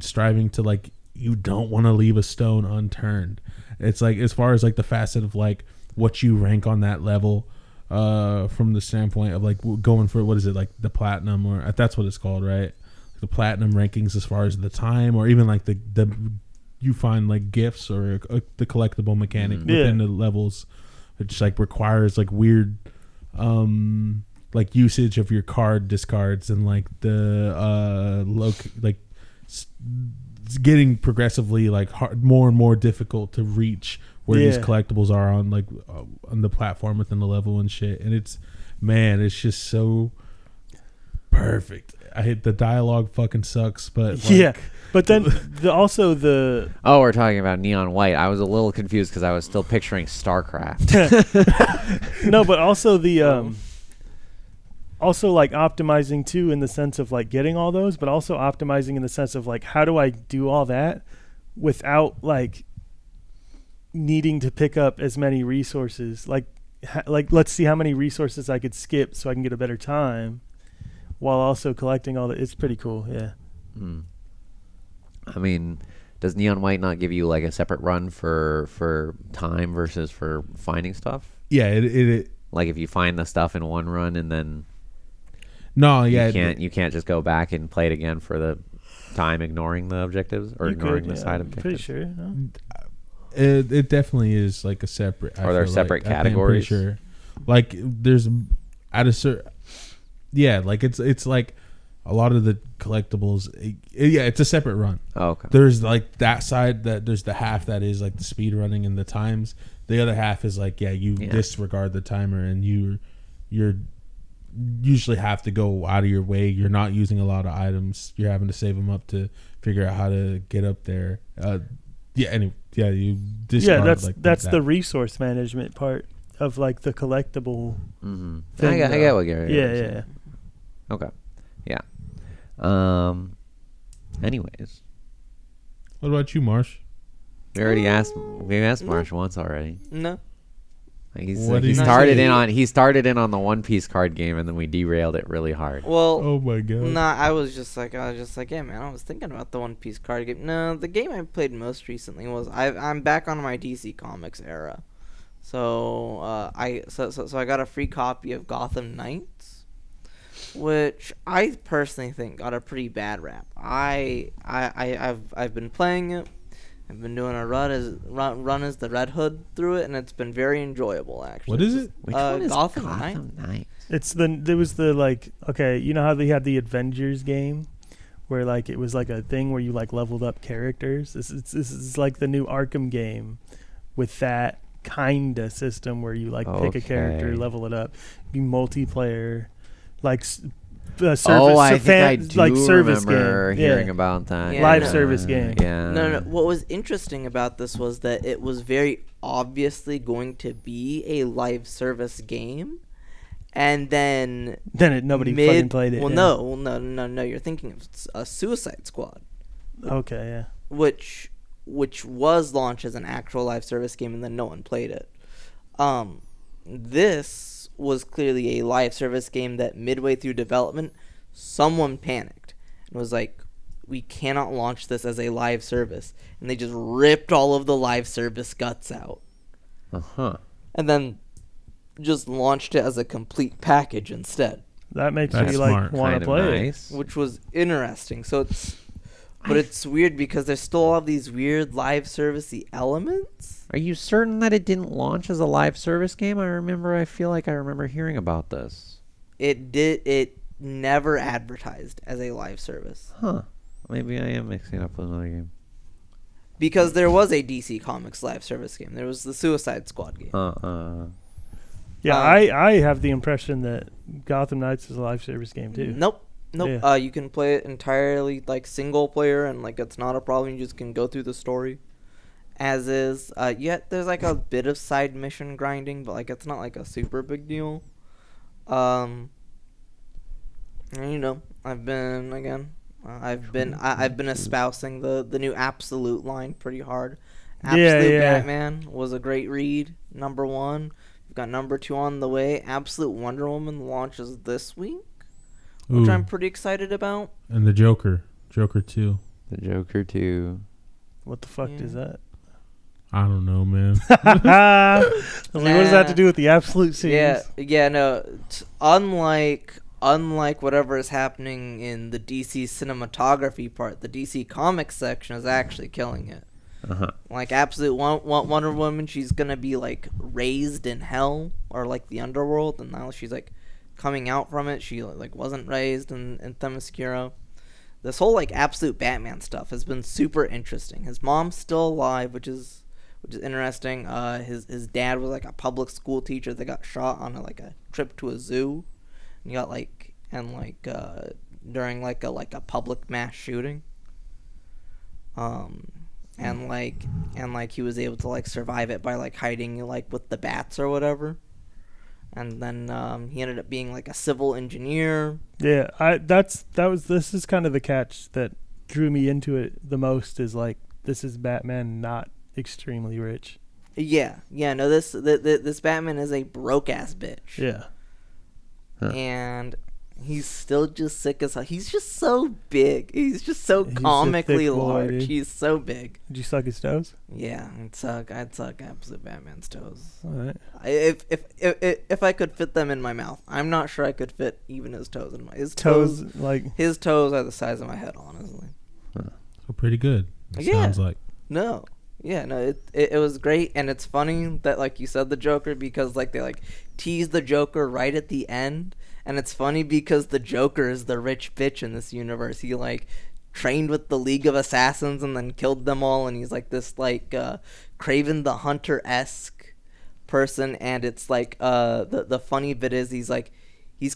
striving to like, you don't want to leave a stone unturned. It's like, as far as like the facet of like what you rank on that level, from the standpoint of like going for, what is it, like the platinum, or that's what it's called, right? The platinum rankings, as far as the time, or even like the you find like gifts or the collectible mechanic within the levels, which like requires like weird like usage of your card discards, and like the it's getting progressively like more and more difficult to reach where these collectibles are on like on the platform within the level and shit. And it's just so perfect. I hate the dialogue fucking sucks, but like, but then we're talking about neon white. I was a little confused because I was still picturing StarCraft. No, but also the also like optimizing too, in the sense of like getting all those, but also optimizing in the sense of like, how do I do all that without like needing to pick up as many resources? Like let's see how many resources I could skip so I can get a better time, while also collecting all that. It's pretty cool. Yeah. I mean, does neon white not give you like a separate run for time versus for finding stuff? Yeah, it like if you find the stuff in one run and then you can't just go back and play it again for the time, ignoring the objectives or ignoring the side objectives. Pretty sure. No? It definitely is like a separate. Or they're separate categories. I'm pretty sure. Like there's at a certain. Yeah, like it's like a lot of the collectibles. It's a separate run. Oh, okay. There's like that side, that there's the half that is like the speed running and the times. The other half is like disregard the timer, and you're usually have to go out of your way. You're not using a lot of items. You're having to save them up to figure out how to get up there. You discard. That's the resource management part of like the collectible. Mm-hmm. I get what Gary. Yeah. Okay. Yeah. Anyways, what about you, Marsh? We already asked. We asked Marsh once already. No. He started in on the One Piece card game, and then we derailed it really hard. Well, oh my god. Nah, I was just like, yeah, man, I was thinking about the One Piece card game. No, the game I played most recently was I'm back on my DC Comics era. So I got a free copy of Gotham Knights, which I personally think got a pretty bad rap. I've been playing it. I've been doing a run as the Red Hood through it, and it's been very enjoyable, actually. What is it? Which one is Gotham Knights? There was the like, okay, you know how they had the Avengers game, where like it was like a thing where you like leveled up characters. This is like the new Arkham game, with that kinda system where you like pick a character, level it up, be multiplayer, like service. I think I do like service remember game. hearing about that. Yeah, Live no. service game. Yeah. No. What was interesting about this was that it was very obviously going to be a live service game, and then Nobody fucking played it. Well, yeah. no. You're thinking of a Suicide Squad. Okay, yeah. Which was launched as an actual live service game, and then no one played it. This was clearly a live service game that midway through development, someone panicked and was like, we cannot launch this as a live service. And they just ripped all of the live service guts out. Uh-huh. And then just launched it as a complete package instead. That makes That's me smart. want to play Nice. Which was interesting. But it's weird because there's still all these weird live servicey elements. Are you certain that it didn't launch as a live service game? I feel like I remember hearing about this. It never advertised as a live service. Huh. Maybe I am mixing it up with another game. Because there was a DC Comics live service game. There was the Suicide Squad game. Yeah, I have the impression that Gotham Knights is a live service game too. Nope. Yeah. You can play it entirely like single player, and like it's not a problem. You just can go through the story as is. Yet there's like a bit of side mission grinding, but like it's not like a super big deal. And, I've been espousing the new Absolute line pretty hard. Absolute Batman was a great read. Number 1. We've got number 2 on the way. Absolute Wonder Woman launches this week, which I'm pretty excited about. And the Joker 2. The Joker 2. What the fuck is that? I don't know, man. I was like, what does that have to do with the Absolute series? Unlike whatever is happening in the DC cinematography part, the DC Comics section is actually killing it. Uh-huh. Like Absolute Wonder Woman, she's gonna be like raised in hell or like the underworld, and now she's like coming out from it. She like wasn't raised in Themyscira. This whole like Absolute Batman stuff has been super interesting. His mom's still alive, which is interesting. His dad was like a public school teacher that got shot on a trip to a zoo. And he got during a public mass shooting. And he was able to like survive it by like hiding like with the bats or whatever. And then he ended up being like a civil engineer. Yeah, this is kind of the catch that drew me into it the most, is like, this is Batman not extremely rich. Yeah, no, this Batman is a broke ass bitch. Yeah. Huh. And he's still just sick as hell. He's just so big. He's just so comically large. Boy, he's so big. Did you suck his toes? Yeah, I'd suck Absolute Batman's toes. All right. If I could fit them in my mouth, I'm not sure I could fit even his toes in my His toes are the size of my head, honestly. So pretty good. Sounds like. No. Yeah, no, it was great, and it's funny that like you said the Joker, because like they like tease the Joker right at the end, and it's funny because the Joker is the rich bitch in this universe. He like trained with the League of Assassins and then killed them all, and he's like this like Kraven the Hunter-esque person, and it's like the funny bit is he's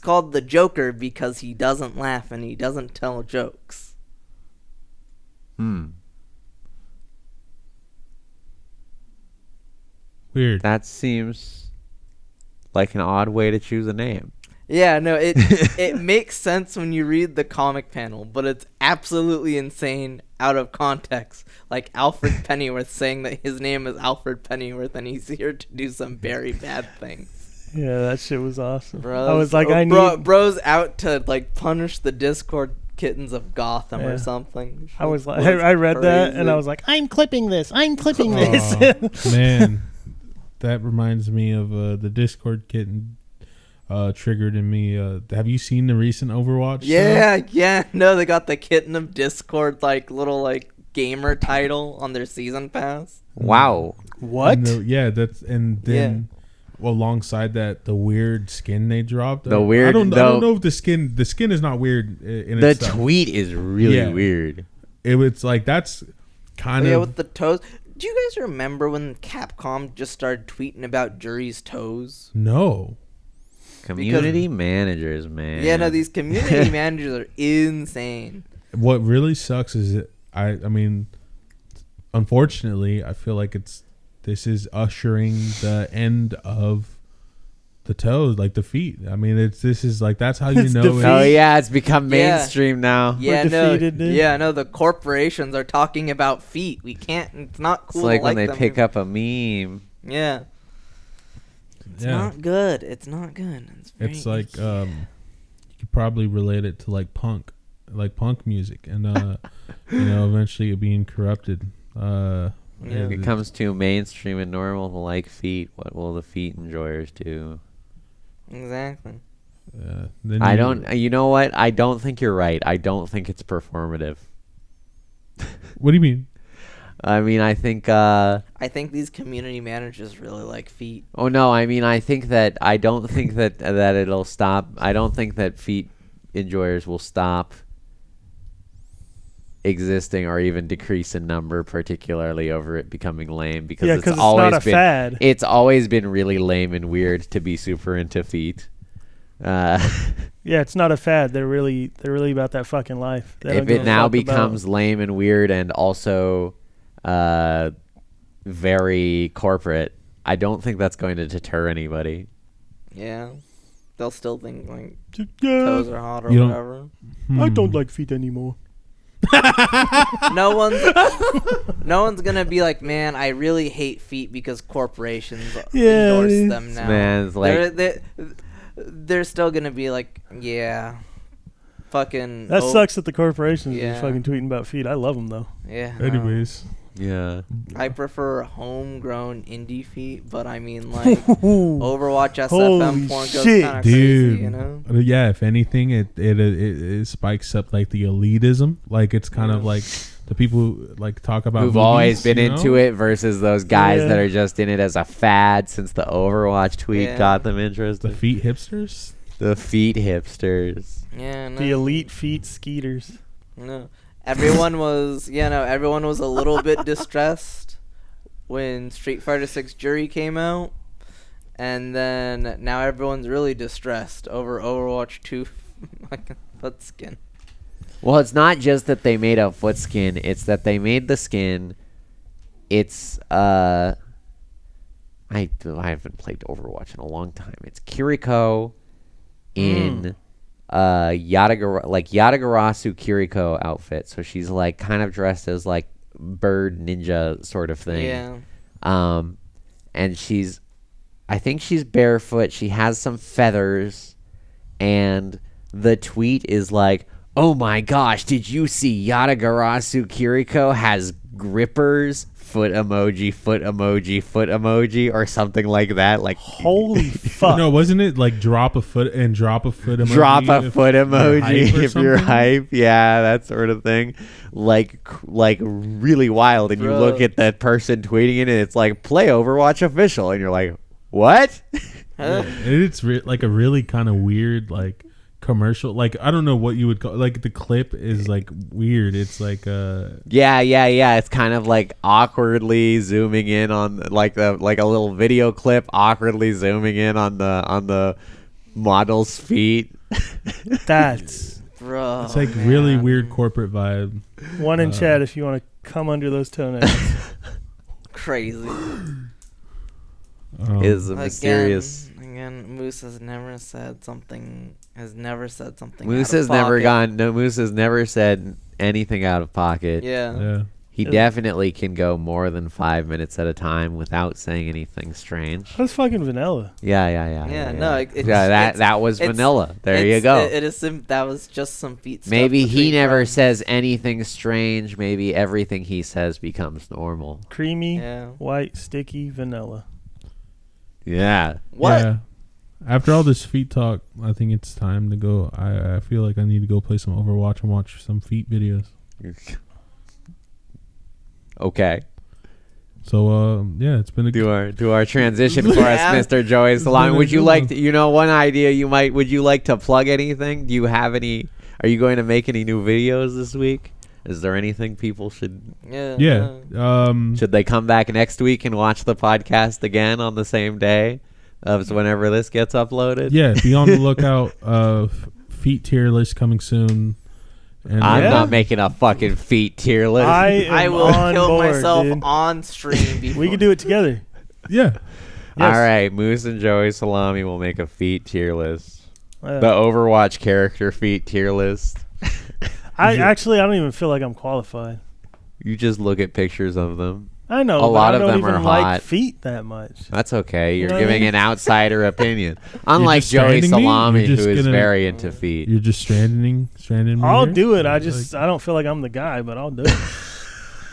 called the Joker because he doesn't laugh and he doesn't tell jokes. Weird. That seems like an odd way to choose a name. Yeah, no, it makes sense when you read the comic panel, but it's absolutely insane out of context. Like Alfred Pennyworth saying that his name is Alfred Pennyworth and he's here to do some very bad things. Yeah, that shit was awesome. Bros, I was like, bro's out to like punish the Discord kittens of Gotham or something. I was like, I read that and I was like, I'm clipping this. Man, that reminds me of the Discord kitten. Triggered in me. Have you seen the recent Overwatch stuff? Yeah. No, they got the Kitten of Discord like little like gamer title on their season pass. Wow. What? Then alongside that, the weird skin they dropped. I don't know if the skin is not weird in the itself. tweet is really weird. It was like that's kind of with the toes. Do you guys remember when Capcom just started tweeting about Jury's toes? No. Community managers, man. Yeah, no, these community managers are insane. What really sucks is I mean, unfortunately, I feel like this is ushering the end of the toes, like the feet. I mean, this is like that's how you It's know. defeat. Oh yeah, it's become Yeah. mainstream now. Yeah, We're no, defeated, dude. yeah, no. The corporations are talking about feet. We can't. It's not It's cool. like to when they them. pick up a meme. Yeah, it's Yeah. not good. It's not good. It's like you could probably relate it to like punk music, and eventually it being corrupted. Yeah. If it comes to mainstream and normal to like feet, what will the feet enjoyers do? Exactly. Then I don't. You know what? I don't think you're right. I don't think it's performative. What do you mean? I mean, I think. I think these community managers really like feet. Oh no! I mean, I think that I don't think that it'll stop. I don't think that feet enjoyers will stop existing or even decrease in number, particularly over it becoming lame, because Yeah, it's 'cause it's always not a been fad. It's always been really lame and weird to be super into feet. Yeah, it's not a fad. They're really about that fucking life. They don't If give it a now fuck becomes about- lame and weird and also very corporate, I don't think that's going to deter anybody. Yeah, they'll still think like yeah, toes are hot or You don't- whatever. I don't like feet anymore. No one's gonna be like, man, I really hate feet because corporations Yeah, endorse dude. them now. Man, it's like they're still gonna be like, yeah, fucking. That sucks that the corporations Yeah. are fucking tweeting about feet. I love them though. Yeah. no. Anyways, yeah. I prefer homegrown indie feet, but I mean like Overwatch SFM Holy porn goes shit, kind of dude. crazy, you know. Yeah, if anything, it spikes up like the elitism. Like it's kind of like the people who, like talk about Who've movies, always been you into know? it versus those guys Yeah. that are just in it as a fad since the Overwatch tweet Yeah. got them The interested. feet hipsters. The feet hipsters. Yeah. No. The elite feet skeeters. No. Everyone was a little bit distressed when Street Fighter 6 Jury came out, and then now everyone's really distressed over Overwatch 2 like foot skin. Well, it's not just that they made a foot skin, it's that they made the skin. It's I haven't played Overwatch in a long time. It's Kiriko in Yatagarasu Kiriko outfit. So she's like kind of dressed as like bird ninja sort of thing. Yeah. And I think she's barefoot. She has some feathers, and the tweet is like, "Oh my gosh, did you see Yatagarasu Kiriko has grippers? Foot emoji, foot emoji, foot emoji," or something like that. Like, Holy fuck. No, wasn't it like drop a foot and drop a foot emoji? drop a foot emoji hype or if you're something? hype. Yeah, that sort of thing. Like really wild. And you Bro. look at that person tweeting it, and it's like, "Play Overwatch official," and you're like, "What?" Huh? It's like a really kind of weird like commercial. Like I don't know what you would call. Like the clip is like weird. It's like Yeah. It's kind of like awkwardly zooming in on like a little video clip, awkwardly zooming in on the model's feet. That's Bro. it's like really man. weird corporate vibe. one in chat if you want to come under those toenails. Crazy. Is a mysterious. Again, Moose has never said something. Moose out has of never pocket. gone. No, Moose has never said anything out of pocket. Yeah. Yeah. He definitely can go more than 5 minutes at a time without saying anything strange. That's fucking vanilla. Yeah. Yeah, no, That was it's- vanilla. There you It's- go. It is. That was just some feet. stuff Maybe he between never friends. says anything strange. Maybe everything he says becomes normal. Creamy, Yeah. white, sticky, vanilla. Yeah. What? Yeah. After all this feet talk, I think it's time to go. I feel like I need to go play some Overwatch and watch some feet videos. Okay. So yeah, it's been a Do our transition for Yeah. us, Mr. Joey Salami. been a Would you good like one. to, one idea you might, would you like to plug anything? Do you have any, are you going to make any new videos this week? Is there anything people should, Yeah. yeah. should they come back next week and watch the podcast again on the same day? of whenever this gets uploaded. Yeah, be on the lookout. Feet tier list coming soon. And I'm not making a fucking feet tier list. I will kill board, myself dude. on stream. Before. We can do it together. Yeah. All right, Moose and Joey Salami will make a feet tier list. Yeah. The Overwatch character feet tier list. I don't even feel like I'm qualified. You just look at pictures of them. I know. A lot I of don't them even are like hot. feet that much. That's okay. You're know what I giving mean? an outsider opinion. Unlike just Joey stranding me? Salami, You're who just is gonna- very into feet. You're just stranding me. I'll here? do it. I don't feel like I'm the guy, but I'll do it.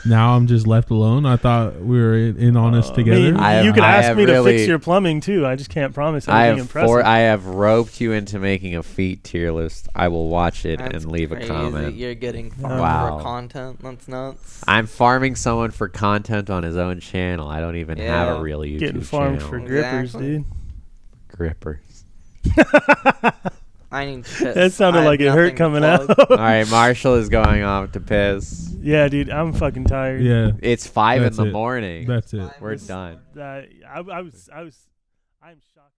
Now I'm just left alone. I thought we were in on this together. You could I ask have me to really- fix your plumbing too. I just can't promise I anything have impressive. I have roped you into making a feet tier list. I will watch it That's and leave crazy. a comment. You're getting farmed Wow. for content. That's nuts. I'm farming someone for content on his own channel. I don't even have Yeah. a real YouTube Getting farmed channel. for grippers, Exactly. dude. Grippers. I need to piss. That sounded I have like it hurt nothing to coming plug. out. All right, Marshall is going off to piss. Yeah, dude, I'm fucking tired. yeah, It's 5 That's in the it. morning. that's it. We're done. I'm shocked.